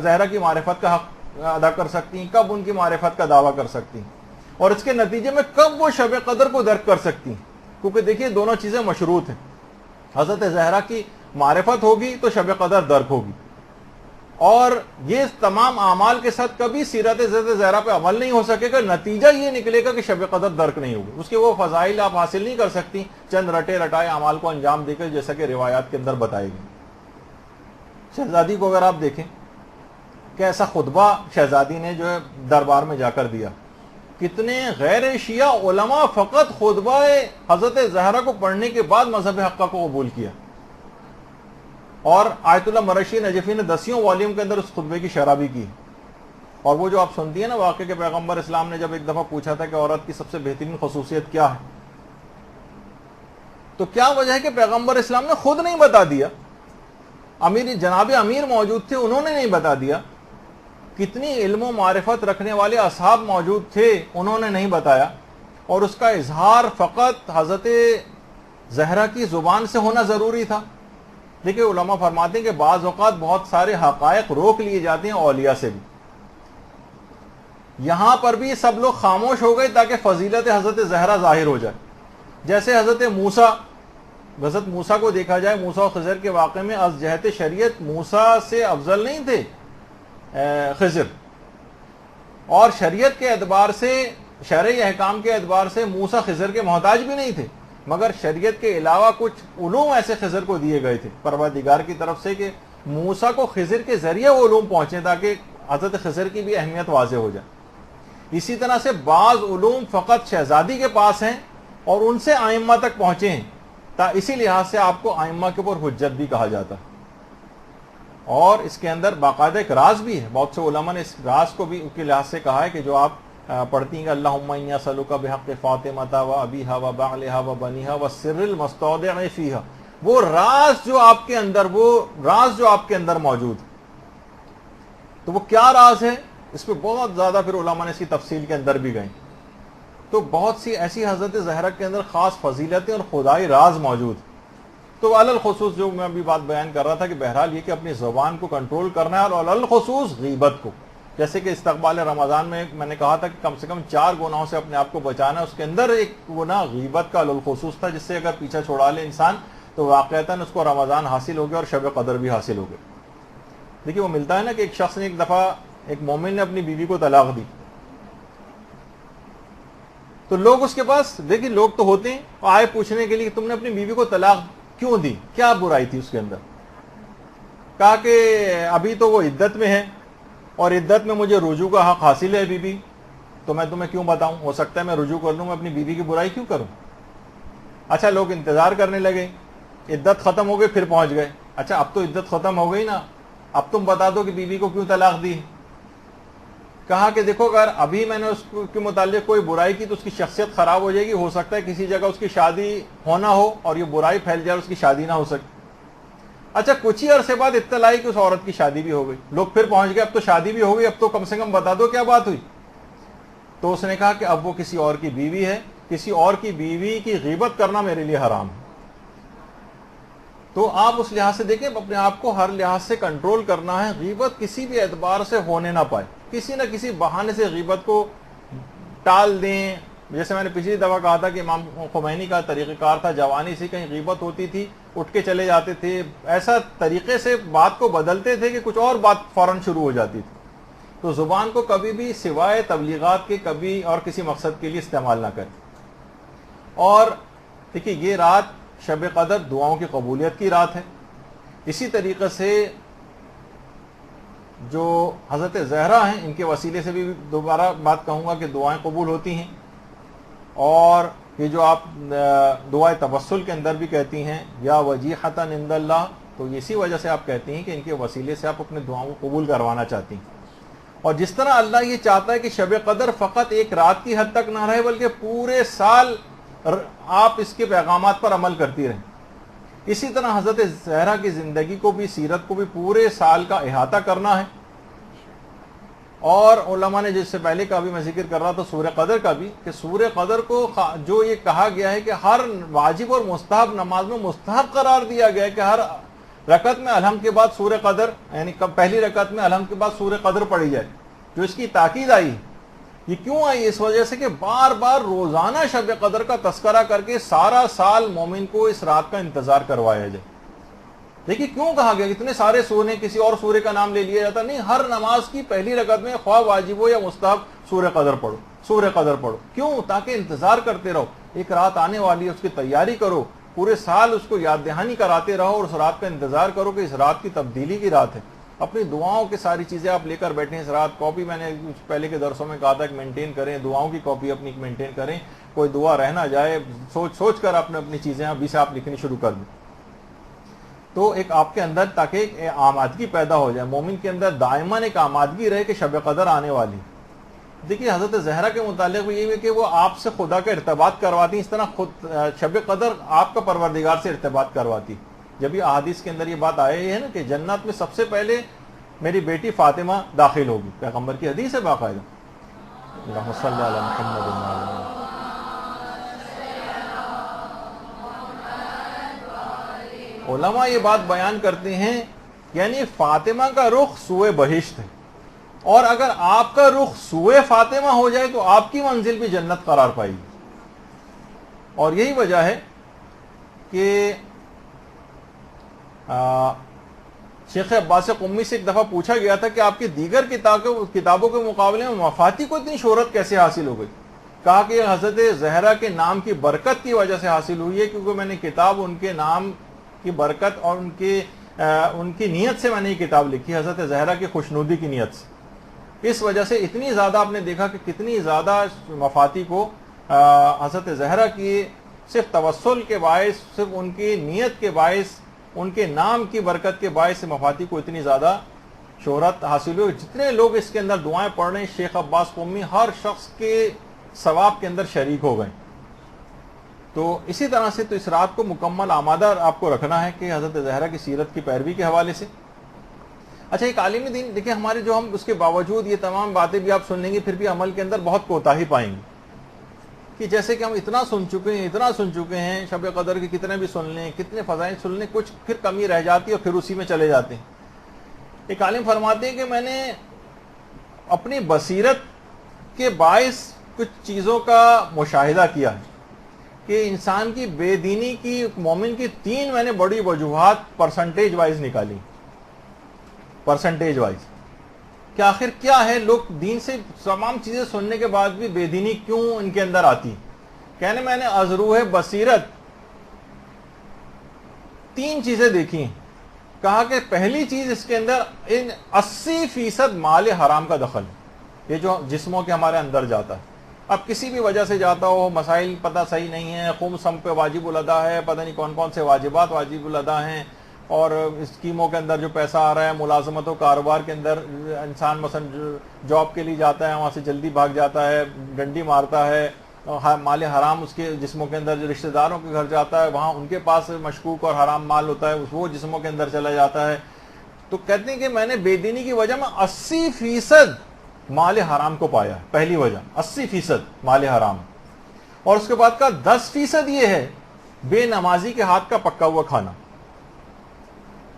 زہرا کی معرفت کا حق ادا کر سکتی ہیں، کب ان کی معرفت کا دعویٰ کر سکتی ہیں، اور اس کے نتیجے میں کب وہ شب قدر کو درک کر سکتی ہیں. کیونکہ دیکھیے دونوں چیزیں مشروط ہیں. حضرت زہرا کی معرفت ہوگی تو شب قدر درک ہوگی، اور یہ تمام اعمال کے ساتھ کبھی سیرت حضرت زہرا پہ عمل نہیں ہو سکے گا. نتیجہ یہ نکلے گا کہ شب قدر درک نہیں ہوگی، اس کے وہ فضائل آپ حاصل نہیں کر سکتی چند رٹے رٹائے اعمال کو انجام دے کر، جیسا کہ روایات کے اندر بتائے گی. شہزادی کو اگر آپ دیکھیں کہ ایسا خطبہ شہزادی نے جو ہے دربار میں جا کر دیا، کتنے غیر شیعہ علماء فقط خطبہ حضرت زہرا کو پڑھنے کے بعد مذہب حقہ کو قبول کیا، اور آیت اللہ مرشی نجفی نے 10 والیوم کے اندر اس خطبے کی شرح بھی کی. اور وہ جو آپ سنتی ہیں نا واقعہ کہ پیغمبر اسلام نے جب ایک دفعہ پوچھا تھا کہ عورت کی سب سے بہترین خصوصیت کیا ہے، تو کیا وجہ ہے کہ پیغمبر اسلام نے خود نہیں بتا دیا، جناب امیر موجود تھے انہوں نے نہیں بتا دیا، کتنی علم و معرفت رکھنے والے اصحاب موجود تھے انہوں نے نہیں بتایا، اور اس کا اظہار فقط حضرت زہرا کی زبان سے ہونا ضروری تھا. دیکھیں علماء فرماتے ہیں کہ بعض اوقات بہت سارے حقائق روک لیے جاتے ہیں اولیاء سے بھی. یہاں پر بھی سب لوگ خاموش ہو گئے تاکہ فضیلت حضرت زہرا ظاہر ہو جائے. جیسے حضرت موسیٰ کو دیکھا جائے، موسیٰ و خضر کے واقعے میں از جہت شریعت موسیٰ سے افضل نہیں تھے خضر، اور شریعت کے اعتبار سے شرعی احکام کے اعتبار سے موسیٰ خضر کے محتاج بھی نہیں تھے، مگر شریعت کے علاوہ کچھ علوم ایسے خضر کو دیے گئے تھے پروردگار کی طرف سے کہ موسیٰ کو خضر کے ذریعے وہ علوم پہنچے تاکہ حضرت خضر کی بھی اہمیت واضح ہو جائے. اسی طرح سے بعض علوم فقط شہزادی کے پاس ہیں اور ان سے ائمہ تک پہنچے ہیں، اسی لحاظ سے آپ کو ائمہ کے اوپر حجت بھی کہا جاتا ہے. اور اس کے اندر باقاعدہ ایک راز بھی ہے، بہت سے علماء نے اس راز کو بھی اس کے لحاظ سے کہا ہے کہ جو آپ پڑھتی ہیں کہ اللہم انی اسألک بحق فاطمہ و ابیہا و بعلہا و بنیہا و السر المستودع فیہا، وہ راز جو آپ کے اندر موجود. تو وہ کیا راز ہے، اس پہ بہت زیادہ پھر علماء نے اس کی تفصیل کے اندر بھی گئیں. تو بہت سی ایسی حضرت زہرا کے اندر خاص فضیلتیں اور خدائی راز موجود. تو علل خصوص جو میں ابھی بات بیان کر رہا تھا کہ بہرحال یہ کہ اپنی زبان کو کنٹرول کرنا ہے، اور علل خصوص غیبت کو، جیسے کہ استقبال رمضان میں نے کہا تھا کہ کم سے کم 4 گناہوں سے اپنے آپ کو بچانا ہے. اس کے اندر ایک گناہ غیبت کا علل خصوص تھا، جس سے اگر پیچھا چھوڑا لے انسان تو واقعتاً اس کو رمضان حاصل ہو گیا اور شب قدر بھی حاصل ہو گیا. دیکھیے وہ ملتا ہے نا کہ ایک شخص نے ایک دفعہ ایک مومن نے اپنی بیوی کو طلاق دی تو لوگ اس کے پاس دیکھیں لوگ تو ہوتے ہیں آئے پوچھنے کے لیے کہ تم نے اپنی بیوی کو طلاق کیوں دی, کیا برائی تھی اس کے اندر. کہا کہ ابھی تو وہ عدت میں ہے اور عدت میں مجھے رجوع کا حق حاصل ہے بیوی, تو میں تمہیں کیوں بتاؤں, ہو سکتا ہے میں رجوع کر لوں, میں اپنی بیوی کی برائی کیوں کروں. اچھا لوگ انتظار کرنے لگے, عدت ختم ہو گئی پھر پہنچ گئے. اچھا اب تو عدت ختم ہو گئی نا, اب تم بتا دو کہ بیوی کو کیوں طلاق دی. کہا کہ دیکھو اگر ابھی میں نے اس کے متعلق کوئی برائی کی تو اس کی شخصیت خراب ہو جائے گی, ہو سکتا ہے کسی جگہ اس کی شادی ہونا ہو اور یہ برائی پھیل جائے اور اس کی شادی نہ ہو سکے. اچھا کچھ ہی عرصے بعد اطلاع آئی کہ اس عورت کی شادی بھی ہو گئی, لوگ پھر پہنچ گئے اب تو شادی بھی ہو گئی, اب تو کم سے کم بتا دو کیا بات ہوئی. تو اس نے کہا کہ اب وہ کسی اور کی بیوی ہے, کسی اور کی بیوی کی غیبت کرنا میرے لیے حرام ہے. تو آپ اس لحاظ سے دیکھیں اپنے آپ کو ہر لحاظ سے کنٹرول کرنا ہے, غیبت کسی بھی اعتبار سے ہونے نہ پائے, کسی نہ کسی بہانے سے غیبت کو ٹال دیں. جیسے میں نے پچھلی دفعہ کہا تھا کہ امام خمینی کا طریقہ کار تھا, جوانی سے کہیں غیبت ہوتی تھی اٹھ کے چلے جاتے تھے, ایسا طریقے سے بات کو بدلتے تھے کہ کچھ اور بات فوراً شروع ہو جاتی تھی. تو زبان کو کبھی بھی سوائے تبلیغات کے کبھی اور کسی مقصد کے لیے استعمال نہ کریں. اور دیکھیے یہ رات شب قدر دعاؤں کی قبولیت کی رات ہے. اسی طریقے سے جو حضرت زہرا ہیں ان کے وسیلے سے بھی دوبارہ بات کہوں گا کہ دعائیں قبول ہوتی ہیں. اور یہ جو آپ دعائے توسل کے اندر بھی کہتی ہیں یا وجیحۃ عند اللہ, تو اسی وجہ سے آپ کہتی ہیں کہ ان کے وسیلے سے آپ اپنے دعاؤں کو قبول کروانا چاہتی ہیں. اور جس طرح اللہ یہ چاہتا ہے کہ شب قدر فقط ایک رات کی حد تک نہ رہے بلکہ پورے سال آپ اس کے پیغامات پر عمل کرتی رہیں, اسی طرح حضرت زہرا کی زندگی کو بھی سیرت کو بھی پورے سال کا احاطہ کرنا ہے. اور علماء نے جس سے پہلے کا بھی میں ذکر کر رہا تھا سورہ قدر کا بھی, کہ سورہ قدر کو جو یہ کہا گیا ہے کہ ہر واجب اور مستحب نماز میں مستحب قرار دیا گیا ہے کہ ہر رکعت میں الحمد کے بعد سورہ قدر, یعنی پہلی رکعت میں الحمد کے بعد سورہ قدر پڑھی جائے. جو اس کی تاکید آئی, یہ کیوں آئی, اس وجہ سے کہ بار بار روزانہ شب قدر کا تذکرہ کر کے سارا سال مومن کو اس رات کا انتظار کروایا جائے. دیکھیے کیوں کہا گیا, اتنے سارے سورے کسی اور سورے کا نام لے لیا جاتا نہیں, ہر نماز کی پہلی رکعت میں خواہ واجب ہو یا مستحب سورہ قدر پڑھو, سورہ قدر پڑھو. کیوں, تاکہ انتظار کرتے رہو, ایک رات آنے والی ہے اس کی تیاری کرو, پورے سال اس کو یاد دہانی کراتے رہو اور اس رات کا انتظار کرو کہ اس رات کی تبدیلی کی رات ہے. اپنی دعاؤں کی ساری چیزیں آپ لے کر بیٹھیں اس رات. کاپی میں نے پہلے کے درسوں میں کہا تھا کہ مینٹین کریں, دعاؤں کی کاپی اپنی مینٹین کریں, کوئی دعا رہ نہ جائے, سوچ سوچ کر اپنی چیزیں ابھی سے آپ لکھنی شروع کر دیں. تو ایک آپ کے اندر تاکہ ایک آمادگی پیدا ہو جائے, مومن کے اندر دائماً ایک آمادگی رہے کہ شب قدر آنے والی. دیکھیے حضرت زہرا کے متعلق بھی یہ ہے کہ وہ آپ سے خدا کا ارتباط کرواتی ہیں, اس طرح خود شب قدر آپ کا پروردگار سے ارتباط کرواتی. جب یہ احادیث کے اندر یہ بات آئی ہے نا کہ جنت میں سب سے پہلے میری بیٹی فاطمہ داخل ہوگی, پیغمبر کی حدیث ہے باقاعدہ. اللہم صلی علی محمد. علماء یہ بات بیان کرتے ہیں یعنی فاطمہ کا رخ سوئے بہشت ہے, اور اگر آپ کا رخ سوئے فاطمہ ہو جائے تو آپ کی منزل بھی جنت قرار پائے گی. اور یہی وجہ ہے کہ شیخ عباس قمی سے ایک دفعہ پوچھا گیا تھا کہ آپ کی دیگر کتابوں کے مقابلے میں مفاتی کو اتنی شہرت کیسے حاصل ہو گئی. کہا کہ حضرت زہرا کے نام کی برکت کی وجہ سے حاصل ہوئی ہے, کیونکہ میں نے کتاب ان کے نام کی برکت اور ان کی نیت سے میں نے یہ کتاب لکھی, حضرت زہرا کی خوشنودی کی نیت سے. اس وجہ سے اتنی زیادہ آپ نے دیکھا کہ کتنی زیادہ مفاتی کو حضرت زہرا کی صرف توسل کے باعث, صرف ان کی نیت کے باعث, ان کے نام کی برکت کے باعث مفاتی کو اتنی زیادہ شہرت حاصل ہوئی. جتنے لوگ اس کے اندر دعائیں پڑھ رہے ہیں, شیخ عباس قمی ہر شخص کے ثواب کے اندر شریک ہو گئے. تو اسی طرح سے تو اس رات کو مکمل آمادہ آپ کو رکھنا ہے کہ حضرت زہرا کی سیرت کی پیروی کے حوالے سے. اچھا ایک عالم دین دیکھیں ہمارے جو ہم اس کے باوجود یہ تمام باتیں بھی آپ سن لیں گے پھر بھی عمل کے اندر بہت کوتاہی پائیں گے, کہ جیسے کہ ہم اتنا سن چکے ہیں شب قدر کے کتنے بھی سن لیں, کتنے فضائل سن لیں, کچھ پھر کمی رہ جاتی ہے اور پھر اسی میں چلے جاتے ہیں. ایک عالم فرماتے ہیں کہ میں نے اپنی بصیرت کے باعث کچھ چیزوں کا مشاہدہ کیا ہے کہ انسان کی بے دینی کی, مومن کی 3 میں نے بڑی وجوہات پرسنٹیج وائز نکالی, پرسنٹیج وائز, کہ آخر کیا ہے، لوگ دین سے تمام چیزیں سننے کے بعد بھی بے دینی کیوں ان کے اندر آتی؟ کہنے میں نے از روح بصیرت 3 چیزیں دیکھی ہیں. کہا کہ پہلی چیز اس کے اندر 80% مال حرام کا دخل ہے، یہ جو جسموں کے ہمارے اندر جاتا ہے. اب کسی بھی وجہ سے جاتا ہو، مسائل پتہ صحیح نہیں ہے، خمس ہم پہ واجب الادا ہے، پتہ نہیں کون کون سے واجبات واجب الادا ہیں، اور اسکیموں کے اندر جو پیسہ آ رہا ہے، ملازمت و کاروبار کے اندر انسان مثلا جاب کے لیے جاتا ہے، وہاں سے جلدی بھاگ جاتا ہے، ڈنڈی مارتا ہے، مال حرام اس کے جسموں کے اندر، جو رشتہ داروں کے گھر جاتا ہے وہاں ان کے پاس مشکوک اور حرام مال ہوتا ہے، وہ جسموں کے اندر چلا جاتا ہے. تو کہتے ہیں کہ میں نے بے دینی کی وجہ میں 80% مال حرام کو پایا ہے. پہلی وجہ 80% مال حرام، اور اس کے بعد کا 10% یہ ہے بے نمازی کے ہاتھ کا پکا ہوا کھانا.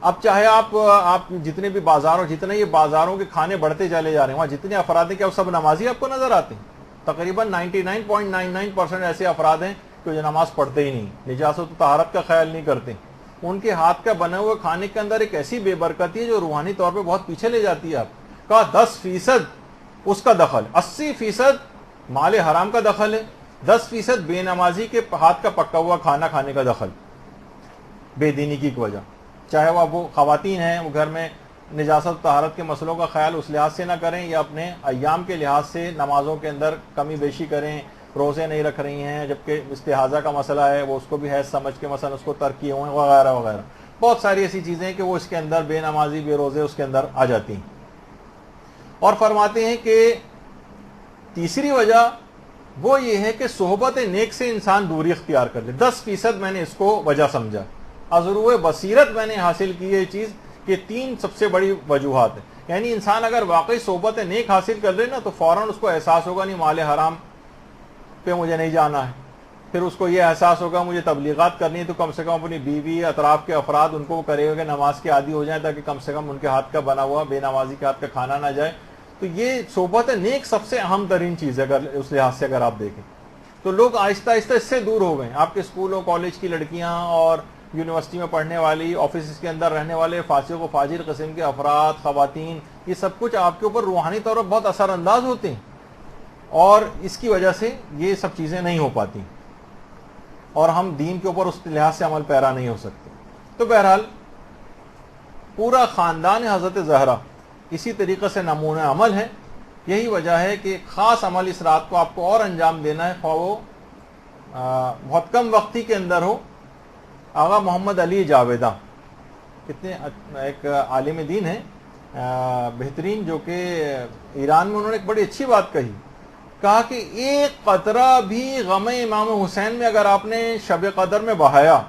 اب چاہے آپ جتنے بھی بازاروں، جتنے یہ بازاروں کے کھانے بڑھتے چلے جا رہے ہیں، وہاں جتنے افراد ہیں کیا وہ سب نمازی آپ کو نظر آتے ہیں؟ تقریباً 99.99% ایسے افراد ہیں کہ جو نماز پڑھتے ہی نہیں، نجاست و طہارت کا خیال نہیں کرتے. ان کے ہاتھ کا بنے ہوئے کھانے کے اندر ایک ایسی بے برکتی ہے جو روحانی طور پہ بہت پیچھے لے جاتی ہے. آپ کا 10% اس کا دخل، 80% مال حرام کا دخل ہے، 10% بے نمازی کے ہاتھ کا پکا ہوا کھانا کھانے کا دخل بے دینی کی وجہ. چاہے وہ خواتین ہیں، وہ گھر میں نجاست و طہارت کے مسئلوں کا خیال اس لحاظ سے نہ کریں، یا اپنے ایام کے لحاظ سے نمازوں کے اندر کمی بیشی کریں، روزے نہیں رکھ رہی ہیں، جبکہ استحاضہ کا مسئلہ ہے وہ اس کو بھی حیض سمجھ کے مثلا اس کو ترک کیے ہوئے وغیرہ وغیرہ. بہت ساری ایسی چیزیں ہیں کہ وہ اس کے اندر بے نمازی بے روزے اس کے اندر آ جاتی ہیں. اور فرماتے ہیں کہ تیسری وجہ وہ یہ ہے کہ صحبت نیک سے انسان دوری اختیار کر لے. 10% میں نے اس کو وجہ سمجھا. از روح بصیرت میں نے حاصل کی یہ چیز کہ 3 سب سے بڑی وجوہات ہیں. یعنی انسان اگر واقعی صحبت نیک حاصل کر لے نا تو فوراً اس کو احساس ہوگا نہیں مال حرام پہ مجھے نہیں جانا ہے. پھر اس کو یہ احساس ہوگا مجھے تبلیغات کرنی ہے تو کم سے کم اپنی بیوی، اطراف کے افراد ان کو کرے گا کہ نماز کے عادی ہو جائیں تاکہ کم سے کم ان کے ہاتھ کا بنا ہوا بے نمازی کے ہاتھ کا کھانا نہ جائے. تو یہ صحبت نیک سب سے اہم ترین چیز ہے اگر اس لحاظ سے اگر آپ دیکھیں تو. لوگ آہستہ آہستہ اس سے دور ہو گئے. آپ کے اسکولوں کالج کی لڑکیاں اور یونیورسٹی میں پڑھنے والی، آفس کے اندر رہنے والے فاسق و فاجر قسم کے افراد، خواتین، یہ سب کچھ آپ کے اوپر روحانی طور پر بہت اثر انداز ہوتے ہیں، اور اس کی وجہ سے یہ سب چیزیں نہیں ہو پاتی اور ہم دین کے اوپر اس لحاظ سے عمل پیرا نہیں ہو سکتے. تو بہرحال پورا خاندان حضرت زہرا اسی طریقے سے نمونہ عمل ہے. یہی وجہ ہے کہ خاص عمل اس رات کو آپ کو اور انجام دینا ہے، خواہ وہ بہت کم وقتی کے اندر ہو. آغا محمد علی جاویدہ کتنے ایک عالم دین ہیں بہترین، جو کہ ایران میں انہوں نے ایک بڑی اچھی بات کہا کہ ایک قطرہ بھی غم امام حسین میں اگر آپ نے شب قدر میں بہایا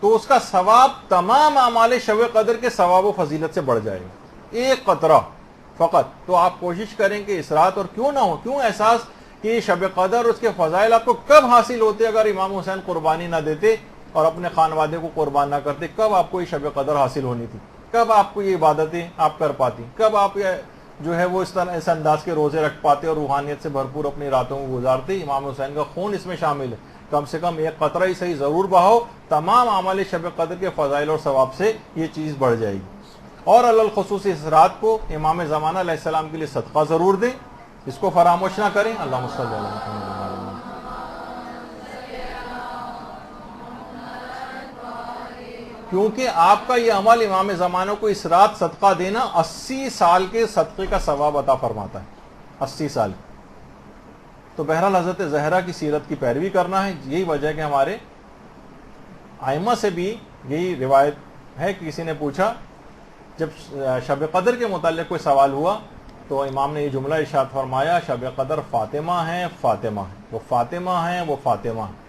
تو اس کا ثواب تمام اعمال شب قدر کے ثواب و فضیلت سے بڑھ جائے گا. ایک قطرہ فقط. تو آپ کوشش کریں کہ اس رات، اور کیوں نہ ہو، کیوں احساس کہ شب قدر اس کے فضائل آپ کو کب حاصل ہوتے اگر امام حسین قربانی نہ دیتے اور اپنے خانوادے کو قربان نہ کرتے؟ کب آپ کو یہ شب قدر حاصل ہونی تھی؟ کب آپ کو یہ عبادتیں آپ کر پاتی؟ کب آپ جو ہے وہ اس انداز کے روزے رکھ پاتے اور روحانیت سے بھرپور اپنی راتوں کو گزارتے؟ امام حسین کا خون اس میں شامل ہے. کم سے کم ایک قطرہ ہی صحیح ضرور بہاؤ، تمام اعمال شب قدر کے فضائل اور ثواب سے یہ چیز بڑھ جائے گی. اور الخصوص اس رات کو امام زمانہ علیہ السلام کے لیے صدقہ ضرور دیں، اس کو فراموش نہ کریں. اللہم صلی علی محمد. کیونکہ آپ کا یہ عمل امام زمانہ کو اس رات صدقہ دینا 80 سال کے صدقے کا ثواب عطا فرماتا ہے. 80 سال. تو بہرحال حضرت زہرا کی سیرت کی پیروی کرنا ہے. یہی وجہ ہے کہ ہمارے ائمہ سے بھی یہی روایت ہے کہ کسی نے پوچھا، جب شب قدر کے متعلق کوئی سوال ہوا تو امام نے یہ جملہ ارشاد فرمایا، شب قدر فاطمہ ہیں، فاطمہ ہیں، وہ فاطمہ ہیں، وہ فاطمہ ہیں.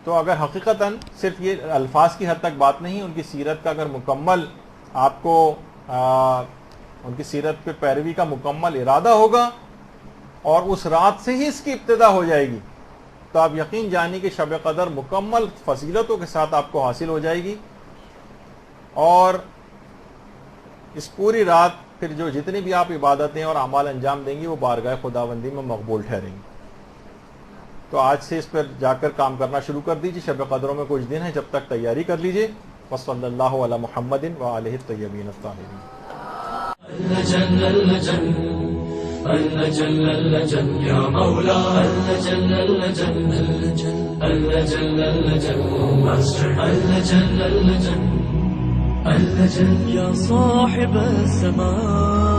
تو اگر حقیقتاً صرف یہ الفاظ کی حد تک بات نہیں، ان کی سیرت کا اگر مکمل آپ کو ان کی سیرت پہ پیروی کا مکمل ارادہ ہوگا اور اس رات سے ہی اس کی ابتدا ہو جائے گی، تو آپ یقین جانیں کہ شب قدر مکمل فضیلتوں کے ساتھ آپ کو حاصل ہو جائے گی. اور اس پوری رات پھر جو جتنی بھی آپ عبادتیں اور اعمال انجام دیں گی وہ بارگاہ خداوندی میں مقبول ٹھہریں گی. تو آج سے اس پر جا کر کام کرنا شروع کر دیجیے. شب قدروں میں کچھ دن ہیں، جب تک تیاری کر لیجیے. وصلی اللہ علی محمد وآلہ الطیبین الطاہرین. اللجن اللجن اللجن اللجن يا مولا اللجن اللجن اللجن اللجن اللجن اللجن اللجن يا صاحب السماء